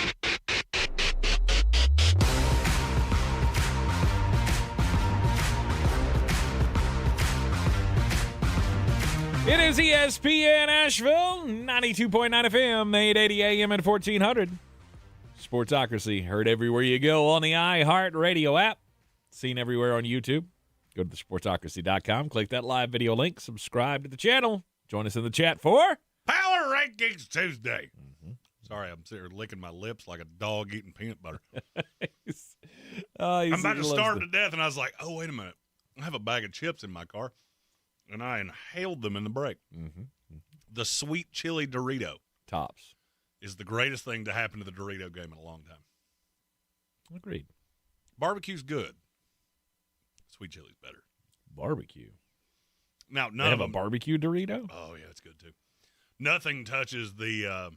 It is ESPN Asheville, 92.9 FM, 880 AM and 1400. Sportsocracy, heard everywhere you go on the iHeart Radio app. Seen everywhere on YouTube. Go to thesportsocracy.com, click that live video link, subscribe to the channel. Join us in the chat for Power Rankings Tuesday. Sorry, I'm sitting here licking my lips like a dog eating peanut butter. I'm about to starve to death, and I was like, oh, wait a minute. I have a bag of chips in my car. And I inhaled them in the break. The sweet chili Dorito. Tops. Is the greatest thing to happen to the Dorito game in a long time. Agreed. Barbecue's good. Sweet chili's better. Barbecue. Now, They have a barbecue Dorito? Oh, yeah, it's good, too. Nothing touches the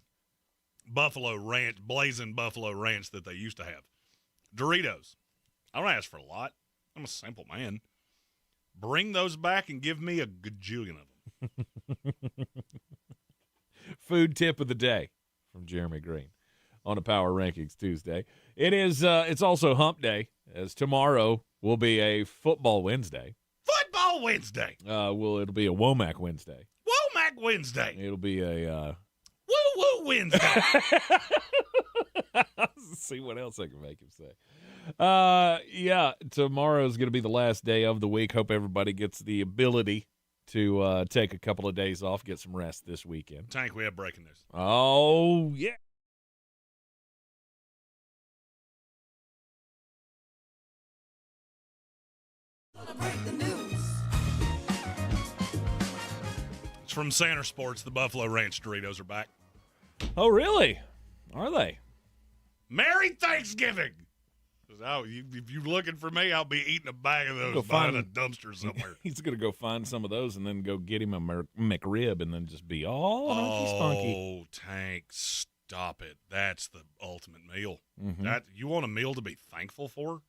Buffalo Ranch, blazing Buffalo Ranch that they used to have. Doritos. I don't ask for a lot. I'm a simple man. Bring those back and give me a gajillion of them. Food tip of the day from Jeremy Green on a Power Rankings Tuesday. It is. It's also Hump Day, as tomorrow will be a Football Wednesday. Football Wednesday. It'll be a Womack Wednesday. Womack Wednesday. It'll be a Woo-woo Wednesday. Let's see what else I can make him say. Yeah, tomorrow's going to be the last day of the week. Hope everybody gets the ability to take a couple of days off, get some rest this weekend. Tank, we have breaking news. Oh, yeah. It's from Santa Sports. The Buffalo Ranch Doritos are back. Oh, really? Are they? Merry Thanksgiving! If you're looking for me, I'll be eating a bag of those behind a dumpster somewhere. He's going to go find some of those and then go get him a McRib and then just be all hunky spunky. Oh, Tank, Stop it. That's the ultimate meal. Mhm. That you want a meal to be thankful for?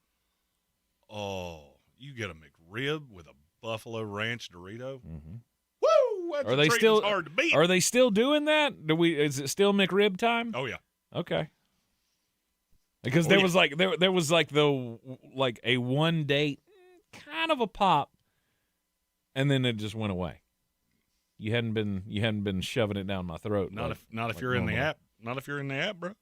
Oh, you get a McRib with a Buffalo Ranch Dorito. Mm-hmm. Woo! That's Are a they treat still that's hard to beat. Are they still doing that? Is it still McRib time? Oh yeah. Okay. Because there was like there was like a one date kind of a pop, and then it just went away. You hadn't been shoving it down my throat. Not if you're in the app. Not if you're in the app, bro.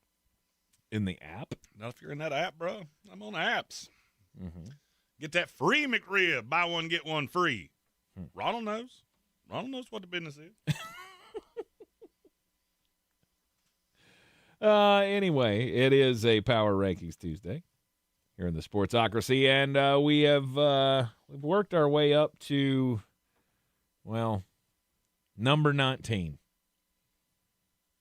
In the app? Not if you're in that app, bro. I'm on apps. Mm-hmm. Get that free McRib. Buy one, get one free. Ronald knows. Ronald knows what the business is. Anyway, it is a Power Rankings Tuesday here in the Sportsocracy, and we've worked our way up to, well, number 19.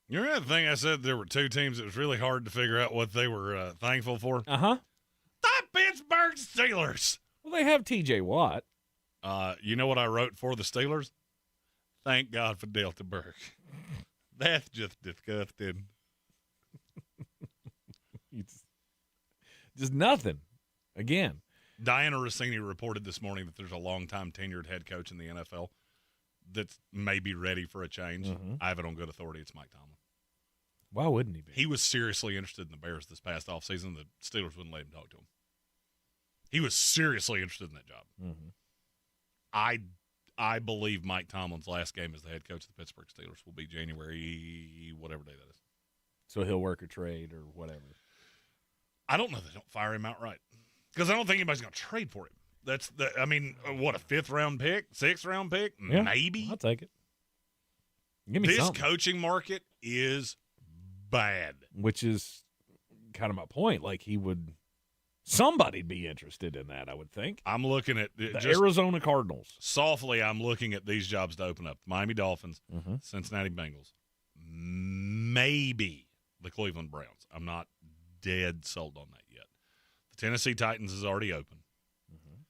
You remember the thing I said there were two teams that was really hard to figure out what they were thankful for? Uh-huh. The Pittsburgh Steelers. Well, they have T.J. Watt. You know what I wrote for the Steelers? Thank God for Delta Burke. That's just disgusting. Just nothing. Again. Diana Rossini reported this morning that there's a long-time tenured head coach in the NFL that's maybe ready for a change. Mm-hmm. I have it on good authority. It's Mike Tomlin. Why wouldn't he be? He was seriously interested in the Bears this past offseason. The Steelers wouldn't let him talk to him. He was seriously interested in that job. Mm-hmm. I believe Mike Tomlin's last game as the head coach of the Pittsburgh Steelers will be January, whatever day that is. So he'll work a trade or whatever. I don't know. They don't fire him outright because I don't think anybody's going to trade for him. What, a 5th-round pick, 6th-round pick, Yeah, maybe? I'll take it. Give me this something. coaching market is bad. Which is kind of my point. Like, somebody'd be interested in that, I would think. I'm looking at the Arizona Cardinals. Softly, I'm looking at these jobs to open up. Miami Dolphins, Mm-hmm. Cincinnati Bengals, maybe the Cleveland Browns. I'm not dead sold on that yet. The Tennessee Titans is already open. Mm-hmm.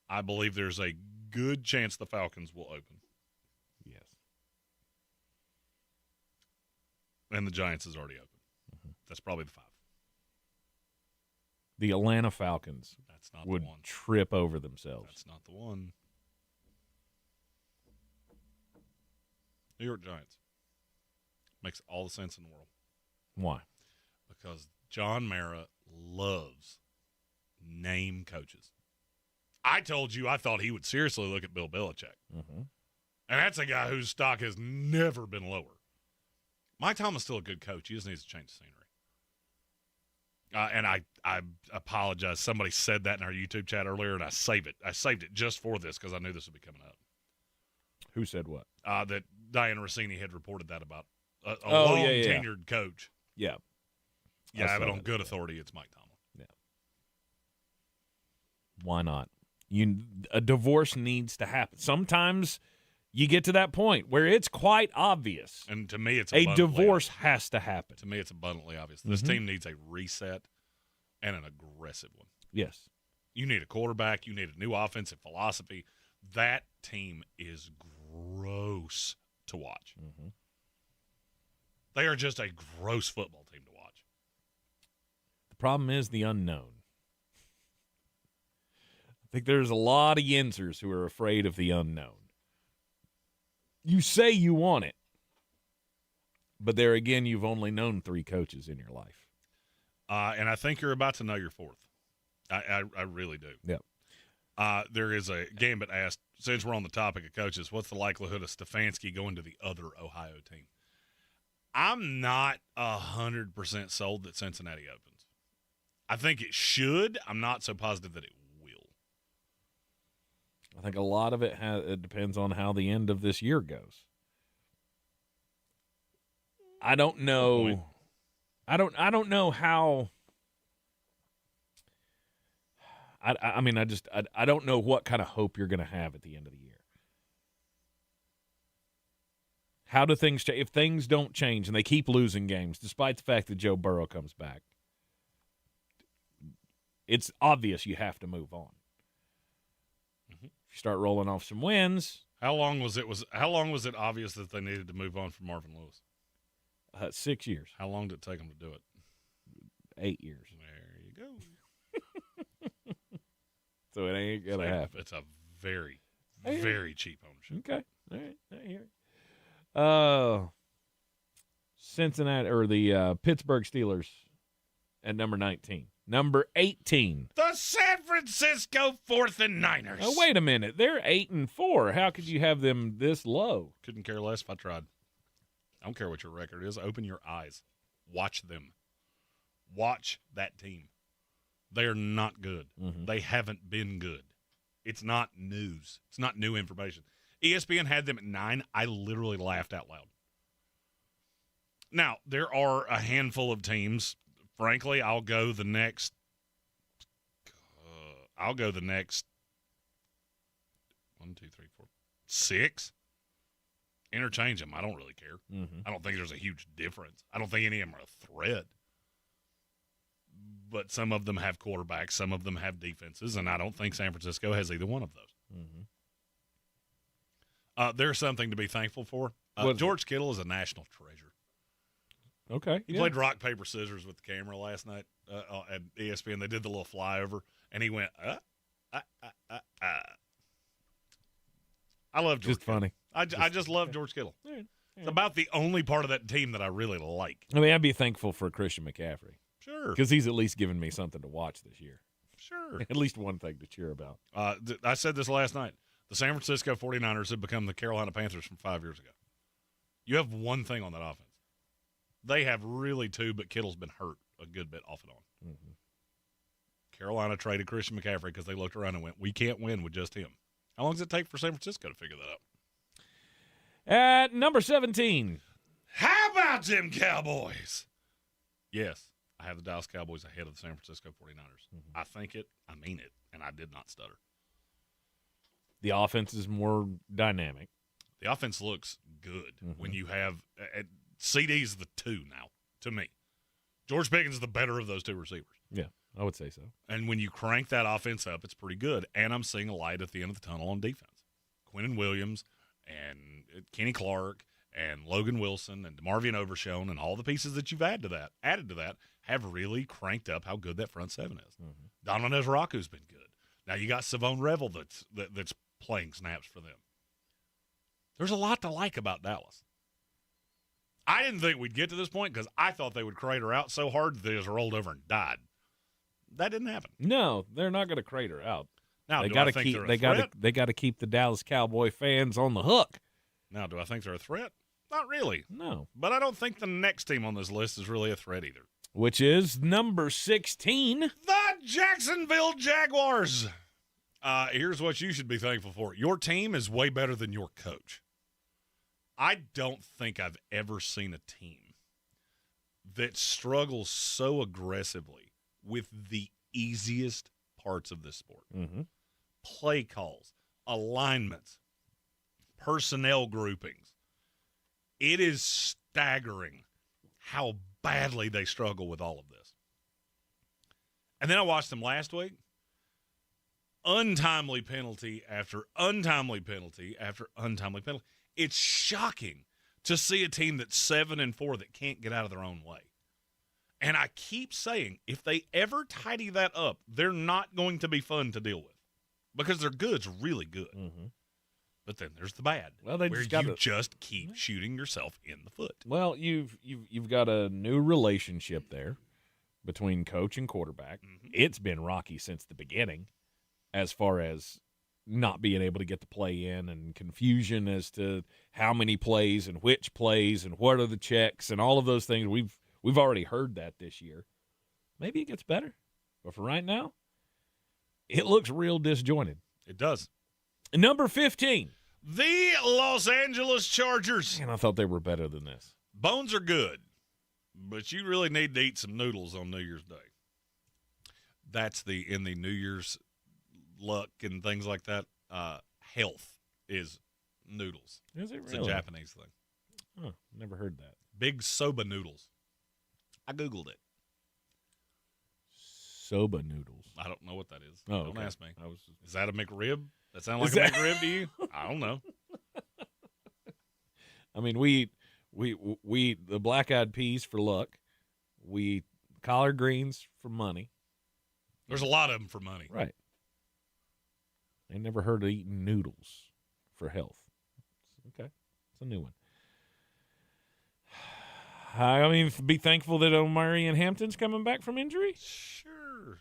I believe there's a good chance the Falcons will open. Yes. And the Giants is already open. Mm-hmm. That's probably the 5. The Atlanta Falcons would trip over themselves. That's not the one. New York Giants. Makes all the sense in the world. Why? Because John Mara loves name coaches. I told you I thought he would seriously look at Bill Belichick. Mm-hmm. And that's a guy whose stock has never been lower. Mike Tomlin's still a good coach. He just needs to change the scenery. And I apologize. Somebody said that in our YouTube chat earlier, and I saved it. I saved it just for this because I knew this would be coming up. Who said what? That Diana Rossini had reported that about a yeah. tenured coach. Yeah. Yeah, I have it on good authority. It's Mike Tomlin. Yeah. Why not? A divorce needs to happen. Sometimes you get to that point where it's quite obvious. And to me, it's a divorce obvious. has to happen. To me, it's abundantly obvious. This team needs a reset and an aggressive one. Yes. You need a quarterback. You need a new offensive philosophy. That team is gross to watch. Mm-hmm. They are just a gross football team to watch. The problem is the unknown. I think there's a lot of Yinzers who are afraid of the unknown. You say you want it, but there again, you've only known 3 coaches in your life. And I think you're about to know your 4th. I really do. Yep. There is a Gambit asked, since we're on the topic of coaches, what's the likelihood of Stefanski going to the other Ohio team? I'm not 100% sold that Cincinnati opens. I think it should. I'm not so positive that it will. I think a lot of it depends on how the end of this year goes. I don't know. I don't know how. I don't know what kind of hope you're going to have at the end of the year. How do things change? If things don't change and they keep losing games, despite the fact that Joe Burrow comes back, it's obvious you have to move on. Mm-hmm. If you start rolling off some wins. How long was it obvious that they needed to move on from Marvin Lewis? 6 years. How long did it take them to do it? 8 years. There you go. So it ain't going to happen. It's a very, very cheap ownership. Okay. All right. I hear it. Cincinnati or the Pittsburgh Steelers at number 19. Number 18. The San Francisco 4th and Niners. Oh, wait a minute. They're 8-4. How could you have them this low? Couldn't care less if I tried. I don't care what your record is. Open your eyes. Watch them. Watch that team. They are not good. Mm-hmm. They haven't been good. It's not news. It's not new information. ESPN had them at 9. I literally laughed out loud. Now, there are a handful of teams. Frankly, I'll go the next 1, 2, 3, 4, 6. Interchange them. I don't really care. Mm-hmm. I don't think there's a huge difference. I don't think any of them are a threat. But some of them have quarterbacks. Some of them have defenses, and I don't think San Francisco has either one of those. Mm-hmm. There's something to be thankful for. George Kittle is a national treasure. Okay. He played rock, paper, scissors with the camera last night at ESPN. They did the little flyover, and he went, I love George Kittle. Funny. I just love George Kittle. It's about the only part of that team that I really like. I mean, I'd be thankful for Christian McCaffrey. Sure. Because he's at least given me something to watch this year. Sure. At least one thing to cheer about. I said this last night. The San Francisco 49ers have become the Carolina Panthers from 5 years ago. You have one thing on that offense. They have really two, but Kittle's been hurt a good bit off and on. Mm-hmm. Carolina traded Christian McCaffrey because they looked around and went, we can't win with just him. How long does it take for San Francisco to figure that out? At number 17. How about them Cowboys? Yes, I have the Dallas Cowboys ahead of the San Francisco 49ers. Mm-hmm. I think it, I mean it, and I did not stutter. The offense is more dynamic. The offense looks good when you have CD's the 2 now, to me. George Pickens is the better of those two receivers. Yeah, I would say so. And when you crank that offense up, it's pretty good. And I'm seeing a light at the end of the tunnel on defense. Quinnen Williams and Kenny Clark and Logan Wilson and DeMarvion Overshown and all the pieces that you've added to that have really cranked up how good that front seven is. Mm-hmm. Donovan Ezraku's been good. Now you got Savone Revel that's playing snaps for them. There's a lot to like about Dallas. I didn't think we'd get to this point because I thought they would crater out so hard that they just rolled over and died. That didn't happen. No, they're not going to crater out. Now, they do got I to think keep they're a they got to threat? they got to keep the Dallas Cowboy fans on the hook. Now, do I think they're a threat? Not really. No. But I don't think the next team on this list is really a threat either. Which is number 16. The Jacksonville Jaguars. Here's what you should be thankful for. Your team is way better than your coach. I don't think I've ever seen a team that struggles so aggressively with the easiest parts of this sport. Mm-hmm. Play calls, alignments, personnel groupings. It is staggering how badly they struggle with all of this. And then I watched them last week. Untimely penalty after untimely penalty after untimely penalty. It's shocking to see a team that's 7-4 that can't get out of their own way. And I keep saying, if they ever tidy that up, they're not going to be fun to deal with because their good's really good. Mm-hmm. But then there's the bad, well, they where just keep shooting yourself in the foot. Well, you've got a new relationship there between coach and quarterback. Mm-hmm. It's been rocky since the beginning, as far as not being able to get the play in and confusion as to how many plays and which plays and what are the checks and all of those things. We've already heard that this year. Maybe it gets better, but for right now, it looks real disjointed. It does. Number 15. The Los Angeles Chargers. And I thought they were better than this. Bones are good, but you really need to eat some noodles on New Year's Day. That's in the New Year's luck and things like that. Health is noodles. Is it really? It's a Japanese thing. Oh, never heard that. Big soba noodles. I Googled it. Soba noodles. I don't know what that is. Oh, don't okay. ask me. Is that a McRib? That sound like Is a that- McRib to you? I don't know. I mean, we We the black-eyed peas for luck. We collard greens for money. There's a lot of them for money. Right. I never heard of eating noodles for health. Okay. It's a new one. I mean, be thankful that Omari and Hampton's coming back from injury. Sure.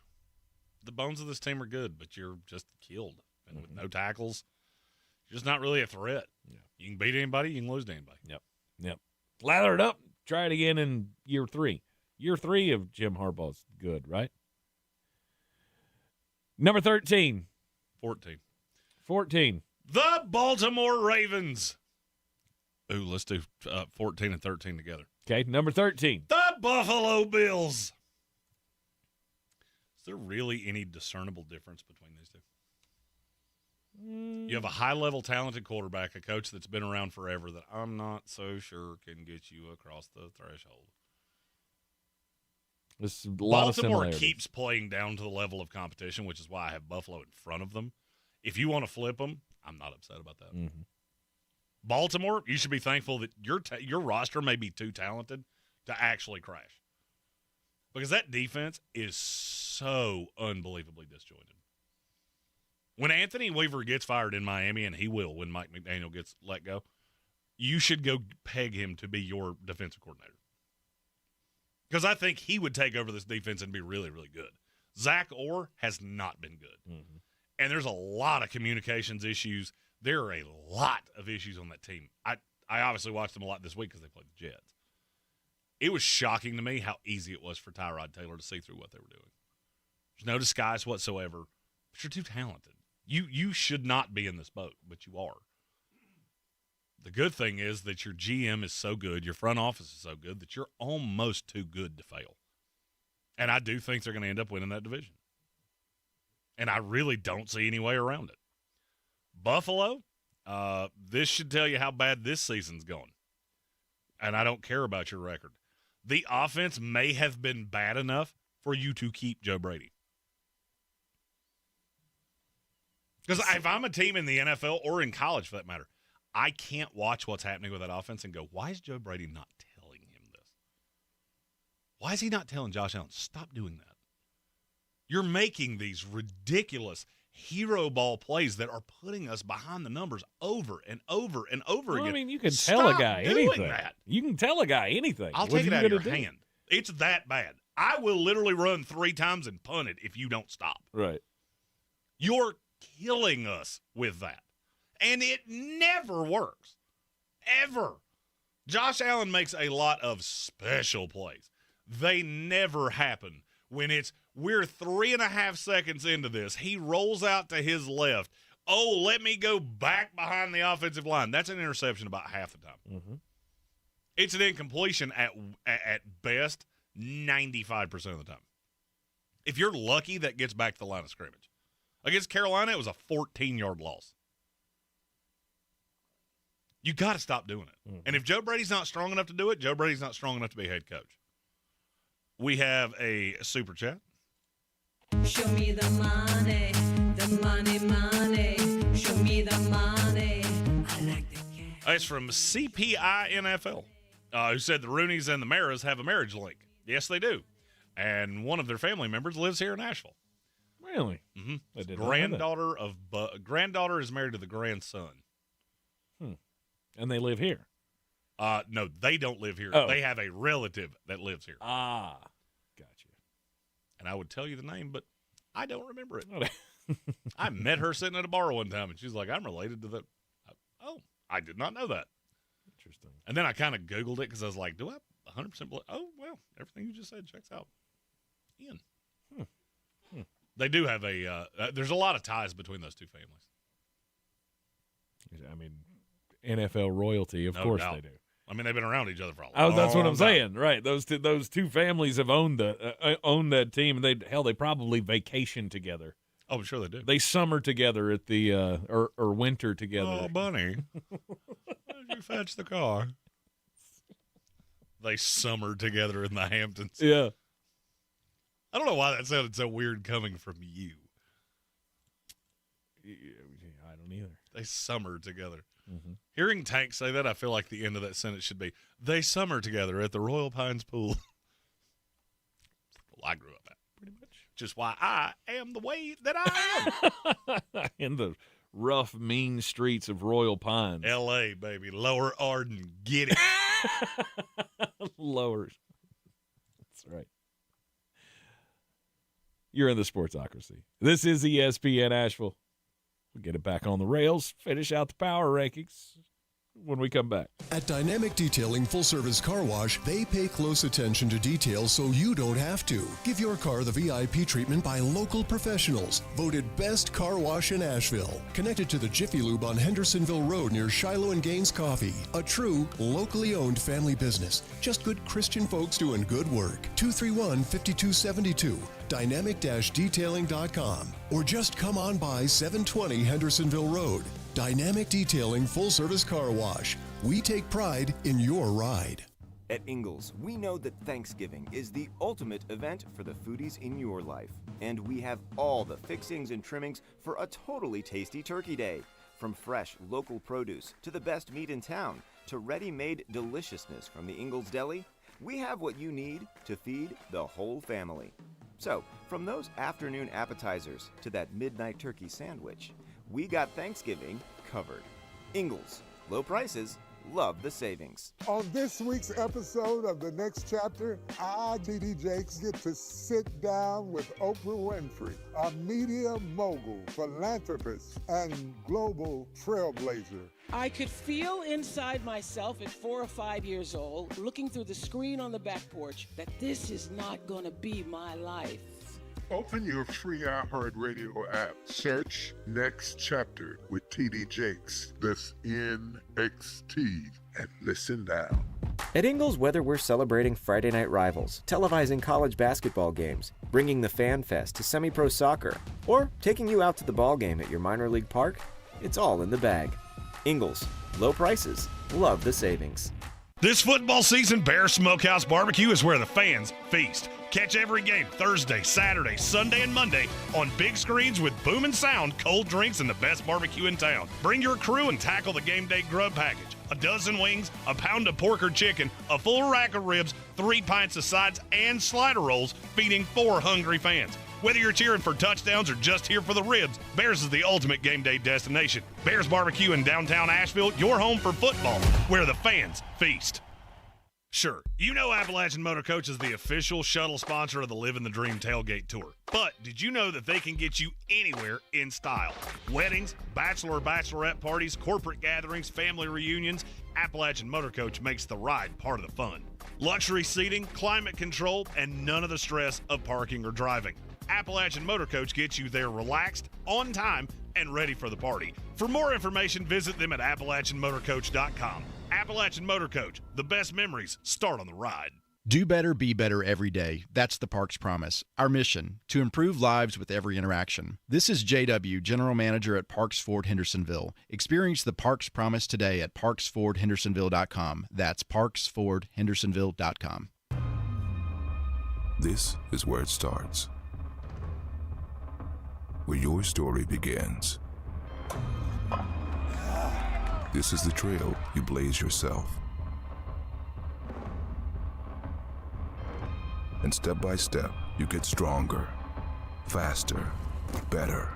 The bones of this team are good, but you're just killed. And with no tackles, you're just not really a threat. Yeah. You can beat anybody, you can lose to anybody. Yep. Lather it up. Try it again in year 3. Year 3 of Jim Harbaugh's good, right? Number 13. 14. The Baltimore Ravens. Ooh, let's do 14 and 13 together. Okay, number 13. The Buffalo Bills. Is there really any discernible difference between these two? You have a high-level talented quarterback, a coach that's been around forever that I'm not so sure can get you across the threshold. There's a lot of Baltimore similarities. keeps playing down to the level of competition, which is why I have Buffalo in front of them. If you want to flip them, I'm not upset about that. Mm-hmm. Baltimore, you should be thankful that your roster may be too talented to actually crash. Because that defense is so unbelievably disjointed. When Anthony Weaver gets fired in Miami, and he will when Mike McDaniel gets let go, you should go peg him to be your defensive coordinator. Because I think he would take over this defense and be really, really good. Zach Orr has not been good. Mm-hmm. And there's a lot of communications issues. There are a lot of issues on that team. I obviously watched them a lot this week because they played the Jets. It was shocking to me how easy it was for Tyrod Taylor to see through what they were doing. There's no disguise whatsoever. But you're too talented. You should not be in this boat, but you are. The good thing is that your GM is so good, your front office is so good, that you're almost too good to fail. And I do think they're going to end up winning that division. And I really don't see any way around it. Buffalo, this should tell you how bad this season's going. And I don't care about your record. The offense may have been bad enough for you to keep Joe Brady. Because if I'm a team in the NFL or in college for that matter, I can't watch what's happening with that offense and go, why is Joe Brady not telling him this? Why is he not telling Josh Allen, stop doing that? You're making these ridiculous hero ball plays that are putting us behind the numbers over and over and over again. I mean, you can tell a guy anything. That. You can tell a guy anything. I'll take it out of your hand. It's that bad. I will literally run 3 times and punt it if you don't stop. Right. You're killing us with that. And it never works. Ever. Josh Allen makes a lot of special plays. They never happen when we're 3.5 seconds into this. He rolls out to his left. Oh, let me go back behind the offensive line. That's an interception about half the time. Mm-hmm. It's an incompletion at best 95% of the time. If you're lucky, that gets back to the line of scrimmage. Against Carolina, it was a 14-yard loss. You got to stop doing it. Mm-hmm. And if Joe Brady's not strong enough to do it, Joe Brady's not strong enough to be head coach. We have a super chat. Show me the money, money. Show me the money. I like the cash. It's from CPI NFL, who said the Rooneys and the Maras have a marriage link. Yes, they do. And one of their family members lives here in Asheville. Really? Mm-hmm. Granddaughter is married to the grandson. And they live here? No, they don't live here. Oh. They have a relative that lives here. Ah, gotcha. And I would tell you the name, but I don't remember it. I met her sitting at a bar one time, and she's like, I'm related to the... Oh, I did not know that. Interesting. And then I kind of Googled it because I was like, do I 100% believe... Oh, well, everything you just said checks out. Ian. They do have there's a lot of ties between those two families. I mean, NFL royalty, of course they do. I mean, they've been around each other for a long time. That's what I'm saying, right? Those two families have owned that team. They probably vacation together. Oh, I'm sure they do. They summer together at the or winter together. Oh, Bunny, why did you fetch the car? They summer together in the Hamptons. Yeah. I don't know why that sounded so weird coming from you. I don't either. They summer together. Hearing Tank say that, I feel like the end of that sentence should be, they summer together at the Royal Pines Pool. Well, I grew up at, pretty much. Just why I am the way that I am. In the rough, mean streets of Royal Pines. L.A., baby. Lower Arden. Get it. Lower. That's right. You're in the Sportsocracy. This is ESPN Asheville. We'll get it back on the rails, finish out the power rankings when we come back. At Dynamic Detailing Full Service Car Wash, they pay close attention to details so you don't have to. Give your car the VIP treatment by local professionals. Voted best car wash in Asheville. Connected to the Jiffy Lube on Hendersonville Road near Shiloh and Gaines Coffee. A true, locally owned family business. Just good Christian folks doing good work. 231-5272. Dynamic-detailing.com. Or just come on by 720 Hendersonville Road. Dynamic Detailing Full Service Car Wash. We take pride in your ride. At Ingalls, we know that Thanksgiving is the ultimate event for the foodies in your life. And we have all the fixings and trimmings for a totally tasty turkey day. From fresh, local produce to the best meat in town to ready-made deliciousness from the Ingalls Deli, we have what you need to feed the whole family. So, from those afternoon appetizers to that midnight turkey sandwich, we got Thanksgiving covered. Ingalls, low prices, love the savings. On this week's episode of The Next Chapter, I, T.D. Jakes, get to sit down with Oprah Winfrey, a media mogul, philanthropist, and global trailblazer. I could feel inside myself at 4 or 5 years old, looking through the screen on the back porch, that this is not going to be my life. Open your free iHeartRadio app. Search Next Chapter with TD Jakes. That's NXT. And listen now. At Ingalls, whether we're celebrating Friday night rivals, televising college basketball games, bringing the Fan Fest to semi-pro soccer, or taking you out to the ball game at your minor league park, it's all in the bag. Ingalls, low prices, love the savings. This football season, Bear Smokehouse Barbecue is where the fans feast. Catch every game Thursday, Saturday, Sunday, and Monday on big screens with booming sound, cold drinks, and the best barbecue in town. Bring your crew and tackle the game day grub package. A dozen wings, a pound of pork or chicken, a full rack of ribs, 3 pints of sides, and slider rolls, feeding 4 hungry fans. Whether you're cheering for touchdowns or just here for the ribs, Bears is the ultimate game day destination. Bears Barbecue in downtown Asheville, your home for football, where the fans feast. Sure, you know Appalachian Motor Coach is the official shuttle sponsor of the Living the Dream Tailgate Tour. But did you know that they can get you anywhere in style? Weddings, bachelorette parties, corporate gatherings, family reunions, Appalachian Motor Coach makes the ride part of the fun. Luxury seating, climate control, and none of the stress of parking or driving. Appalachian Motor Coach gets you there relaxed, on time, and ready for the party. For more information, visit them at AppalachianMotorCoach.com. Appalachian Motor Coach, the best memories start on the ride. Do better, be better every day. That's the Parks Promise. Our mission, to improve lives with every interaction. This is JW, General Manager at Parks Ford Hendersonville. Experience the Parks Promise today at parksfordhendersonville.com. That's parksfordhendersonville.com. This is where it starts. Where your story begins. This is the trail you blaze yourself. And step by step, you get stronger, faster, better.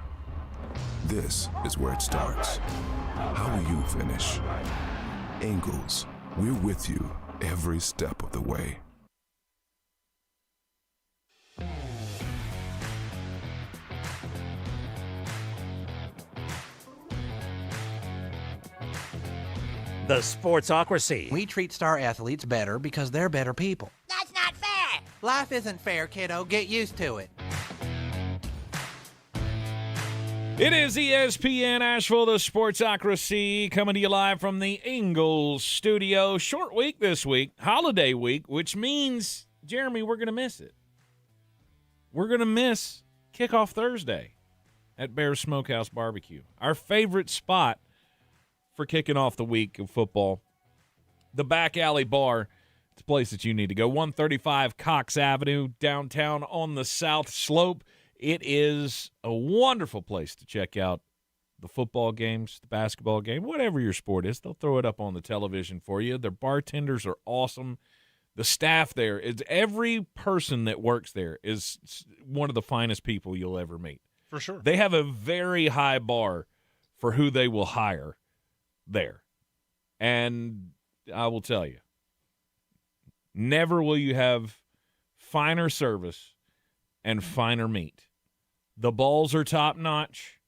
This is where it starts. How will you finish? Ingalls, we're with you every step of the way. The Sportsocracy. We treat star athletes better because they're better people. That's not fair! Life isn't fair, kiddo. Get used to it. It is ESPN Asheville, the Sportsocracy, coming to you live from the Ingalls studio. Short week this week, holiday week, which means, Jeremy, we're going to miss it. We're going to miss Kickoff Thursday at Bear Smokehouse Barbecue, our favorite spot for kicking off the week of football. The Back Alley Bar, it's a place that you need to go. 135 Cox Avenue, downtown on the South Slope. It is a wonderful place to check out the football games, the basketball game, whatever your sport is, they'll throw it up on the television for you. Their bartenders are awesome. The staff there is every person that works there is one of the finest people you'll ever meet. For sure. They have a very high bar for who they will hire there. And I will tell you, never will you have finer service and finer meat. The balls are top-notch,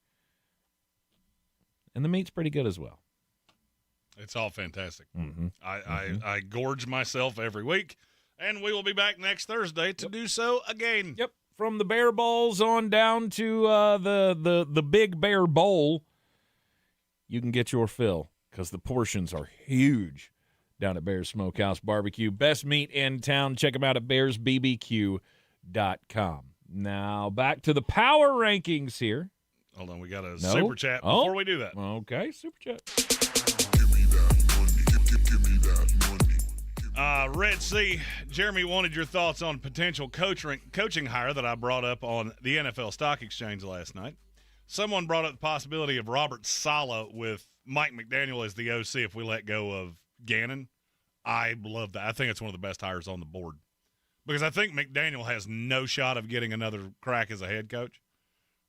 and the meat's pretty good as well. It's all fantastic. Mm-hmm. I gorge myself every week, and we will be back next Thursday to do so again. Yep, from the Bear Balls on down to the Big Bear Bowl, you can get your fill because the portions are huge down at Bear's Smokehouse Barbecue. Best meat in town. Check them out at bearsbbq.com. Now, back to the power rankings here. Hold on, we got a super chat before we do that. Okay, super chat. Red Sea, Jeremy wanted your thoughts on potential coaching hire that I brought up on the NFL Stock Exchange last night. Someone brought up the possibility of Robert Saleh with Mike McDaniel as the OC if we let go of Gannon. I love that. I think it's one of the best hires on the board because I think McDaniel has no shot of getting another crack as a head coach.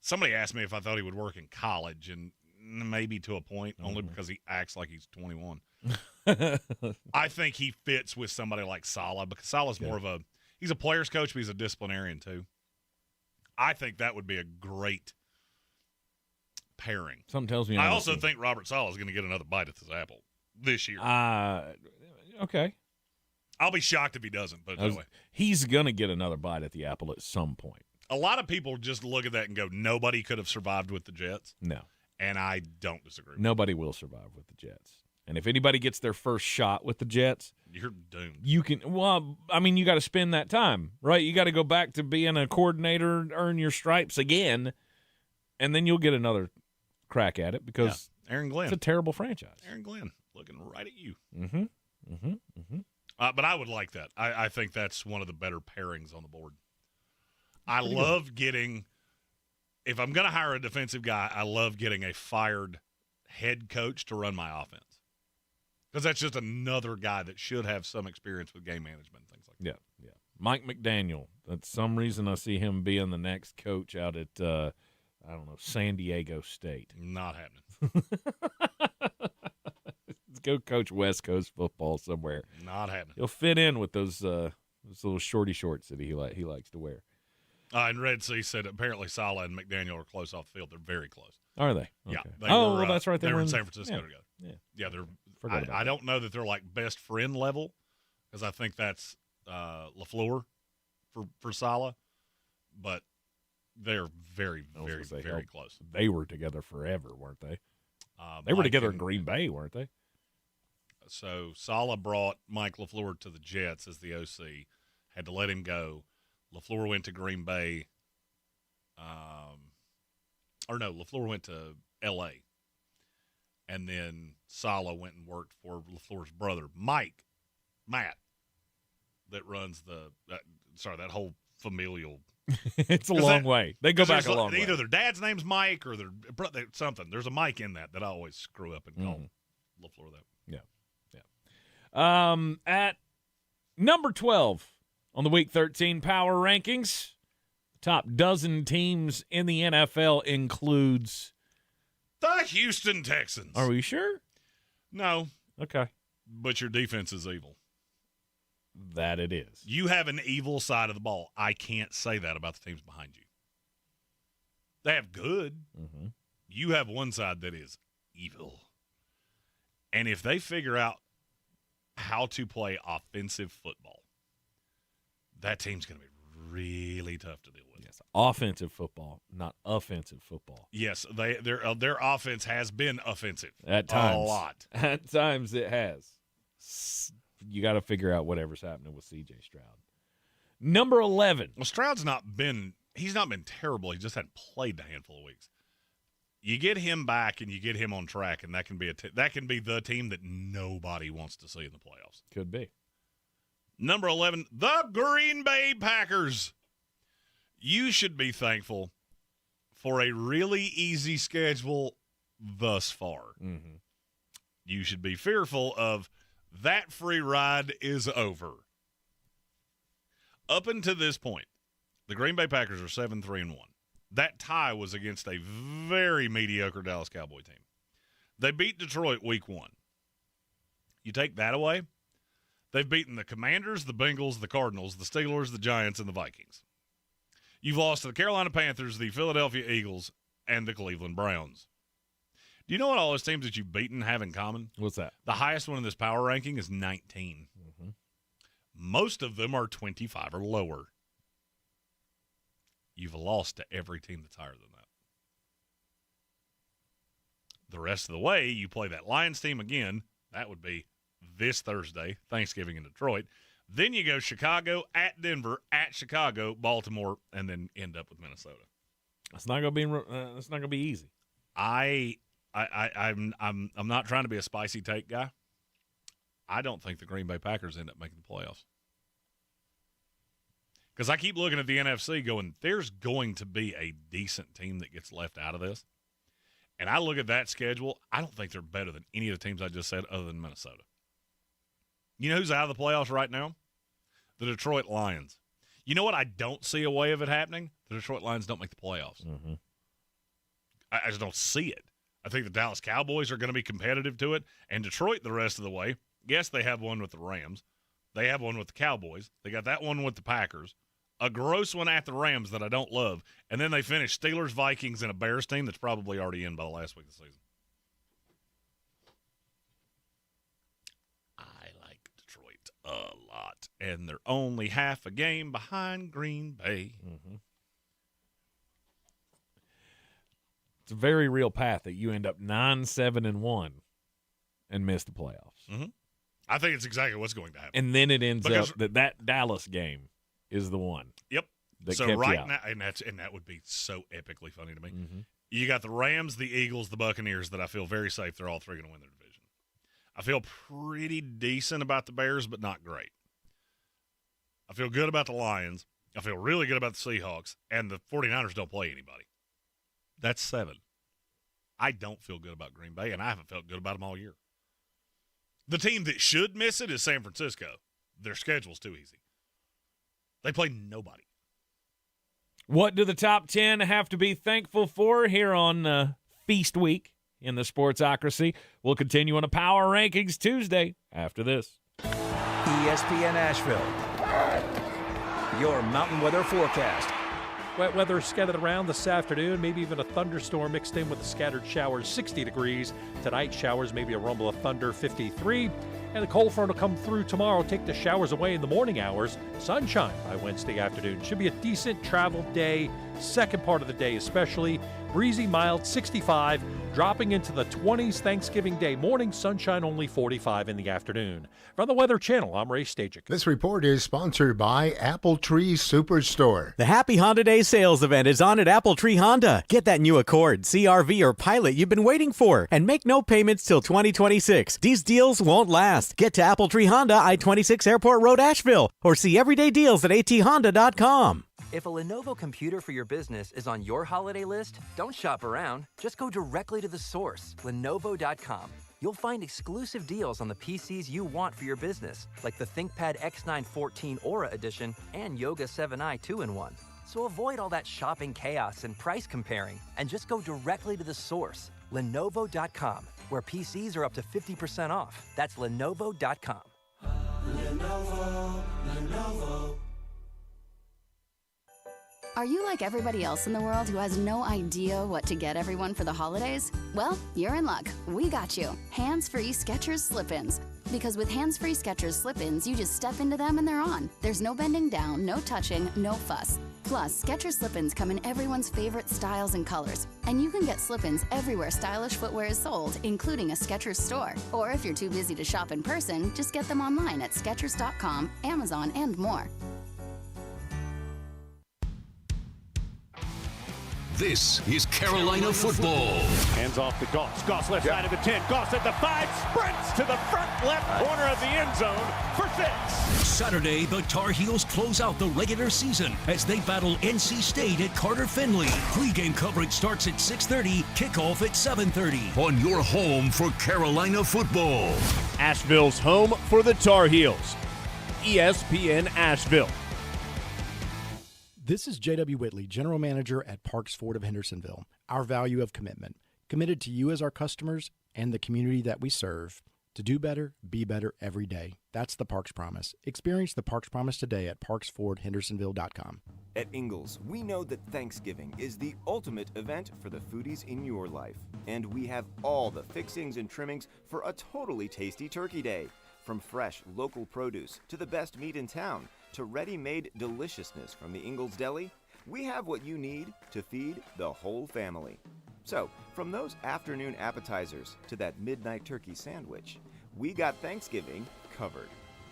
Somebody asked me if I thought he would work in college, and maybe to a point, only because he acts like he's 21. I think he fits with somebody like Saleh because Saleh's more of he's a player's coach, but he's a disciplinarian too. I think that would be a great pairing. Something tells me I also think Robert Saleh is going to get another bite at this apple this year. Okay. I'll be shocked if he doesn't, but anyway. He's going to get another bite at the apple at some point. A lot of people just look at that and go, nobody could have survived with the Jets. No. And I don't disagree. Nobody will survive with the Jets. And if anybody gets their first shot with the Jets, you're doomed. You can, you got to spend that time, right? You got to go back to being a coordinator, earn your stripes again, and then you'll get another crack at it because Aaron Glenn. It's a terrible franchise. Aaron Glenn looking right at you. Mm-hmm. Mm-hmm. Mm-hmm. But I would like that. I think that's one of the better pairings on the board. I love getting – if I'm going to hire a defensive guy, I love getting a fired head coach to run my offense. Because that's just another guy that should have some experience with game management and things like that. Yeah. Mike McDaniel. That's some reason I see him being the next coach out at, San Diego State. Not happening. Let's go coach West Coast football somewhere. Not happening. He'll fit in with those little shorty shorts that he likes to wear. And Red Sea said apparently Saleh and McDaniel are close off the field. They're very close. Are they? Okay. Yeah. Well, that's right. They were in San Francisco together. Yeah. They're. I don't know that they're like best friend level because I think that's LaFleur for Saleh, but they're very, very, very close. They were together forever, weren't they? They were together in Green Bay, weren't they? So Saleh brought Mike LaFleur to the Jets as the OC, had to let him go. LaFleur went to Green Bay. LaFleur went to L.A., and then Saleh went and worked for LaFleur's brother, Matt, that runs that whole familial. It's a long way. They go back a long way. Either their dad's name's Mike or their brother, something. There's a Mike in that I always screw up and call LaFleur that. Yeah. At number 12 on the Week 13 Power Rankings, top dozen teams in the NFL includes the Houston Texans. Are we sure? No. Okay. But your defense is evil. That it is. You have an evil side of the ball. I can't say that about the teams behind you. They have good. Mm-hmm. You have one side that is evil. And if they figure out how to play offensive football, that team's going to be really tough to deal with. Yes, offensive football, not offensive football. Yes, their offense has been offensive at times. A lot. At times it has. You got to figure out whatever's happening with C.J. Stroud. Number 11. Well, Stroud's not been terrible. He just hadn't played a handful of weeks. You get him back and you get him on track, and that can be the team that nobody wants to see in the playoffs. Could be. Number 11, the Green Bay Packers. You should be thankful for a really easy schedule thus far. Mm-hmm. You should be fearful of that free ride is over. Up until this point, the Green Bay Packers are 7-3-1. That tie was against a very mediocre Dallas Cowboy team. They beat Detroit week 1. You take that away, they've beaten the Commanders, the Bengals, the Cardinals, the Steelers, the Giants, and the Vikings. You've lost to the Carolina Panthers, the Philadelphia Eagles, and the Cleveland Browns. Do you know what all those teams that you've beaten have in common? What's that? The highest one in this power ranking is 19. Mm-hmm. Most of them are 25 or lower. You've lost to every team that's higher than that. The rest of the way, you play that Lions team again. That would be this Thursday, Thanksgiving in Detroit. Then you go Chicago, at Denver, at Chicago, Baltimore, and then end up with Minnesota. It's not gonna be easy. I'm not trying to be a spicy take guy. I don't think the Green Bay Packers end up making the playoffs. Because I keep looking at the NFC going, there's going to be a decent team that gets left out of this. And I look at that schedule, I don't think they're better than any of the teams I just said other than Minnesota. You know who's out of the playoffs right now? The Detroit Lions. You know what I don't see a way of it happening? The Detroit Lions don't make the playoffs. Mm-hmm. I just don't see it. I think the Dallas Cowboys are going to be competitive to it. And Detroit the rest of the way, yes, they have one with the Rams. They have one with the Cowboys. They got that one with the Packers. A gross one at the Rams that I don't love. And then they finish Steelers, Vikings, and a Bears team that's probably already in by the last week of the season. I like Detroit a lot. And they're only half a game behind Green Bay. Mm-hmm. It's a very real path that you end up 9-7-1 and miss the playoffs. Mm-hmm. I think it's exactly what's going to happen. And then it ends up that Dallas game is the one. Yep. That so kept right you out. now, and that would be so epically funny to me. Mm-hmm. You got the Rams, the Eagles, the Buccaneers that I feel very safe. They're all three going to win their division. I feel pretty decent about the Bears, but not great. I feel good about the Lions. I feel really good about the Seahawks, and the 49ers don't play anybody. That's 7. I don't feel good about Green Bay, and I haven't felt good about them all year. The team that should miss it is San Francisco. Their schedule's too easy. They play nobody. What do the top 10 have to be thankful for here on Feast Week in the Sportsocracy? We'll continue on a Power Rankings Tuesday after this. ESPN Asheville, your mountain weather forecast. Wet weather scattered around this afternoon, maybe even a thunderstorm mixed in with the scattered showers, 60 degrees. Tonight, showers, maybe a rumble of thunder, 53. And the cold front will come through tomorrow, take the showers away in the morning hours. Sunshine by Wednesday afternoon. Should be a decent travel day, second part of the day especially. Breezy, mild, 65, dropping into the 20s Thanksgiving Day morning. Sunshine only 45 in the afternoon. From the Weather Channel, I'm Ray Stajic. This report is sponsored by Apple Tree Superstore. The Happy Honda Day sales event is on at Apple Tree Honda. Get that new Accord, CR-V, or Pilot you've been waiting for, and make no payments till 2026. These deals won't last. Get to Apple Tree Honda, I-26 Airport Road, Asheville, or see everyday deals at athonda.com. If a Lenovo computer for your business is on your holiday list, don't shop around. Just go directly to the source, Lenovo.com. You'll find exclusive deals on the PCs you want for your business, like the ThinkPad X9 14 Aura Edition and Yoga 7i 2-in-1. So avoid all that shopping chaos and price comparing, and just go directly to the source, Lenovo.com, where PCs are up to 50% off. That's Lenovo.com. Lenovo. Are you like everybody else in the world who has no idea what to get everyone for the holidays? Well, you're in luck. We got you. Hands-free Skechers slip-ins. Because with hands-free Skechers slip-ins, you just step into them and they're on. There's no bending down, no touching, no fuss. Plus, Skechers slip-ins come in everyone's favorite styles and colors. And you can get slip-ins everywhere stylish footwear is sold, including a Skechers store. Or if you're too busy to shop in person, just get them online at Skechers.com, Amazon, and more. This is Carolina football. Hands off to Goss. Goss left side of the 10. Goss at the 5. Sprints to the front left corner of the end zone for 6. Saturday, the Tar Heels close out the regular season as they battle NC State at Carter Finley. Pre-game coverage starts at 6:30, kickoff at 7:30 on your home for Carolina football. Asheville's home for the Tar Heels. ESPN Asheville. This is J.W. Whitley, General Manager at Parks Ford of Hendersonville. Our value of commitment. Committed to you as our customers and the community that we serve. To do better, be better every day. That's the Parks Promise. Experience the Parks Promise today at parksfordhendersonville.com. At Ingalls, we know that Thanksgiving is the ultimate event for the foodies in your life. And we have all the fixings and trimmings for a totally tasty turkey day. From fresh, local produce to the best meat in town to ready-made deliciousness from the Ingalls Deli, we have what you need to feed the whole family. So, from those afternoon appetizers to that midnight turkey sandwich, we got Thanksgiving covered.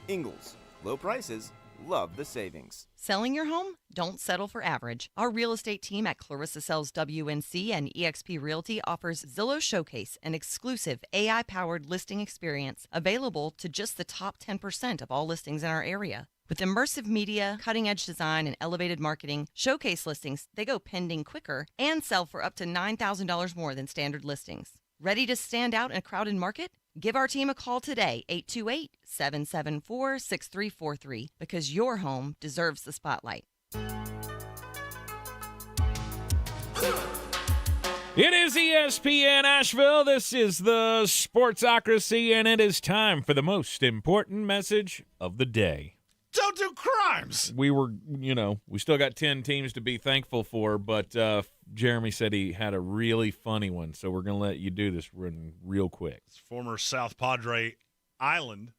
Ingalls, low prices, love the savings. Selling your home? Don't settle for average. Our real estate team at Clarissa Sells WNC and eXp Realty offers Zillow Showcase, an exclusive AI-powered listing experience available to just the top 10% of all listings in our area. With immersive media, cutting-edge design, and elevated marketing, Showcase listings, they go pending quicker and sell for up to $9,000 more than standard listings. Ready to stand out in a crowded market? Give our team a call today, 828-774-6343, because your home deserves the spotlight. It is ESPN Asheville. This is the Sportsocracy, and it is time for the most important message of the day. Don't do crimes. We still got 10 teams to be thankful for, but Jeremy said he had a really funny one, so we're going to let you do this real quick. It's former South Padre Island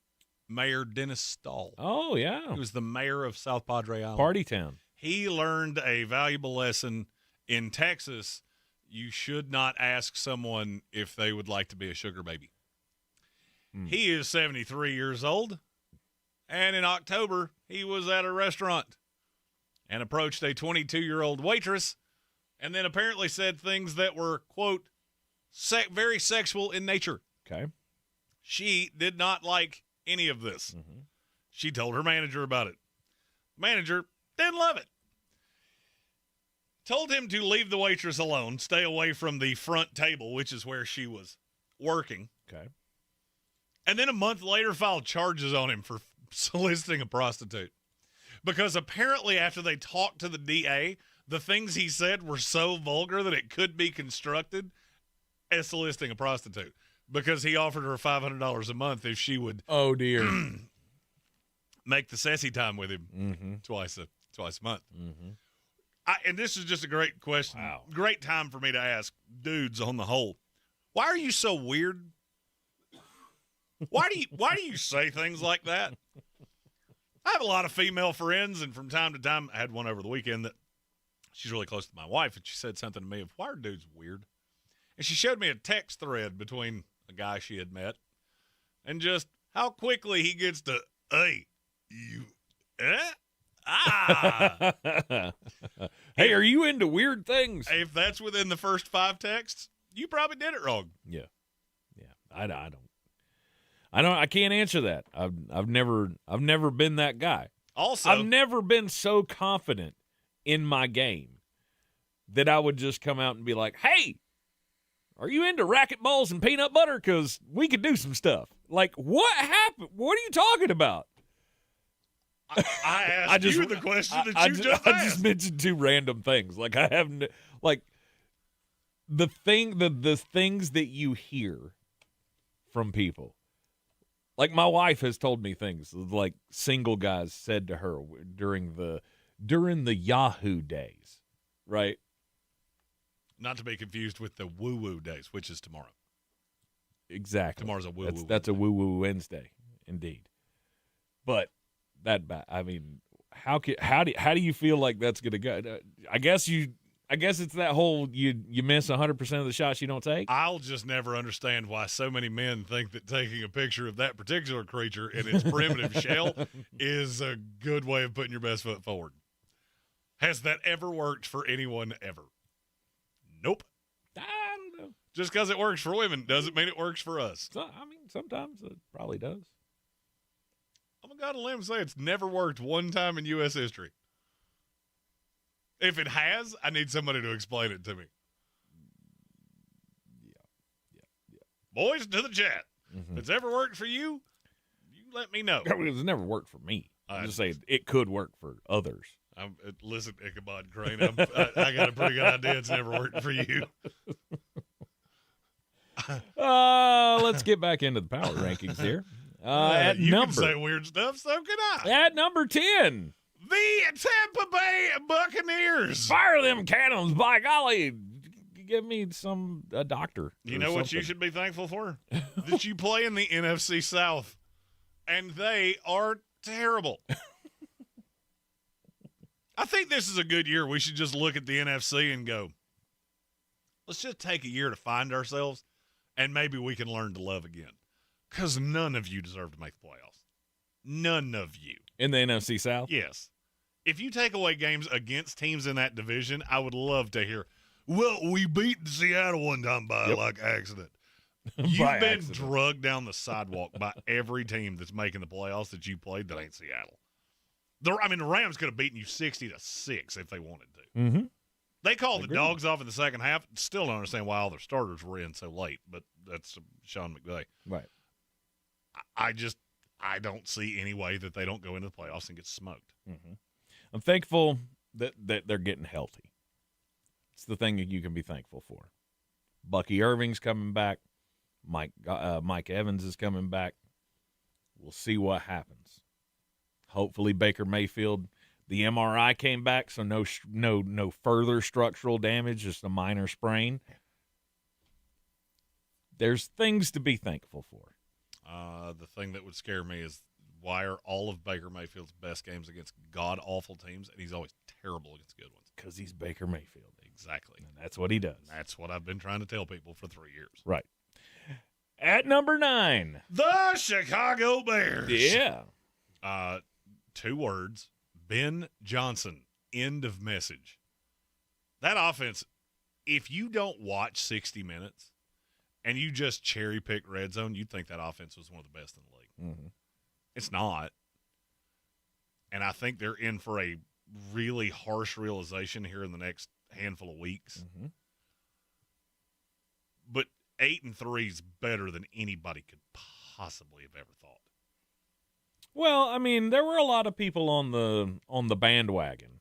Mayor Dennis Stahl. Oh, yeah. He was the mayor of South Padre Island. Party town. He learned a valuable lesson in Texas. You should not ask someone if they would like to be a sugar baby. He is 73 years old. And in October, he was at a restaurant and approached a 22-year-old waitress and then apparently said things that were, quote, very sexual in nature. Okay. She did not like any of this. Mm-hmm. She told her manager about it. Manager didn't love it. Told him to leave the waitress alone, stay away from the front table, which is where she was working. Okay. And then a month later filed charges on him for soliciting a prostitute, because apparently after they talked to the DA, the things he said were so vulgar that it could be constructed as soliciting a prostitute, because he offered her $500 a month if she would make the sassy time with him twice a month. And this is just a great question. Wow. Great time for me to ask dudes on the whole, why are you so weird? Why do you say things like that? I have a lot of female friends, and from time to time, I had one over the weekend that she's really close to my wife, and she said something to me of, why are dudes weird? And she showed me a text thread between a guy she had met and just how quickly he gets to, hey, you, Hey, are you into weird things? If that's within the first 5 texts, you probably did it wrong. Yeah. I can't answer that. I've never been that guy. Also, I've never been so confident in my game that I would just come out and be like, "Hey, are you into racquetballs and peanut butter? Because we could do some stuff." Like, what happened? What are you talking about? I asked you the question that you just asked. I just mentioned 2 random things. Like, I haven't, like, the things that you hear from people. Like, my wife has told me things like single guys said to her during the Yahoo days, right? Not to be confused with the woo-woo days, which is tomorrow. Exactly. Tomorrow's a woo-woo. That's a woo-woo Wednesday, indeed. But I mean, how do you feel like that's going to go? I guess it's that whole you miss 100% of the shots you don't take. I'll just never understand why so many men think that taking a picture of that particular creature in its primitive shell is a good way of putting your best foot forward. Has that ever worked for anyone ever? Just because it works for women doesn't mean it works for us. So, I mean, sometimes it probably does. I'm going to go out on a limb and say it's never worked one time in U.S. history. If it has, I need somebody to explain it to me. Yeah. Boys, to the chat. Mm-hmm. If it's ever worked for you, you let me know. It's never worked for me. I'm just saying it could work for others. Listen, Ichabod Crane, I got a pretty good idea it's never worked for you. Let's get back into the power rankings here. You can say weird stuff, so can I. At number 10. The Tampa Bay Buccaneers. Fire them cannons, by golly. Give me a doctor. You know what you should be thankful for? That you play in the NFC South. And they are terrible. I think this is a good year. We should just look at the NFC and go, let's just take a year to find ourselves, and maybe we can learn to love again. Because none of you deserve to make the playoffs. None of you. In the NFC South? Yes. If you take away games against teams in that division, I would love to hear, well, we beat Seattle one time by accident. You've been drugged down the sidewalk by every team that's making the playoffs that you played that ain't Seattle. The Rams could have beaten you 60-6 if they wanted to. Mm-hmm. They called the dogs off in the second half. Still don't understand why all their starters were in so late, but that's Sean McVay. Right. I don't see any way that they don't go into the playoffs and get smoked. Mm-hmm. I'm thankful that they're getting healthy. It's the thing that you can be thankful for. Bucky Irving's coming back. Mike Evans is coming back. We'll see what happens. Hopefully Baker Mayfield, the MRI came back, so no further structural damage, just a minor sprain. There's things to be thankful for. The thing that would scare me is why are all of Baker Mayfield's best games against god-awful teams, and he's always terrible against good ones? Because he's Baker Mayfield. Exactly. And that's what he does. That's what I've been trying to tell people for 3 years. Right. At number 9. The Chicago Bears. Yeah. 2 words. Ben Johnson. End of message. That offense, if you don't watch 60 Minutes and you just cherry-pick red zone, you'd think that offense was one of the best in the league. Mm-hmm. It's not. And I think they're in for a really harsh realization here in the next handful of weeks. Mm-hmm. But 8-3 is better than anybody could possibly have ever thought. Well, I mean, there were a lot of people on the bandwagon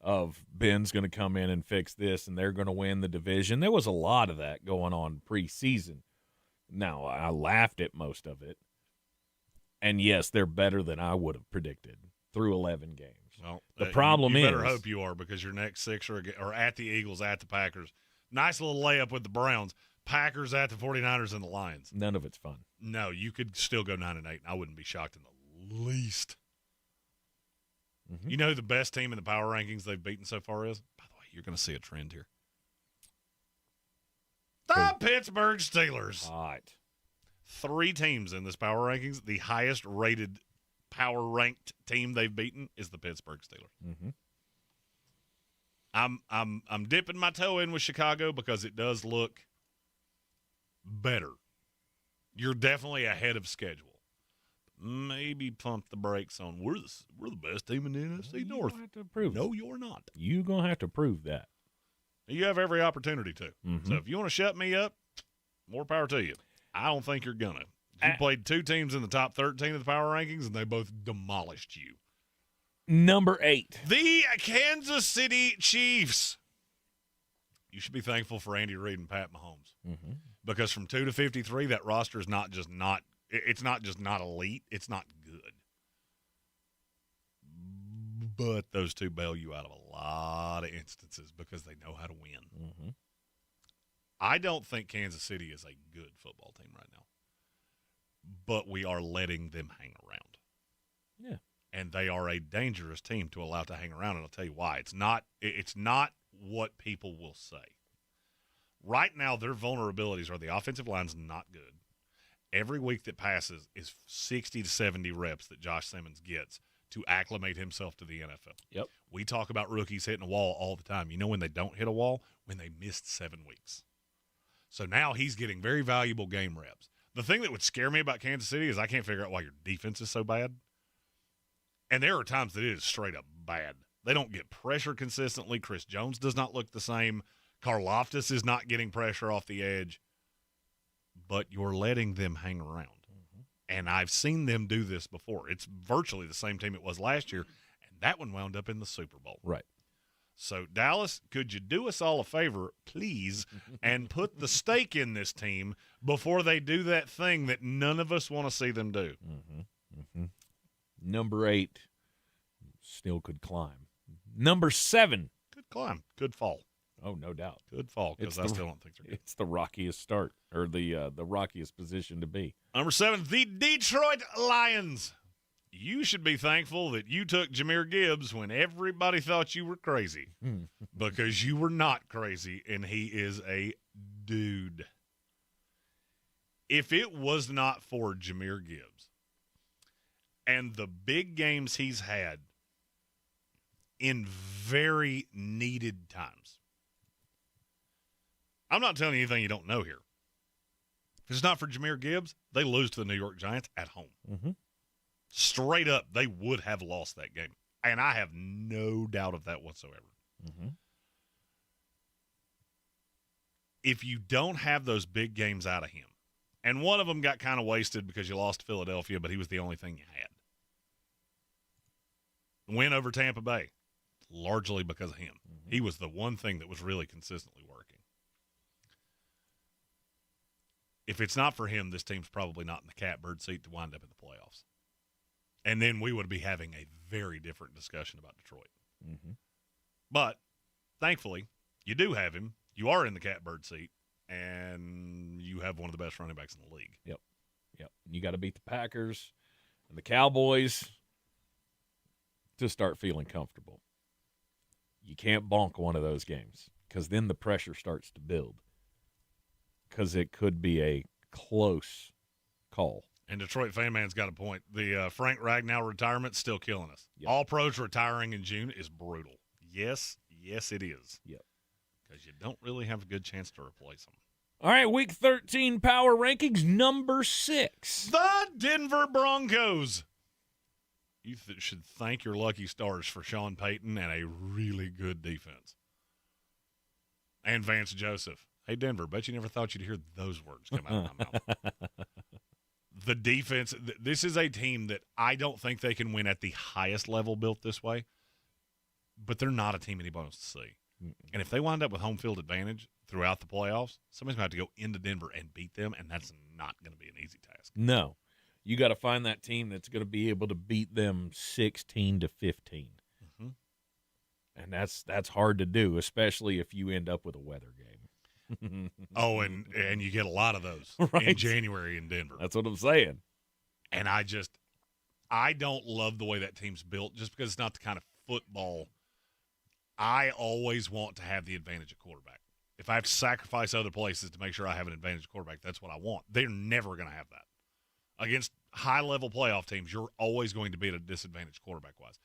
of Ben's going to come in and fix this and they're going to win the division. There was a lot of that going on preseason. Now, I laughed at most of it. And, yes, they're better than I would have predicted through 11 games. Well, the problem you is – better hope you are, because your next 6 are at the Eagles, at the Packers. Nice little layup with the Browns. Packers at the 49ers and the Lions. None of it's fun. No, you could still go 9-8, and I wouldn't be shocked in the least. Mm-hmm. You know who the best team in the power rankings they've beaten so far is? By the way, you're going to see a trend here. The Pittsburgh Steelers. Hot. 3 teams in this power rankings. The highest rated power ranked team they've beaten is the Pittsburgh Steelers. Mm-hmm. I'm dipping my toe in with Chicago because it does look better. You're definitely ahead of schedule. Maybe pump the brakes on we're the best team in the NFC North. Have to prove no, you're not. You're going to have to prove that. You have every opportunity to. Mm-hmm. So if you want to shut me up, more power to you. I don't think you're going to. You played 2 teams in the top 13 of the power rankings, and they both demolished you. Number 8. The Kansas City Chiefs. You should be thankful for Andy Reid and Pat Mahomes. Mm-hmm. Because from 2 to 53, that roster is not just not elite, it's not good. But those 2 bail you out of a lot of instances because they know how to win. Mm-hmm. I don't think Kansas City is a good football team right now. But we are letting them hang around. Yeah. And they are a dangerous team to allow to hang around, and I'll tell you why. It's not what people will say. Right now, their vulnerabilities are the offensive line's not good. Every week that passes is 60 to 70 reps that Josh Simmons gets to acclimate himself to the NFL. Yep. We talk about rookies hitting a wall all the time. You know when they don't hit a wall? When they missed 7 weeks. So now he's getting very valuable game reps. The thing that would scare me about Kansas City is I can't figure out why your defense is so bad. And there are times that it is straight up bad. They don't get pressure consistently. Chris Jones does not look the same. Karlaftis is not getting pressure off the edge. But you're letting them hang around. Mm-hmm. And I've seen them do this before. It's virtually the same team it was last year, and that one wound up in the Super Bowl. Right. So, Dallas, could you do us all a favor, please, and put the stake in this team before they do that thing that none of us want to see them do? Mm-hmm. Mm-hmm. Number 8 still could climb. Number 7. Could climb. Could fall. Oh, no doubt. Could fall, because I still don't think they're good. It's the rockiest start, or the rockiest position to be. Number 7, the Detroit Lions. You should be thankful that you took Jahmyr Gibbs when everybody thought you were crazy, because you were not crazy, and he is a dude. If it was not for Jahmyr Gibbs and the big games he's had in very needed times, I'm not telling you anything you don't know here. If it's not for Jahmyr Gibbs, they lose to the New York Giants at home. Mm-hmm. Straight up, they would have lost that game. And I have no doubt of that whatsoever. Mm-hmm. If you don't have those big games out of him, and one of them got kind of wasted because you lost to Philadelphia, but he was the only thing you had. Win over Tampa Bay, largely because of him. Mm-hmm. He was the one thing that was really consistently working. If it's not for him, this team's probably not in the catbird seat to wind up in the playoffs. And then we would be having a very different discussion about Detroit. Mm-hmm. But, thankfully, you do have him. You are in the catbird seat, and you have one of the best running backs in the league. Yep. You got to beat the Packers and the Cowboys to start feeling comfortable. You can't bonk one of those games, because then the pressure starts to build, because it could be a close call. And Detroit fan man's got a point. The Frank Ragnow retirement's still killing us. Yep. All pros retiring in June is brutal. Yes, it is. Yep. Because you don't really have a good chance to replace them. All right, Week 13 Power Rankings, number 6. The Denver Broncos. You should thank your lucky stars for Sean Payton and a really good defense. And Vance Joseph. Hey, Denver, bet you never thought you'd hear those words come out of my mouth. The defense, this is a team that I don't think they can win at the highest level built this way, but they're not a team anybody wants to see. Mm-mm. And if they wind up with home field advantage throughout the playoffs, somebody's going to have to go into Denver and beat them, and that's not going to be an easy task. No. You got to find that team that's going to be able to beat them 16-15. Mm-hmm. And that's hard to do, especially if you end up with a weather game. Oh, and you get a lot of those in January in Denver. That's what I'm saying. And I don't love the way that team's built, just because it's not the kind of football. I always want to have the advantage of quarterback. If I have to sacrifice other places to make sure I have an advantage of quarterback, that's what I want. They're never going to have that. Against high-level playoff teams, you're always going to be at a disadvantage quarterback-wise.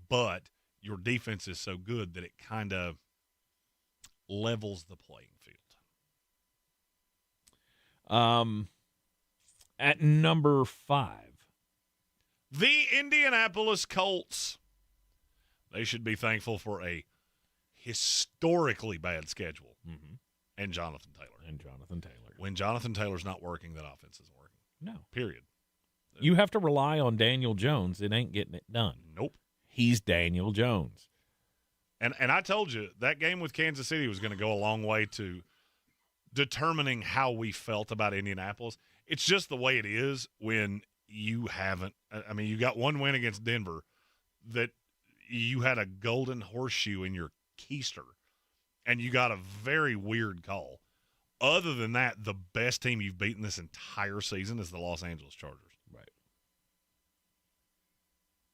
But your defense is so good that it kind of levels the playing field. At number 5. The Indianapolis Colts. They should be thankful for a historically bad schedule. Mm-hmm. And Jonathan Taylor. When Jonathan Taylor's not working, that offense isn't working. No. Period. You have to rely on Daniel Jones. It ain't getting it done. Nope. He's Daniel Jones. And I told you, that game with Kansas City was going to go a long way to determining how we felt about Indianapolis. It's just the way it is when you haven't – I mean, you got one win against Denver that you had a golden horseshoe in your keister, and you got a very weird call. Other than that, the best team you've beaten this entire season is the Los Angeles Chargers. Right.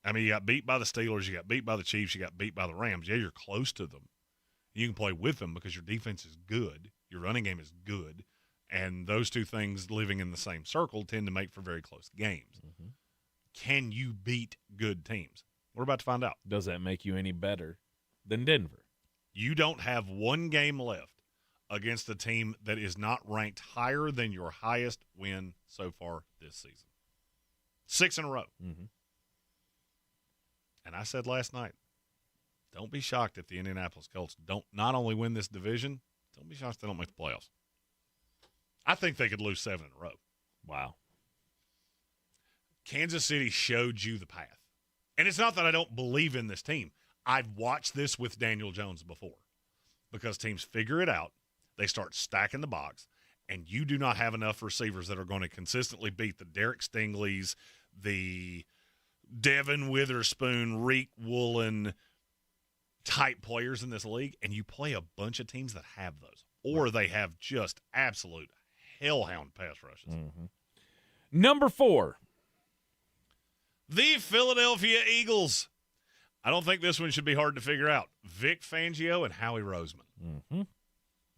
I mean, you got beat by the Steelers, you got beat by the Chiefs, you got beat by the Rams. Yeah, you're close to them. You can play with them because your defense is good, your running game is good, and those two things living in the same circle tend to make for very close games. Mm-hmm. Can you beat good teams? We're about to find out. Does that make you any better than Denver? You don't have one game left against a team that is not ranked higher than your highest win so far this season. 6 in a row. Mm-hmm. And I said last night, don't be shocked if the Indianapolis Colts don't not only win this division, don't be shocked if they don't make the playoffs. I think they could lose 7 in a row. Wow. Kansas City showed you the path. And it's not that I don't believe in this team. I've watched this with Daniel Jones before because teams figure it out. They start stacking the box, and you do not have enough receivers that are going to consistently beat the Derek Stingleys, the Devin Witherspoon, Reek Woolen type players in this league, and you play a bunch of teams that have those, or they have just absolute hellhound pass rushes. Mm-hmm. Number 4. The Philadelphia Eagles. I don't think this one should be hard to figure out. Vic Fangio and Howie Roseman. Mm-hmm.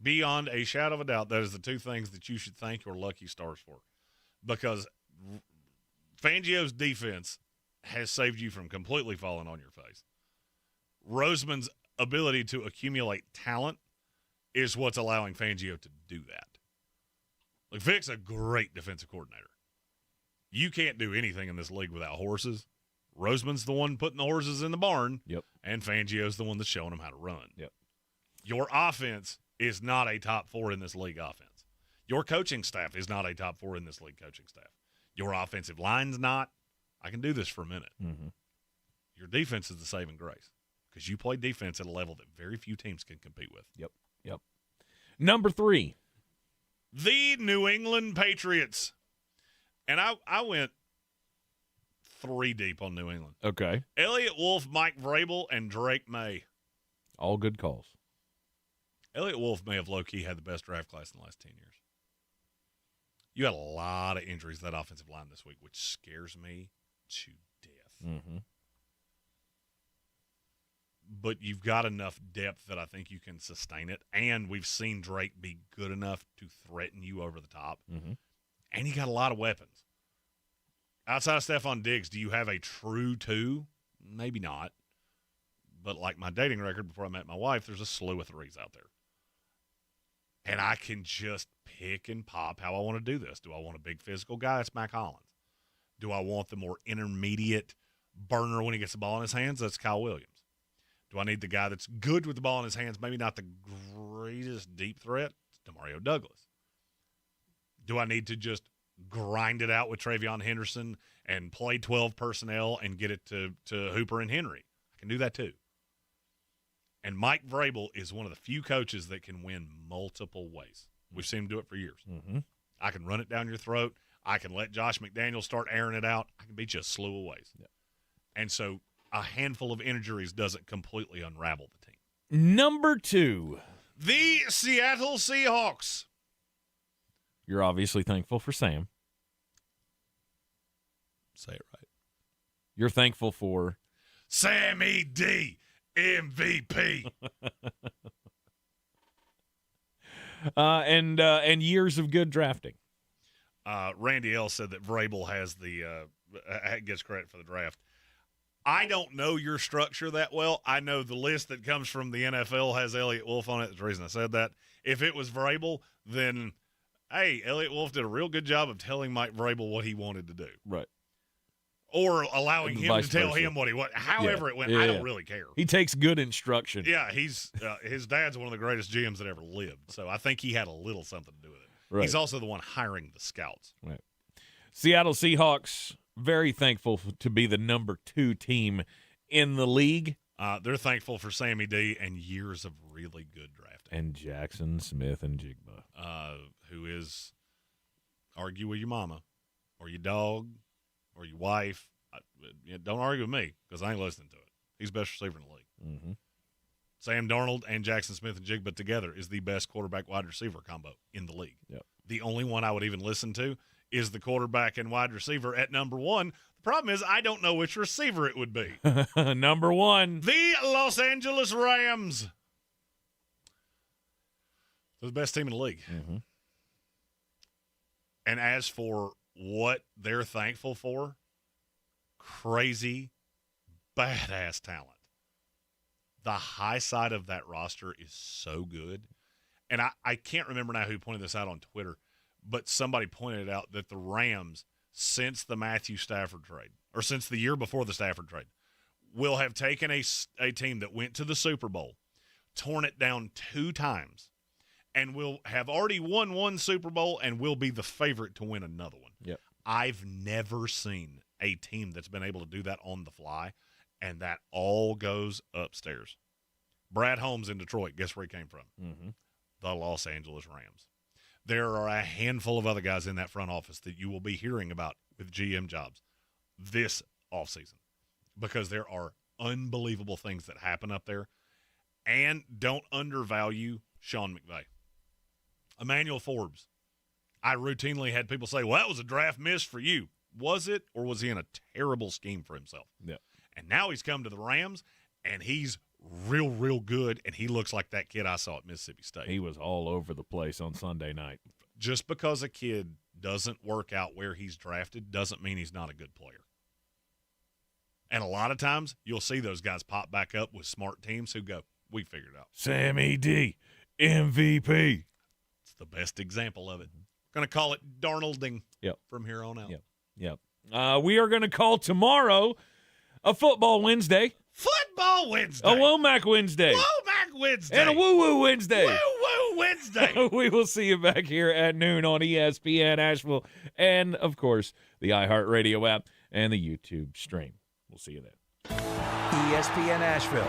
Beyond a shadow of a doubt, that is the 2 things that you should thank your lucky stars for. Because Fangio's defense has saved you from completely falling on your face. Roseman's ability to accumulate talent is what's allowing Fangio to do that. Like, Vic's a great defensive coordinator. You can't do anything in this league without horses. Roseman's the one putting the horses in the barn. Yep. And Fangio's the one that's showing them how to run. Yep. Your offense is not a top 4 in this league offense. Your coaching staff is not a top 4 in this league coaching staff. Your offensive line's not. I can do this for a minute. Mm-hmm. Your defense is the saving grace because you play defense at a level that very few teams can compete with. Yep. Number 3. The New England Patriots. And I went 3 deep on New England. Okay. Elliott Wolf, Mike Vrabel, and Drake May. All good calls. Elliott Wolf may have low-key had the best draft class in the last 10 years. You had a lot of injuries to that offensive line this week, which scares me to death. Mm-hmm. But you've got enough depth that I think you can sustain it, and we've seen Drake be good enough to threaten you over the top. Mm-hmm. And he got a lot of weapons. Outside of Stephon Diggs, do you have a true 2? Maybe not. But like my dating record before I met my wife, there's a slew of 3s out there. And I can just pick and pop how I want to do this. Do I want a big physical guy? That's Mac Hollins. Do I want the more intermediate burner when he gets the ball in his hands? That's Kyle Williams. Do I need the guy that's good with the ball in his hands, maybe not the greatest deep threat? It's Demario Douglas. Do I need to just grind it out with Travion Henderson and play 12 personnel and get it to Hooper and Henry? I can do that too. And Mike Vrabel is one of the few coaches that can win multiple ways. We've seen him do it for years. Mm-hmm. I can run it down your throat. I can let Josh McDaniels start airing it out. I can beat you a slew of ways. Yep. And so a handful of injuries doesn't completely unravel the team. Number 2. The Seattle Seahawks. You're obviously thankful for Sam. Say it right. You're thankful for Sammy D, MVP. and years of good drafting. Randy L said that Vrabel has gets credit for the draft. I don't know your structure that well. I know the list that comes from the NFL has Elliott Wolf on it. That's the reason I said that. If it was Vrabel, then, hey, Elliott Wolf did a real good job of telling Mike Vrabel what he wanted to do. Right. Or allowing him to tell him what he wanted. However it went, I don't really care. He takes good instruction. Yeah, he's his dad's one of the greatest GMs that ever lived. So I think he had a little something to do with it. Right. He's also the one hiring the scouts. Right. Seattle Seahawks, very thankful to be the number 2 team in the league. They're thankful for Sammy D and years of really good drafting. And Jackson Smith and Jigba. Who is, argue with your mama or your dog or your wife. Don't argue with me because I ain't listening to it. He's best receiver in the league. Mm-hmm. Sam Darnold and Jackson Smith and Jigba together is the best quarterback-wide receiver combo in the league. Yep. The only one I would even listen to is the quarterback and wide receiver at number 1. The problem is I don't know which receiver it would be. Number 1. The Los Angeles Rams. They're the best team in the league. Mm-hmm. And as for what they're thankful for, crazy, badass talent. The high side of that roster is so good. and I can't remember now who pointed this out on Twitter, but somebody pointed out that the Rams, since the Matthew Stafford trade, or since the year before the Stafford trade, will have taken a team that went to the Super Bowl, torn it down 2 times, and will have already won 1 Super Bowl and will be the favorite to win another one. Yep. I've never seen a team that's been able to do that on the fly, and that all goes upstairs. Brad Holmes in Detroit, guess where he came from? Mm-hmm. The Los Angeles Rams. There are a handful of other guys in that front office that you will be hearing about with GM jobs this offseason, because there are unbelievable things that happen up there. And don't undervalue Sean McVay. Emmanuel Forbes. I routinely had people say, well, that was a draft miss for you. Was it, or was he in a terrible scheme for himself? Yeah. And now he's come to the Rams, and he's real good, and he looks like that kid I saw at Mississippi State. He was all over the place on Sunday night. Just because a kid doesn't work out where he's drafted doesn't mean he's not a good player. And a lot of times you'll see those guys pop back up with smart teams who go, we figured it out. Sammy D, MVP. It's the best example of it. Going to call it Darnolding from here on out. Yep. We are going to call tomorrow a Football Wednesday. Football Wednesday. A Womack Wednesday. Womack Wednesday. And a Woo-Woo Wednesday. Woo-Woo Wednesday. We will see you back here at noon on ESPN Asheville and, of course, the iHeartRadio app and the YouTube stream. We'll see you then. ESPN Asheville.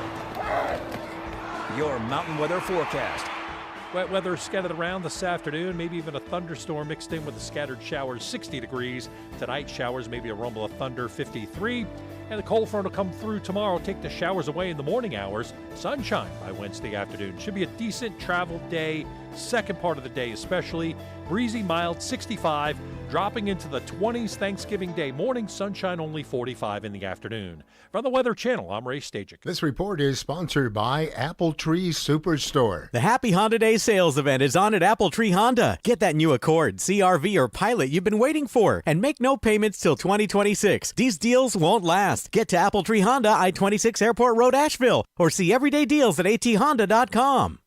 Your mountain weather forecast. Wet weather scattered around this afternoon, maybe even a thunderstorm mixed in with the scattered showers, 60 degrees. Tonight, showers, maybe a rumble of thunder, 53. And the cold front will come through tomorrow, take the showers away in the morning hours. Sunshine by Wednesday afternoon. Should be a decent travel day, second part of the day especially. Breezy, mild, 65. Dropping into the 20s Thanksgiving Day morning, sunshine only 45 in the afternoon. From the Weather Channel, I'm Ray Stajic. This report is sponsored by Apple Tree Superstore. The Happy Honda Day sales event is on at Apple Tree Honda. Get that new Accord, CRV, or Pilot you've been waiting for, and make no payments till 2026. These deals won't last. Get to Apple Tree Honda, I-26 Airport Road, Asheville, or see everyday deals at athonda.com.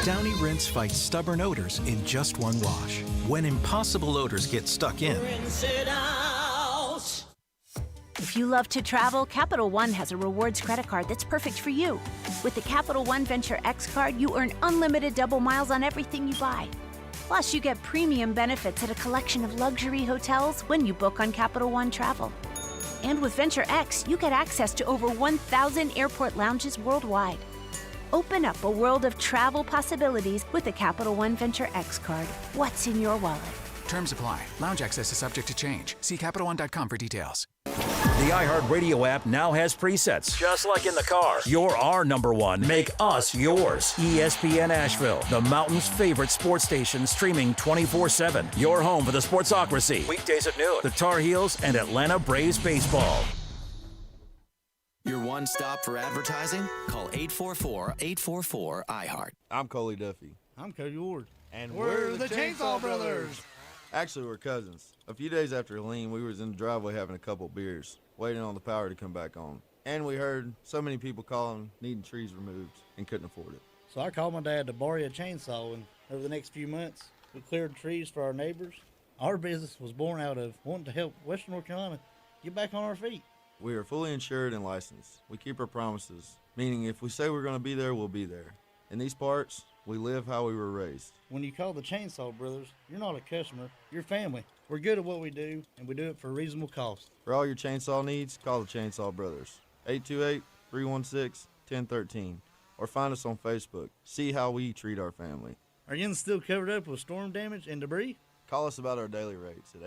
Downy Rinse fights stubborn odors in just one wash. When impossible odors get stuck in, Rinse it out. If you love to travel, Capital One has a rewards credit card that's perfect for you. With the Capital One Venture X card, you earn unlimited double miles on everything you buy. Plus, you get premium benefits at a collection of luxury hotels when you book on Capital One Travel. And with Venture X, you get access to over 1,000 airport lounges worldwide. Open up a world of travel possibilities with the Capital One Venture X card. What's in your wallet? Terms apply. Lounge access is subject to change. See CapitalOne.com for details. The iHeartRadio app now has presets. Just like in the car. You're our number one. Make us yours. ESPN Asheville, the mountain's favorite sports station, streaming 24/7. Your home for the Sportsocracy. Weekdays at noon. The Tar Heels and Atlanta Braves baseball. Your one stop for advertising? Call 844-844-iHeart. I'm Coley Duffy. I'm Cody Ward. And we're the Chainsaw Brothers. Actually, we're cousins. A few days after Helene, we was in the driveway having a couple beers, waiting on the power to come back on. And we heard so many people calling, needing trees removed, and couldn't afford it. So I called my dad to borrow a chainsaw, and over the next few months, we cleared trees for our neighbors. Our business was born out of wanting to help Western North Carolina get back on our feet. We are fully insured and licensed. We keep our promises, meaning if we say we're going to be there, we'll be there. In these parts, we live how we were raised. When you call the Chainsaw Brothers, you're not a customer, you're family. We're good at what we do, and we do it for a reasonable cost. For all your chainsaw needs, call the Chainsaw Brothers. 828-316-1013. Or find us on Facebook. See how we treat our family. Are you still covered up with storm damage and debris? Call us about our daily rates at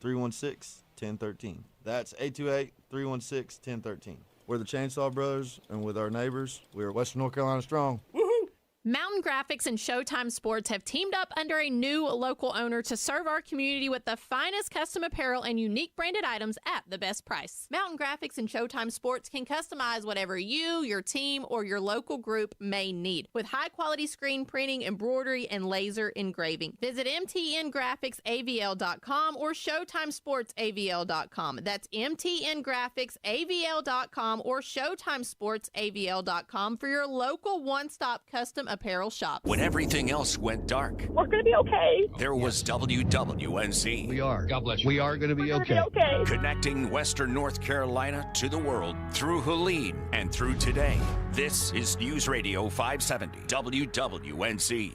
828-316-1013. That's 828-316-1013. We're the Chainsaw Brothers, and with our neighbors, we are Western North Carolina strong. Woohoo! Mountain Graphics and Showtime Sports have teamed up under a new local owner to serve our community with the finest custom apparel and unique branded items at the best price. Mountain Graphics and Showtime Sports can customize whatever you, your team, or your local group may need with high-quality screen printing, embroidery, and laser engraving. Visit mtngraphicsavl.com or showtimesportsavl.com. That's mtngraphicsavl.com or showtimesportsavl.com for your local one-stop custom apparel shop. When everything else went dark, we're going to be okay. There was WWNC. We are. God bless you. We are going to be okay. Connecting Western North Carolina to the world through Helene and through today. This is News Radio 570 WWNC.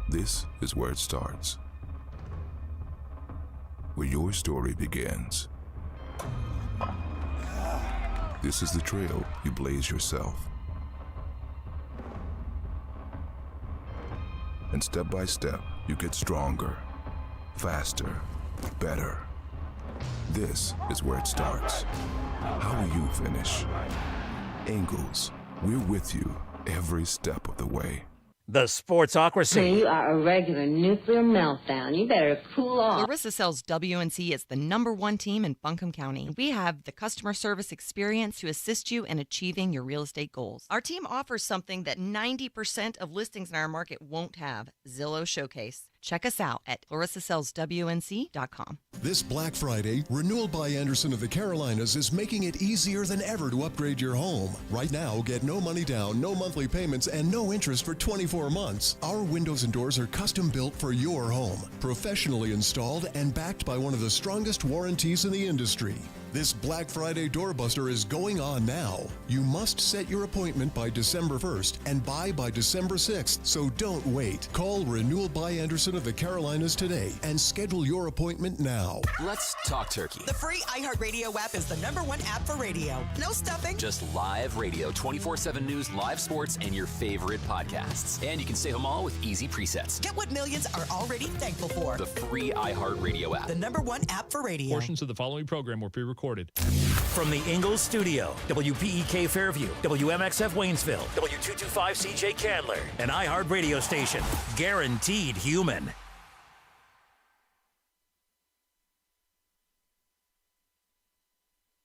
This is where it starts. Where your story begins. This is the trail you blaze yourself. And step by step, you get stronger, faster, better. This is where it starts. How will you finish? Ingalls, we're with you every step of the way. The Sportsocracy. You are a regular nuclear meltdown. You better cool off. Clarissa sells WNC as the #1 team in Buncombe County. We have the customer service experience to assist you in achieving your real estate goals. Our team offers something that 90% of listings in our market won't have: Zillow Showcase. Check us out at clarissasellswnc.com. This Black Friday, Renewal by Anderson of the Carolinas is making it easier than ever to upgrade your home. Right now, get no money down, no monthly payments, and no interest for 24 months. Our windows and doors are custom built for your home, professionally installed and backed by one of the strongest warranties in the industry. This Black Friday doorbuster is going on now. You must set your appointment by December 1st and buy by December 6th, so don't wait. Call Renewal by Anderson of the Carolinas today and schedule your appointment now. Let's talk turkey. The free iHeartRadio app is the #1 app for radio. No stuffing. Just live radio, 24/7 news, live sports, and your favorite podcasts. And you can stay home all with easy presets. Get what millions are already thankful for. The free iHeartRadio app. The #1 app for radio. Portions of the following program were pre-recorded. From the Ingalls Studio, WPEK Fairview, WMXF Waynesville, W225 CJ Candler, an iHeart radio station, guaranteed human.